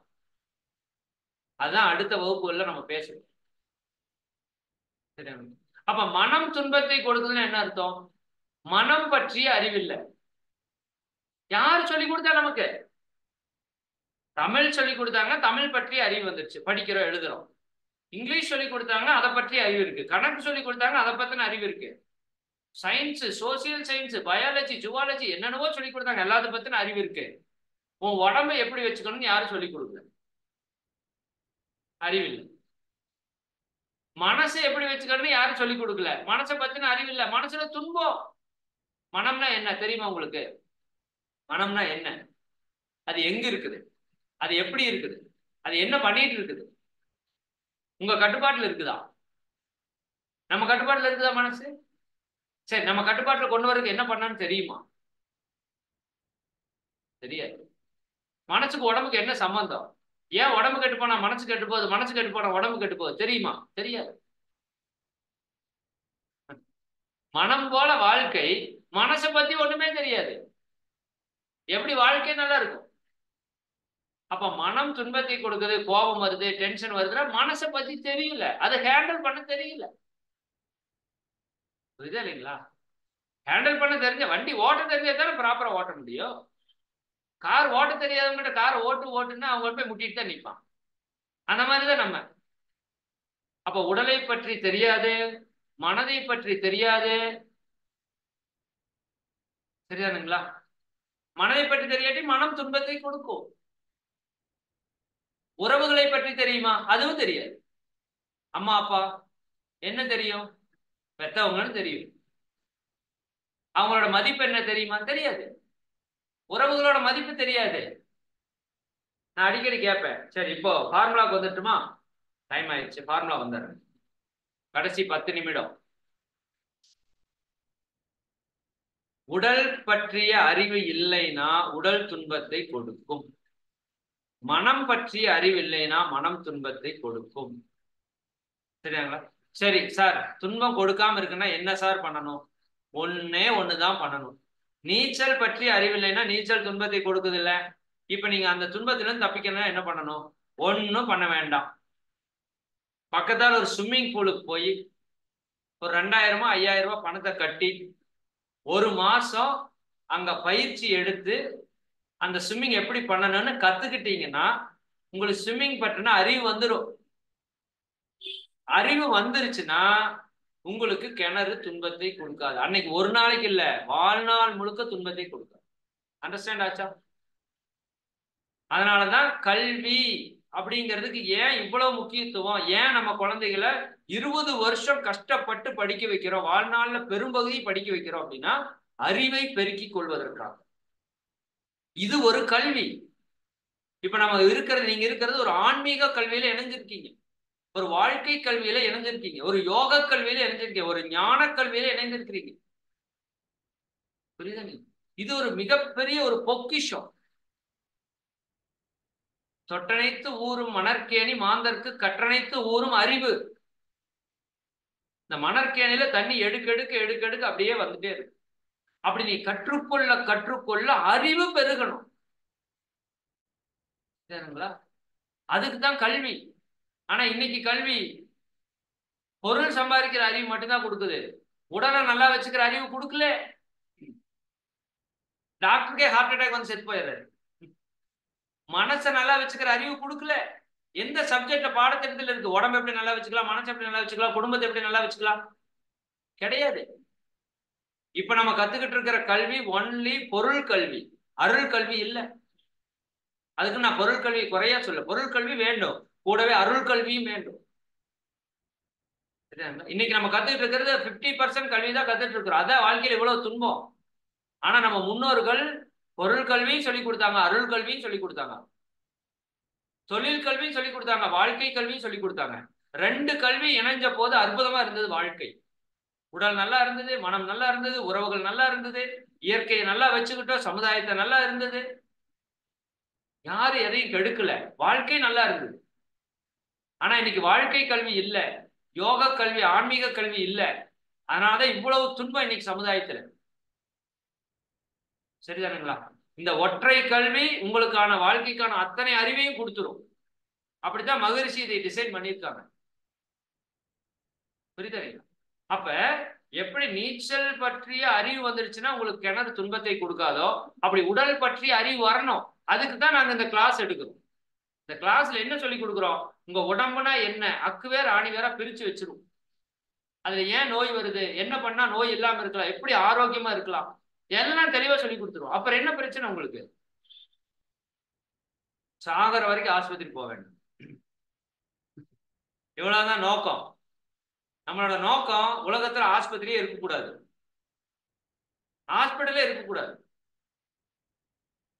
அதுதான் அடுத்த வகுப்புகள்ல நம்ம பேசுறோம். சரியா? அப்ப மனம் துன்பத்தை கொடுக்குதுன்னு என்ன அர்த்தம்? மனம் பற்றிய அறிவில்லை. யார் சொல்லி கொடுத்தா நமக்கு? தமிழ் சொல்லி கொடுத்தாங்க, தமிழ் பற்றிய அறிவு வந்துருச்சு, படிக்கிறோம் எழுதுறோம். இங்கிலீஷ் சொல்லி கொடுத்தாங்க, அதை பற்றிய அறிவு இருக்கு. கணக்கு சொல்லி கொடுத்தாங்க, அதை பத்தின அறிவு இருக்கு. Science, social science, biology, zoology, என்னென்னவோ சொல்லி கொடுத்தாங்க, எல்லாத்த பத்தின அறிவு இருக்கு. உன் உடம்பை எப்படி வச்சுக்கணும்னு யாரும் சொல்லி கொடுக்கல, அறிவில்லை. மனசை எப்படி வச்சுக்கணும்னு யாரும் சொல்லி கொடுக்கல, மனசை பத்தின அறிவில்லை. மனசுல துன்பம். மனம்னா என்ன தெரியுமா உங்களுக்கு? மனம்னா என்ன, அது எங்க இருக்குது, அது எப்படி இருக்குது, அது என்ன பண்ணிட்டு இருக்குது, உங்க கட்டுப்பாட்டுல இருக்குதா? நம்ம கட்டுப்பாட்டுல இருக்குதா மனசு? சரி, நம்ம கட்டுப்பாட்டுல கொண்டு வரதுக்கு என்ன பண்ணான்னு தெரியுமா? தெரியாது. மனசுக்கு உடம்புக்கு என்ன சம்பந்தம்? ஏன் உடம்பு கெட்டு போனா மனசு கெட்டு போகுது, மனசு கெட்டு போனா உடம்பு கெட்டு போகுது, தெரியுமா? தெரியாது. மனம் போல வாழ்க்கை, மனசை பத்தி ஒண்ணுமே தெரியாது. எப்படி வாழ்க்கை நல்லா இருக்கும்? அப்ப மனம் துன்பத்தை கொடுக்குது, கோபம் வருது, டென்ஷன் வருதுன்னா மனசை பத்தி தெரியல, அதை ஹேண்டில் பண்ண தெரியல. புரியுதா இல்லைங்களா? ஹேண்டில் பண்ண தெரிஞ்ச, வண்டி ஓட்ட தெரிஞ்சா தானே ப்ராப்பரா ஓட்ட முடியும். கார் ஓட்ட தெரியாதவங்கிட்ட கார் ஓட்டுன்னா அவங்க போய் முட்டிட்டு தான் நிற்பான். அந்த மாதிரிதான் நம்ம. அப்ப உடலை பற்றி தெரியாது, மனதை பற்றி தெரியாது. சரிதானுங்களா? மனதை பற்றி தெரியாட்டி மனம் துன்பத்தை கொடுக்கும். உறவுகளை பற்றி தெரியுமா? அதுவும் தெரியாது. அம்மா அப்பா என்ன தெரியும்? பெத்தவங்கன்னு தெரியும். அவங்களோட மதிப்பு என்ன தெரியுமா? தெரியாது. உறவுகளோட மதிப்பு தெரியாது. நான் அடிக்கடி கேட்பேன், சரி இப்போ ஃபார்முலாக்கு வந்துட்டுமா? டைம் ஆயிடுச்சு, ஃபார்முலா வந்துடுறேன். கடைசி 10 நிமிடம். உடல் பற்றிய அறிவு இல்லைன்னா உடல் துன்பத்தை கொடுக்கும். மனம் பற்றிய அறிவு இல்லைன்னா மனம் துன்பத்தை கொடுக்கும். சரிங்களா? சரி சார், துன்பம் கொடுக்காம இருக்குன்னா என்ன சார் பண்ணணும்? ஒன்னே ஒண்ணுதான் பண்ணணும். நீச்சல் பற்றி அறிவு இல்லைன்னா நீச்சல் துன்பத்தை கொடுக்குது இல்ல. இப்ப நீங்க அந்த துன்பத்திலிருந்து தப்பிக்கணும்னா என்ன பண்ணணும்? ஒன்னும் பண்ண வேண்டாம். பக்கத்தால் ஒரு ஸ்விம்மிங் பூலுக்கு போய் ஒரு 2000 5000 பணத்தை கட்டி 1 மாசம் அங்க பயிற்சி எடுத்து அந்த ஸ்விம்மிங் எப்படி பண்ணணும்னு கத்துக்கிட்டீங்கன்னா உங்களுக்கு ஸ்விம்மிங் பற்றின அறிவு வந்துடும். அறிவு வந்துருச்சுன்னா உங்களுக்கு கிணறு துன்பத்தை கொடுக்காது. அன்னைக்கு ஒரு நாளைக்கு இல்ல, வாழ்நாள் முழுக்க துன்பத்தை கொடுக்காது. அண்டர்ஸ்டாண்ட் ஆச்சா? அதனாலதான் கல்வி அப்படிங்கிறதுக்கு ஏன் இவ்வளவு முக்கியத்துவம், ஏன் நம்ம குழந்தைகளை 20 வருஷம் கஷ்டப்பட்டு படிக்க வைக்கிறோம், வாழ்நாள்ல பெரும்பகுதி படிக்க வைக்கிறோம் அப்படின்னா அறிவை பெருக்கிக் கொள்வதற்காக. இது ஒரு கல்வி. இப்ப நம்ம இருக்கிறது, நீங்க இருக்கிறது ஒரு ஆன்மீக கல்வியில இணைஞ்சிருக்கீங்க, ஒரு வாழ்க்கை கல்வியில இணைஞ்சிருக்கீங்க, ஒரு யோக கல்வியில இணைஞ்சிருக்கீங்க, ஒரு ஞான கல்வியில இணைந்திருக்கிறீங்க. புரியுதா? இது ஒரு மிகப்பெரிய ஒரு பொக்கிஷம். தொட்டனைத்து ஊரும் மணற்கேணி மாந்தர்க்கு கற்றனைத்து ஊரும் அறிவு. இந்த மணற்கேணியில தண்ணி எடுக்க அப்படியே வந்துட்டே இருக்கு. அப்படி நீ கற்றுக்கொள்ள கற்றுக்கொள்ள அறிவு பெருகணும். சரிங்களா? அதுக்குதான் கல்வி. ஆனா இன்னைக்கு கல்வி பொருள் சம்பாதிக்கிற அறிவு மட்டும்தான் கொடுக்குது, உடலை நல்லா வச்சுக்கிற அறிவு கொடுக்கல. டாக்டருக்கே ஹார்ட் அட்டாக் வந்து செத்து போயிடுறாரு. மனசை நல்லா வச்சுக்கிற அறிவு கொடுக்கல. எந்த சப்ஜெக்ட்ல பாடத்திட்டத்தில் இருக்கு? உடம்பு எப்படி நல்லா வச்சுக்கலாம், மனசை எப்படி நல்லா வச்சுக்கலாம், குடும்பத்தை எப்படி நல்லா வச்சுக்கலாம்? கிடையாது. இப்ப நம்ம கத்துக்கிட்டு இருக்கிற கல்வி ஒன்லி பொருள் கல்வி, அருள் கல்வி இல்ல. அதுக்கு நான் பொருள் கல்வி குறையா சொல்ல, பொருள் கல்வி வேண்டும், கூடவே அருள் கல்வியும் வேண்டும். இன்னைக்கு நம்ம கத்துக்கிட்டு இருக்கிறது 50% கல்வி தான் கத்துட்டு இருக்கிறோம். அதான் வாழ்க்கையில இவ்வளவு துன்பம். ஆனா நம்ம முன்னோர்கள் பொருள் கல்வியும் சொல்லி கொடுத்தாங்க, அருள் கல்வியும் சொல்லி கொடுத்தாங்க, தொழில் கல்வியும் சொல்லி கொடுத்தாங்க, வாழ்க்கை கல்வியும் சொல்லி கொடுத்தாங்க. 2 கல்வி இணைஞ்ச போது அற்புதமா இருந்தது வாழ்க்கை. உடல் நல்லா இருந்தது, மனம் நல்லா இருந்தது, உறவுகள் நல்லா இருந்தது, இயற்கையை நல்லா வச்சுக்கிட்டோம், சமுதாயத்தை நல்லா இருந்தது, யாரும் எதையும் கெடுக்கல, வாழ்க்கை நல்லா இருந்தது. ஆனா இன்னைக்கு வாழ்க்கை கல்வி இல்ல, யோக கல்வி, ஆன்மீக கல்வி இல்ல. அதனாலதான் இவ்வளவு துன்பம் இன்னைக்கு சமுதாயத்துல. சரிதானுங்களா? இந்த ஒற்றை கல்வி உங்களுக்கான வாழ்க்கைக்கான அத்தனை அறிவையும் கொடுத்துரும். அப்படித்தான் மகரிஷி இதை டிசைன் பண்ணியிருக்காங்க. புரியுதுங்களா? அப்ப எப்படி நீச்சல் பற்றிய அறிவு வந்துருச்சுன்னா உங்களுக்கு கிணறு துன்பத்தை கொடுக்காதோ, அப்படி உடல் பற்றிய அறிவு வரணும். அதுக்கு தான் நாங்க இந்த கிளாஸ் எடுக்கிறோம். இந்த கிளாஸ்ல என்ன சொல்லி கொடுக்குறோம்? உங்க உடம்புனா என்ன, அக்கு வேற ஆணி வேற பிரிச்சு வச்சிரும். அதுல ஏன் நோய் வருது, என்ன பண்ணா நோய் இல்லாம இருக்கலாம், எப்படி ஆரோக்கியமா இருக்கலாம், எல்லாம் தெளிவா சொல்லி கொடுத்துருவோம். அப்புறம் என்ன பிரச்சனை உங்களுக்கு? சாகர வரைக்கும் ஆஸ்பத்திரி போக வேண்டும், இவ்வளவுதான் நோக்கம். நம்மளோட நோக்கம் உலகத்துல ஆஸ்பத்திரியே இருக்கக்கூடாது, ஹாஸ்பிட்டலே இருக்கக்கூடாது,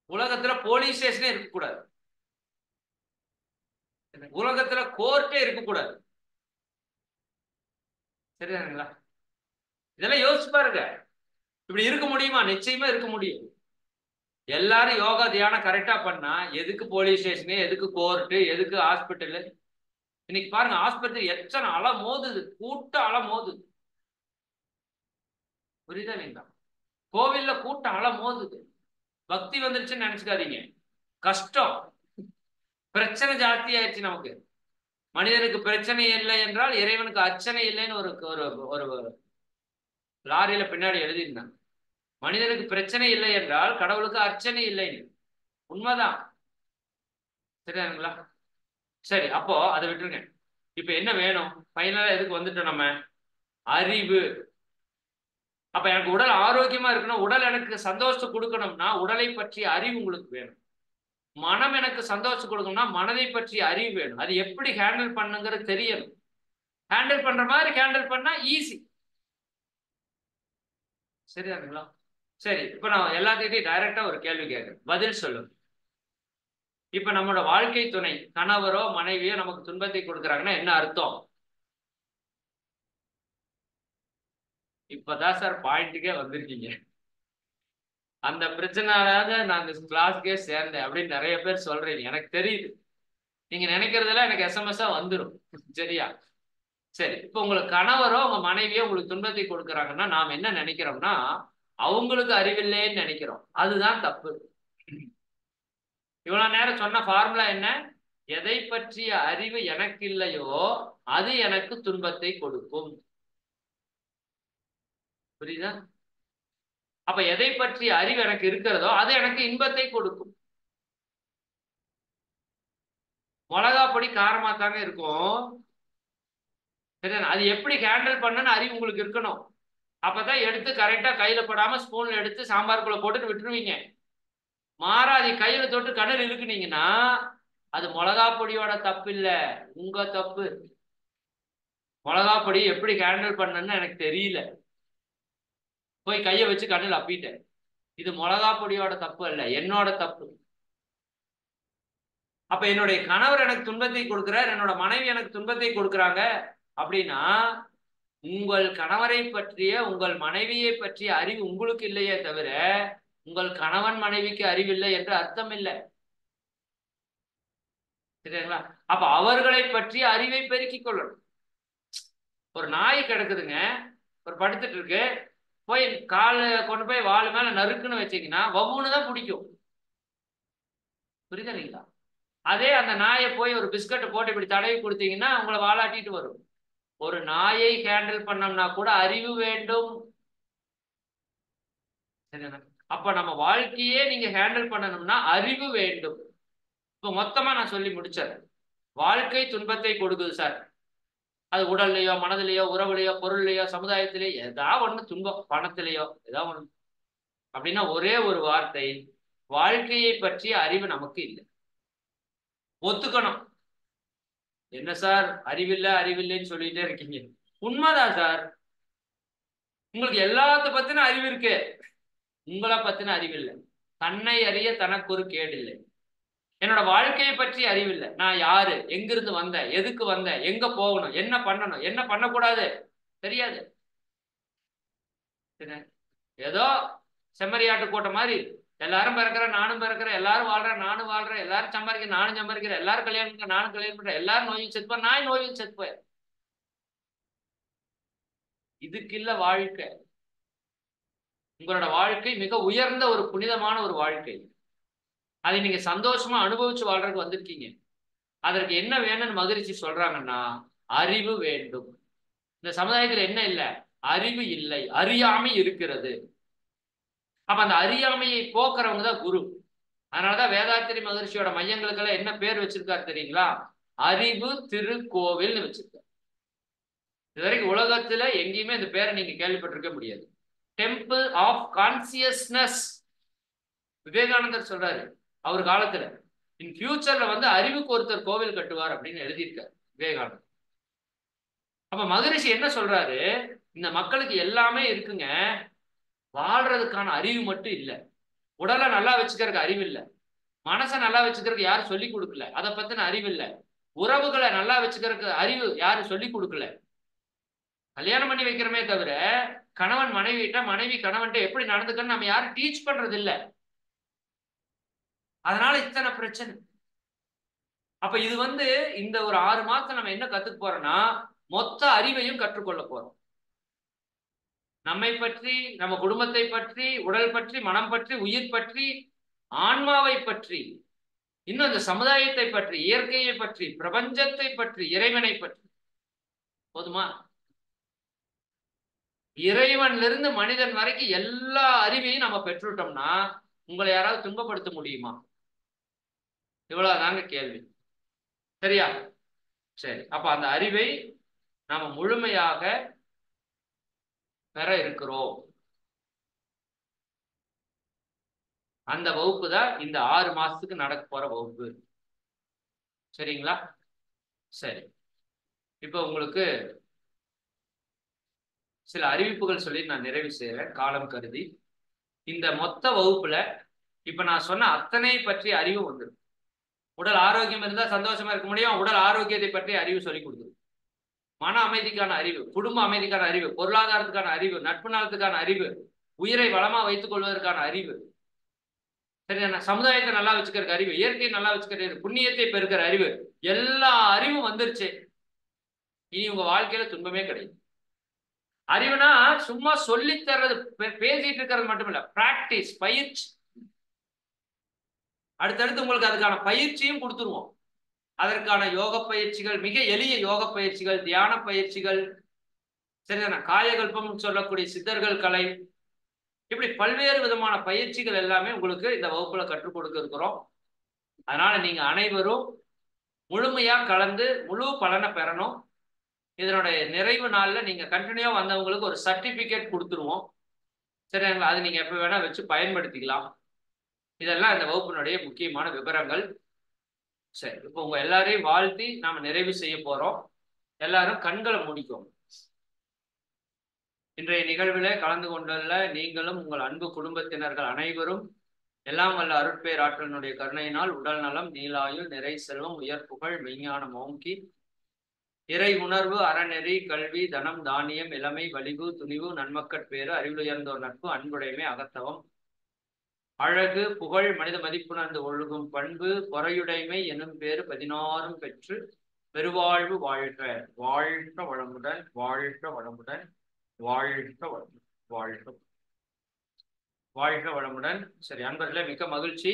உலகத்துல போலீஸ் ஸ்டேஷனே இருக்கக்கூடாது, உலகத்துல கோர்ட்டே இருக்கக்கூடாது. சரிதானுங்களா? இதெல்லாம் யோசிச்சு பாருங்க. இப்படி இருக்க முடியுமா? நிச்சயமா இருக்க முடியும். எல்லாரும் யோகா தியானம் கரெக்டா பண்ணா எதுக்கு போலீஸ் ஸ்டேஷனு, எதுக்கு கோர்ட்டு, எதுக்கு ஹாஸ்பிட்டலு? இன்னைக்கு பாருங்க, ஆஸ்பத்திரி எத்தனை அலை மோதுது, கூட்டம் அலை மோதுது. புரியுதா இல்லைங்களா? கோவில்ல கூட்டம் அலை மோதுது. பக்தி வந்துருச்சுன்னு நினைச்சுக்காதீங்க, கஷ்டம், பிரச்சனை ஜாஸ்தி ஆயிடுச்சு நமக்கு. மனிதனுக்கு பிரச்சனை இல்லை என்றால் இறைவனுக்கு அர்ச்சனை இல்லைன்னு ஒரு லாரியில பின்னாடி எழுதியிருந்தாங்க. மனிதனுக்கு பிரச்சனை இல்லை என்றால் கடவுளுக்கு அர்ச்சனை இல்லைன்னு. உண்மைதான். சரிங்களா? சரி, அப்போ அதை விட்டுருங்க. இப்ப என்ன வேணும்? ஃபைனலா எதுக்கு வந்துட்டோம் நம்ம? அறிவு. அப்ப எனக்கு உடல் ஆரோக்கியமா இருக்கணும், உடல் எனக்கு சந்தோஷம் கொடுக்கணும்னா உடலை பற்றிய அறிவு உங்களுக்கு வேணும். மனம் எனக்கு சந்தோஷம் கொடுக்கணும்னா மனதை பற்றிய அறிவு வேணும். அது எப்படி ஹேண்டில் பண்ணுங்கிறது தெரியணும். ஹேண்டில் பண்ற மாதிரி ஹேண்டில் பண்ணா ஈஸி. சரிதானுங்களா? சரி, இப்ப நான் எல்லாத்துக்கிட்டையும் டைரக்டா ஒரு கேள்வி கேட்கிறேன், பதில் சொல்லுங்க. இப்ப நம்மளோட வாழ்க்கை துணை கணவரோ மனைவியோ நமக்கு துன்பத்தை கொடுக்குறாங்கன்னா என்ன அர்த்தம்? இப்பதான் சார் பாயிண்ட்டுக்கே வந்திருக்கீங்க. அந்த பிரச்சனையால நான் இந்த கிளாஸ்க்கே சேர்ந்தேன் அப்படின்னு நிறைய பேர் சொல்றீங்க, எனக்கு தெரியுது. நீங்க நினைக்கிறதெல்லாம் எனக்கு எஸ்எம்எஸ்ஸா வந்துடும். சரியா? சரி, இப்ப உங்களுக்கு கணவரோ உங்க மனைவியோ உங்களுக்கு துன்பத்தை கொடுக்குறாங்கன்னா நாம் என்ன நினைக்கிறோம்னா அவங்களுக்கு அறிவில்லைன்னு நினைக்கிறோம். அதுதான் தப்பு. இவ்வளவு நேரம் சொன்ன ஃபார்முலா என்ன? எதை பற்றிய அறிவு எனக்கு இல்லையோ அது எனக்கு துன்பத்தை கொடுக்கும். புரியுதா? அப்ப எதை பற்றிய அறிவு எனக்கு இருக்கிறதோ அது எனக்கு இன்பத்தை கொடுக்கும். மிளகா பொடி காரமா தாங்க இருக்கும். சரியா? அது எப்படி ஹேண்டில் பண்ணணும்னு அறிவு உங்களுக்கு இருக்கணும். அப்பதான் எடுத்து கரெக்டா கையில படாம ஸ்பூன்ல எடுத்து சாம்பாருக்குள்ள போட்டுட்டு விட்டுருவீங்க. மாறாதி கையில தொட்டு கடல் இழுக்குனீங்கன்னா அது மிளகா பொடியோட தப்பு இல்ல, உங்க தப்பு. மிளகா பொடி எப்படி ஹேண்டில் பண்ணணும்னு எனக்கு தெரியல, போய் கையை வச்சு கண்ணில் அப்பிட்டேன். இது மிளகா பொடியோட தப்பு அல்ல, என்னோட தப்பு. அப்ப என்னுடைய கணவர் எனக்கு துன்பத்தை கொடுக்கிறார், என்னோட மனைவி எனக்கு துன்பத்தை கொடுக்குறாங்க அப்படின்னா உங்கள் கணவரை பற்றிய உங்கள் மனைவியை பற்றிய அறிவு உங்களுக்கு இல்லையே தவிர உங்கள் கணவன் மனைவிக்கு அறிவில்லை என்று அர்த்தம் இல்லை. சரிங்களா? அப்ப அவர்களை பற்றிய அறிவை பெருக்கிக் கொள்ளணும். ஒரு நாய் கிடக்குதுங்க, ஒரு படுத்துட்டு இருக்கு, போய் கால் கொண்டு போய் வால் மேல நறுக்குன்னு வச்சீங்கன்னா வவ்வுன்னு தான் பிடிக்கும். புரியுதுங்களா? அதே அந்த நாயை போய் ஒரு பிஸ்கட்டை போட்டு இப்படி தடவி கொடுத்தீங்கன்னா உங்களை வாலாட்டிட்டு வரும். ஒரு நாயை ஹேண்டில் பண்ணோம்னா கூட அறிவு வேண்டும். சரிங்களா? அப்ப நம்ம வாழ்க்கையே நீங்க ஹேண்டில் பண்ணணும்னா அறிவு வேண்டும். இப்ப மொத்தமா நான் சொல்லி முடிச்சேன். வாழ்க்கை துன்பத்தை கொடுக்குது சார், அது உடல்லையோ மனதிலேயோ உறவுலையோ பொருள்லையோ சமுதாயத்திலேயோ ஏதாவது ஒண்ணு துன்பம், பணத்திலேயோ ஏதாவது ஒண்ணு அப்படின்னா ஒரே ஒரு வார்த்தை, வாழ்க்கையை பற்றிய அறிவு நமக்கு இல்லை. ஒத்துக்கணும். என்ன சார் அறிவில்லை அறிவில்லைன்னு சொல்லிட்டே இருக்கீங்க? உண்மைதான் சார். உங்களுக்கு எல்லாத்த பத்தின அறிவு இருக்கு, உங்களை பத்தின அறிவு இல்லை. தன்னை அறிய தனக்கு ஒரு கேடு இல்லை. என்னோட வாழ்க்கையை பற்றி அறிவில்லை. நான் யாரு, எங்கிருந்து வந்தேன், எதுக்கு வந்தேன், எங்க போகணும், என்ன பண்ணணும், என்ன பண்ணக்கூடாது தெரியாது. ஏதோ செம்மறியாட்டு கூட்டம் மாதிரி எல்லாரும் பிறக்கிறேன் நானும் பிறக்கிறேன், எல்லாரும் வாழ்றேன் நானும் வாழ்றேன், எல்லாரும் சம்பாதிக்கிறேன் நானும் சம்பாதிக்கிறேன், எல்லாரும் கல்யாணம் பண்றேன் நானும் கல்யாணம் பண்றேன், எல்லாரும் நோயும் செத்துப்பேன் நான் நோயும் செத்துப்பேன். இதுக்கு இல்ல வாழ்க்கை. உங்களோட வாழ்க்கை மிக உயர்ந்த ஒரு புனிதமான ஒரு வாழ்க்கை. அதை நீங்க சந்தோஷமா அனுபவிச்சு வாழ்றதுக்கு வந்திருக்கீங்க. அதற்கு என்ன வேணும்னு மகிழ்ச்சி சொல்றாங்கன்னா, அறிவு வேண்டும். இந்த சமுதாயத்துல என்ன இல்லை? அறிவு இல்லை, அறியாமை இருக்கிறது. அப்ப அந்த அறியாமையை போக்குறவங்க தான் குரு. அதனாலதான் வேதாத்திரி மகரிஷியோட மையங்களுக்கெல்லாம் என்ன பேர் வச்சிருக்காரு தெரியுங்களா? அறிவு திருக்கோவில்னு வச்சிருக்காரு. இது வரைக்கும் உலகத்துல எங்கேயுமே இந்த பேரை நீங்க கேள்விப்பட்டிருக்க முடியாது. Temple of consciousness. விவேகானந்தர் சொல்றாரு அவர் காலத்துல, இன் ஃபியூச்சர்ல வந்து அறிவுக்கு ஒருத்தர் கோவில் கட்டுவார் அப்படின்னு எழுதியிருக்காரு விவேகானந்தர். அப்ப மகரிஷி என்ன சொல்றாரு? இந்த மக்களுக்கு எல்லாமே இருக்குங்க, வாழ்றதுக்கான அறிவு மட்டும் இல்லை. உடலை நல்லா வச்சுக்கிறதுக்கு அறிவு இல்லை, மனசை நல்லா வச்சுக்கிறதுக்கு யாரும் சொல்லி கொடுக்கல, அதை பத்தின அறிவு இல்லை, உறவுகளை நல்லா வச்சுக்கிறதுக்கு அறிவு யாரும் சொல்லி கொடுக்கல. கல்யாணம் பண்ணி வைக்கிறோமே தவிர கணவன் மனைவிட்ட மனைவி கணவன்ட்ட எப்படி நடந்துக்கன்னு நம்ம யாரும் டீச் பண்றது இல்லை. அதனால இத்தனை பிரச்சனை. அப்ப இது வந்து இந்த ஒரு 6 மாசம் நம்ம என்ன கத்துக்க போறோம்னா, மொத்த அறிவையும் கற்றுக்கொள்ள போறோம். நம்மை பற்றி, நம்ம குடும்பத்தை பற்றி, உடல் பற்றி, மனம் பற்றி, உயிர் பற்றி, ஆன்மாவை பற்றி, இன்னும் இந்த சமுதாயத்தை பற்றி, இயற்கையை பற்றி, பிரபஞ்சத்தை பற்றி, இறைவனை பற்றி. போதுமா? இறைவன்ல இருந்து மனிதன் வரைக்கும் எல்லா அறிவையும் நம்ம பெற்றுட்டோம்னா உங்களை யாராவது துன்பப்படுத்த முடியுமா? இவ்வளவுதாங்க கேள்வி. சரியா? சரி, அப்ப அந்த அறிவை நாம முழுமையாக பெற இருக்கிறோம். அந்த வகுப்பு தான் இந்த 6 மாசத்துக்கு நடக்க போற வகுப்பு. சரிங்களா? சரி, இப்ப உங்களுக்கு சில அறிவிப்புகள் சொல்லி நான் நிறைவு செய்யறேன் காலம் கருதி. இந்த மொத்த வகுப்புல இப்ப நான் சொன்ன அத்தனை பற்றிய அறிவு வந்துடும். உடல் ஆரோக்கியம் இருந்தா சந்தோஷமா இருக்க முடியும். உடல் ஆரோக்கியத்தை பற்றி அறிவு சொல்லி கொடுத்துரும். மன அமைதிக்கான அறிவு, குடும்ப அமைதிக்கான அறிவு, பொருளாதாரத்துக்கான அறிவு, நட்பு நலத்துக்கான அறிவு, உயிரை வளமா வைத்துக் கொள்வதற்கான அறிவு, சரியான சமுதாயத்தை நல்லா வச்சுக்கிற அறிவு, இயற்கையை நல்லா வச்சுக்கிற அறிவு, புண்ணியத்தை பெருக்கிற அறிவு, எல்லா அறிவும் வந்துருச்சு. இனி உங்க வாழ்க்கையில துன்பமே கிடையாது. அறிவுனா சும்மா சொல்லி தர்றது, பேசிட்டு இருக்கிறது மட்டும் இல்ல, பிராக்டிஸ், பயிற்சி. அடுத்தடுத்து உங்களுக்கு அதுக்கான பயிற்சியும் கொடுத்துருவோம். அதற்கான யோக பயிற்சிகள், மிக எளிய யோக பயிற்சிகள், தியான பயிற்சிகள், சரிதான, காயகல்பம் சொல்லக்கூடிய சித்தர்கள் கலை, இப்படி பல்வேறு விதமான பயிற்சிகள் எல்லாமே உங்களுக்கு இந்த வகுப்புல கற்றுக் கொடுக்க இருக்கிறோம். அதனால நீங்க அனைவரும் முழுமையா கலந்து முழு பலனை பெறணும். இதனுடைய நிறைவு நாள்ல நீங்க கண்டினியூவா வந்தவங்களுக்கு ஒரு சர்டிபிகேட் கொடுத்துருவோம். சரிங்களா? அது நீங்க எப்ப வேணா வச்சு பயன்படுத்திக்கலாம். இதெல்லாம் இந்த வகுப்பினுடைய முக்கியமான விவரங்கள். சரி, இப்போ உங்க எல்லாரையும் வாழ்த்தி நாம நிறைவு செய்ய போறோம். எல்லாரும் கண்களை மூடிக்கோங்க. இன்றைய நிகழ்விலே கலந்து கொண்டுள்ள நீங்களும் உங்கள் அன்பு குடும்பத்தினர்கள் அனைவரும் எல்லாம் வல்ல அருட்பேர் ஆற்றலினுடைய கருணையினால் உடல் நலம், நீலாயுள், நிறை செல்வம், உயர் புகழ், மெய்ஞானம் ஓங்கி, இறை உணர்வு, அறநெறி, கல்வி, தனம், தானியம், இளமை, வலிவு, துணிவு, நன்மக்கட்பேறு, அறிவுயர்ந்தோர் நட்பு, அன்புடைமை, அகத்தவம், அழகு, புகழ், மனித மதிப்புணர்ந்து ஒழுகும் பண்பு, பொறையுடைமை எனும் பேறு 16 பெற்று பெருவாழ்வு வாழ்க. வாழ்க வளமுடன், வாழ்க வளமுடன், வாழ்க வளமுடன், வாழ்க வாழ்க வளமுடன். சரி அன்பர்களே, மிக்க மகிழ்ச்சி.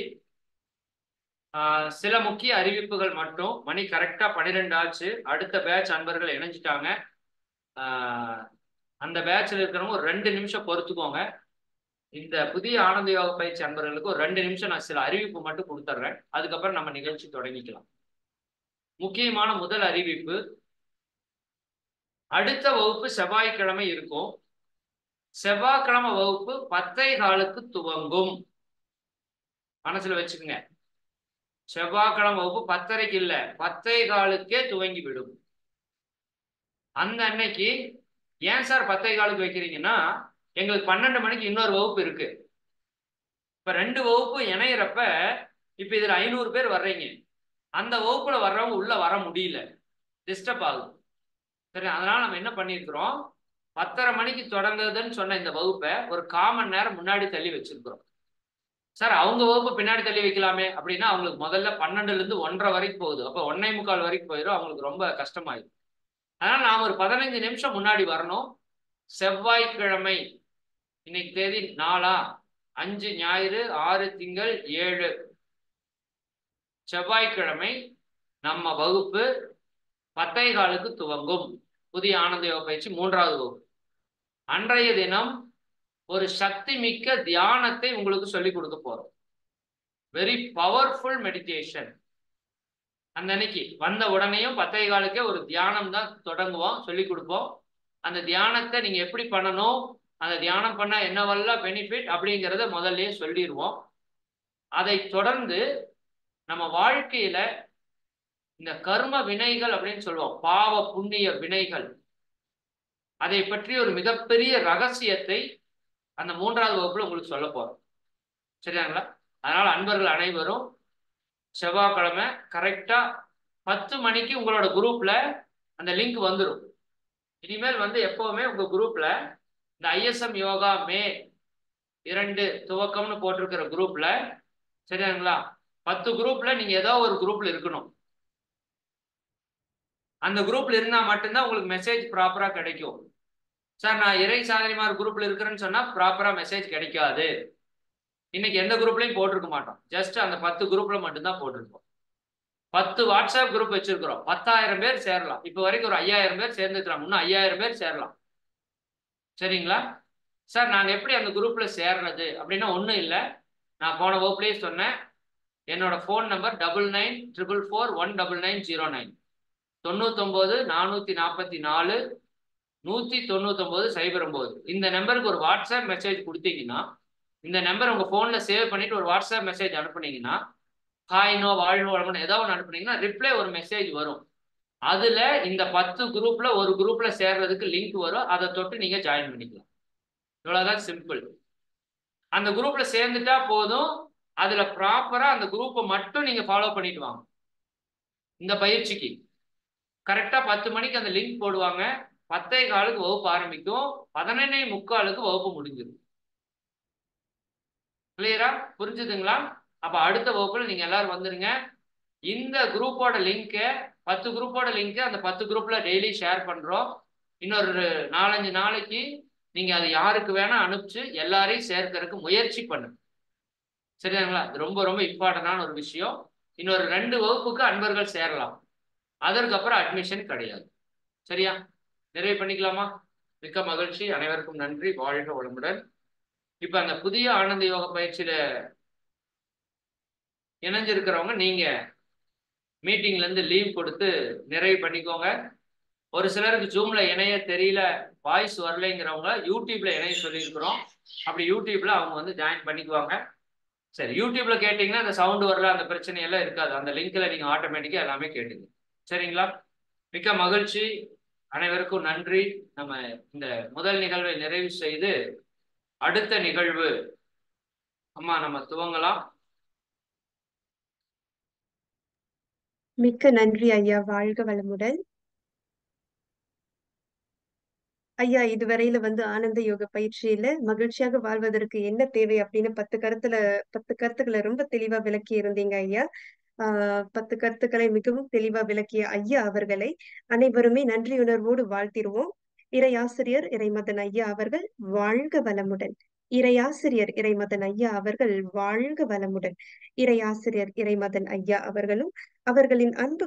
சில முக்கிய அறிவிப்புகள் மட்டும். மணி கரெக்டா 12 ஆச்சு. அடுத்த பேட்ச் அன்பர்கள் இணைஞ்சிட்டாங்க. அந்த பேட்ச்ல இருக்கிறவங்க ஒரு 2 நிமிஷம் பொறுத்துக்கோங்க. இந்த புதிய ஆனந்த யோக பயிற்சி அன்பர்களுக்கு ஒரு 2 நிமிஷம் நான் சில அறிவிப்பு மட்டும் கொடுத்துட்றேன். அதுக்கப்புறம் நம்ம நிகழ்ச்சி தொடங்கிக்கலாம். முக்கியமான முதல் அறிவிப்பு, அடுத்த வகுப்பு செவ்வாய்க்கிழமை இருக்கும். செவ்வாய்க்கிழமை வகுப்பு 10:15 துவங்கும். மனசுல வச்சுக்கோங்க. செவ்வாய்க்கிழமை வகுப்பு 10:30 இல்ல, 10:15 துவங்கி விடும். அந்த அன்னைக்கு ஏன் சார் 10:15 வைக்கிறீங்கன்னா, எங்களுக்கு 12 மணிக்கு இன்னொரு வகுப்பு இருக்கு. இப்ப 2 வகுப்பு இணையிறப்ப இப்ப இதுல 500 பேர் வர்றீங்க. அந்த வகுப்புல வர்றவங்க உள்ள வர முடியல, டிஸ்டர்ப் ஆகுது. சரி, அதனால நம்ம என்ன பண்ணிருக்கிறோம், 10:30 மணிக்கு தொடங்குதுன்னு சொன்ன இந்த வகுப்பை ஒரு 1/4 மணி நேரம் முன்னாடி தள்ளி வச்சிருக்கிறோம். சார் அவங்க வகுப்பு பின்னாடி தள்ளி வைக்கலாமே அப்படின்னா, அவங்களுக்கு முதல்ல 12ல இருந்து 1:30 வரைக்கும் போகுது. அப்ப 1:45 வரைக்கும் போயிடும், அவங்களுக்கு ரொம்ப கஷ்டமாயிடும். அதனால நாம ஒரு 15 நிமிஷம் முன்னாடி வரணும். செவ்வாய்க்கிழமை, இன்னைக்கு தேதி 4, 5 ஞாயிறு, 6 திங்கள், 7 செவ்வாய்க்கிழமை நம்ம வகுப்பு 10:15 துவங்கும். புதிய ஆனந்த யோக பயிற்சி 3வது வகுப்பு. அன்றைய தினம் ஒரு சக்தி மிக்க தியானத்தை உங்களுக்கு சொல்லிக் கொடுக்க போறோம். Very powerful meditation. அந்த அன்னைக்கு வந்த உடனேயும் 10:15 ஒரு தியானம் தான் தொடங்குவோம், சொல்லிக் கொடுப்போம். அந்த தியானத்தை நீங்க எப்படி பண்ணணும், அந்த தியானம் பண்ணா என்னவெல்லாம் பெனிஃபிட் அப்படிங்கிறத முதல்லயே சொல்லிடுவோம். அதை தொடர்ந்து நம்ம வாழ்க்கையில இந்த கர்ம வினைகள் அப்படின்னு சொல்லுவோம், பாவ புண்ணிய வினைகள், அதை பற்றி ஒரு மிகப்பெரிய ரகசியத்தை அந்த 3வது வகுப்புல உங்களுக்கு சொல்ல போறோம். சரியாங்களா? அதனால அன்பர்கள் அனைவரும் செவ்வாய்க்கிழமை கரெக்டா 10 மணிக்கு உங்களோட குரூப்ல அந்த லிங்க் வந்துடும். இனிமேல் வந்து எப்பவுமே உங்க குரூப்ல இந்த ISM யோகா மே 2 துவக்கம்னு போட்டிருக்கிற குரூப்ல, சரியாங்களா, 10 குரூப்ல நீங்க ஏதோ ஒரு குரூப்ல இருக்கணும். அந்த குரூப்ல இருந்தா மட்டும்தான் உங்களுக்கு மெசேஜ் ப்ராப்பரா கிடைக்கும். சார் நான் இறை சாதனைமார் குரூப்ல இருக்கிறேன்னு சொன்னா ப்ராப்பரா மெசேஜ் கிடைக்காது. இன்னைக்கு எந்த குரூப்லயும் போட்டிருக்க மாட்டோம், ஜஸ்ட் அந்த 10 குரூப்ல மட்டும்தான் போட்டிருக்கோம். 10 வாட்ஸ்அப் குரூப் வச்சிருக்கிறோம், 10,000 பேர் சேரலாம். இப்போ வரைக்கும் ஒரு 5,000 பேர் சேர்ந்துக்கிறாங்க, இன்னும் 5,000 பேர் சேரலாம். சரிங்களா? சார் நாங்கள் எப்படி அந்த குரூப்ல சேர்றது அப்படின்னா ஒன்றும் இல்லை, நான் போன வகுப்புலேயே சொன்னேன். என்னோட ஃபோன் நம்பர் 9944419909, 9944419909. இந்த நம்பருக்கு ஒரு வாட்ஸ்அப் மெசேஜ் கொடுத்தீங்கன்னா, இந்த நம்பர் உங்க போன்ல சேவ் பண்ணிட்டு ஒரு வாட்ஸ்அப் மெசேஜ் அனுப்புனீங்கன்னா, ஹாய்னோ வாழ்வோ வளமோ ஏதோ ஒன்று அனுப்புனீங்கன்னா ரிப்ளை ஒரு மெசேஜ் வரும். அதுல இந்த 10 குரூப்ல ஒரு குரூப்ல சேர்றதுக்கு லிங்க் வரும், அதை தொட்டு நீங்க ஜாயின் பண்ணிக்கலாம். இவ்வளவுதான் சிம்பிள். அந்த குரூப்ல சேர்ந்துட்டா போதும், அதுல ப்ராப்பரா அந்த குரூப்பை மட்டும் நீங்க ஃபாலோ பண்ணிட்டு வாங்க. இந்த பயிற்சிக்கு கரெக்டா 10 மணிக்கு அந்த லிங்க் போடுவாங்க, 10:15 வகுப்பு ஆரம்பிக்கும், 11:45 வகுப்பு முடிஞ்சிடும். கிளியரா புரிஞ்சுதுங்களா? அப்ப அடுத்த வகுப்புல நீங்க எல்லாரும் வந்துருங்க. இந்த குரூப்போட லிங்கை 10 குரூப்போட லிங்க் அந்த 10 குரூப்ல டெய்லி ஷேர் பண்றோம். இன்னொரு 4-5 நாளைக்கு நீங்க அது யாருக்கு வேணா அனுப்பிச்சு எல்லாரையும் சேர்க்கறதுக்கு முயற்சி பண்ணுங்க. சரிங்களா? ரொம்ப ரொம்ப இம்பார்ட்டன்டான ஒரு விஷயம். இன்னொரு 2 வகுப்புக்கு அன்பர்கள் சேரலாம், அதற்கப்புறம் அட்மிஷன் கிடையாது. சரியா? நிறைவு பண்ணிக்கலாமா? மிக்க மகிழ்ச்சி, அனைவருக்கும் நன்றி, வாழ்க வளமுடன். இப்ப அந்த புதிய ஆனந்த யோக பயிற்சியில இணைஞ்சிருக்கிறவங்க நீங்க மீட்டிங்ல இருந்து லீவ் கொடுத்து நிறைவு பண்ணிக்கோங்க. ஒரு சிலருக்கு ஜூம்ல இணைய தெரியல, வாய்ஸ் வரலைங்கிறவங்க யூடியூப்ல இணைய சொல்லியிருக்கிறோம். அப்படி யூடியூப்ல அவங்க வந்து ஜாயின் பண்ணிக்குவாங்க. சரி, யூடியூப்ல கேட்டீங்கன்னா அந்த சவுண்ட் வரல, அந்த பிரச்சனை எல்லாம் இருக்காது. அந்த லிங்க்ல நீங்க ஆட்டோமேட்டிக்கா எல்லாமே கேட்டுங்க. சரிங்களா? மிக்க மகிழ்ச்சி, அனைவருக்கும் நன்றி. நம்ம இந்த முதல் நிகழ்வை நிறைவு செய்து அடுத்த நிகழ்வு அம்மா நம்ம துவங்கலாம். மிக்க நன்றி ஐயா, வாழ்க வளமுடன். ஐயா, இதுவரையில வந்து ஆனந்த யோக பயிற்சியில மகிழ்ச்சியாக வாழ்வதற்கு என்ன தேவை அப்படின்னு 10 கருத்துக்களை ரொம்ப தெளிவா விளக்கி இருந்தீங்க ஐயா. 10 கருத்துக்களை மிகவும் தெளிவா விளக்கிய ஐயா அவர்களை அனைவருமே நன்றியுணர்வோடு வாழ்த்திடுவோம். இறையாசிரியர் இறைமதன் ஐயா அவர்கள் வாழ்க வளமுடன். இறையாசிரியர் இறைமதன் ஐயா அவர்கள் வாழ்க வளமுடன். இறையாசிரியர் இறைமதன் ஐயா அவர்களும் அவர்களின் அன்பு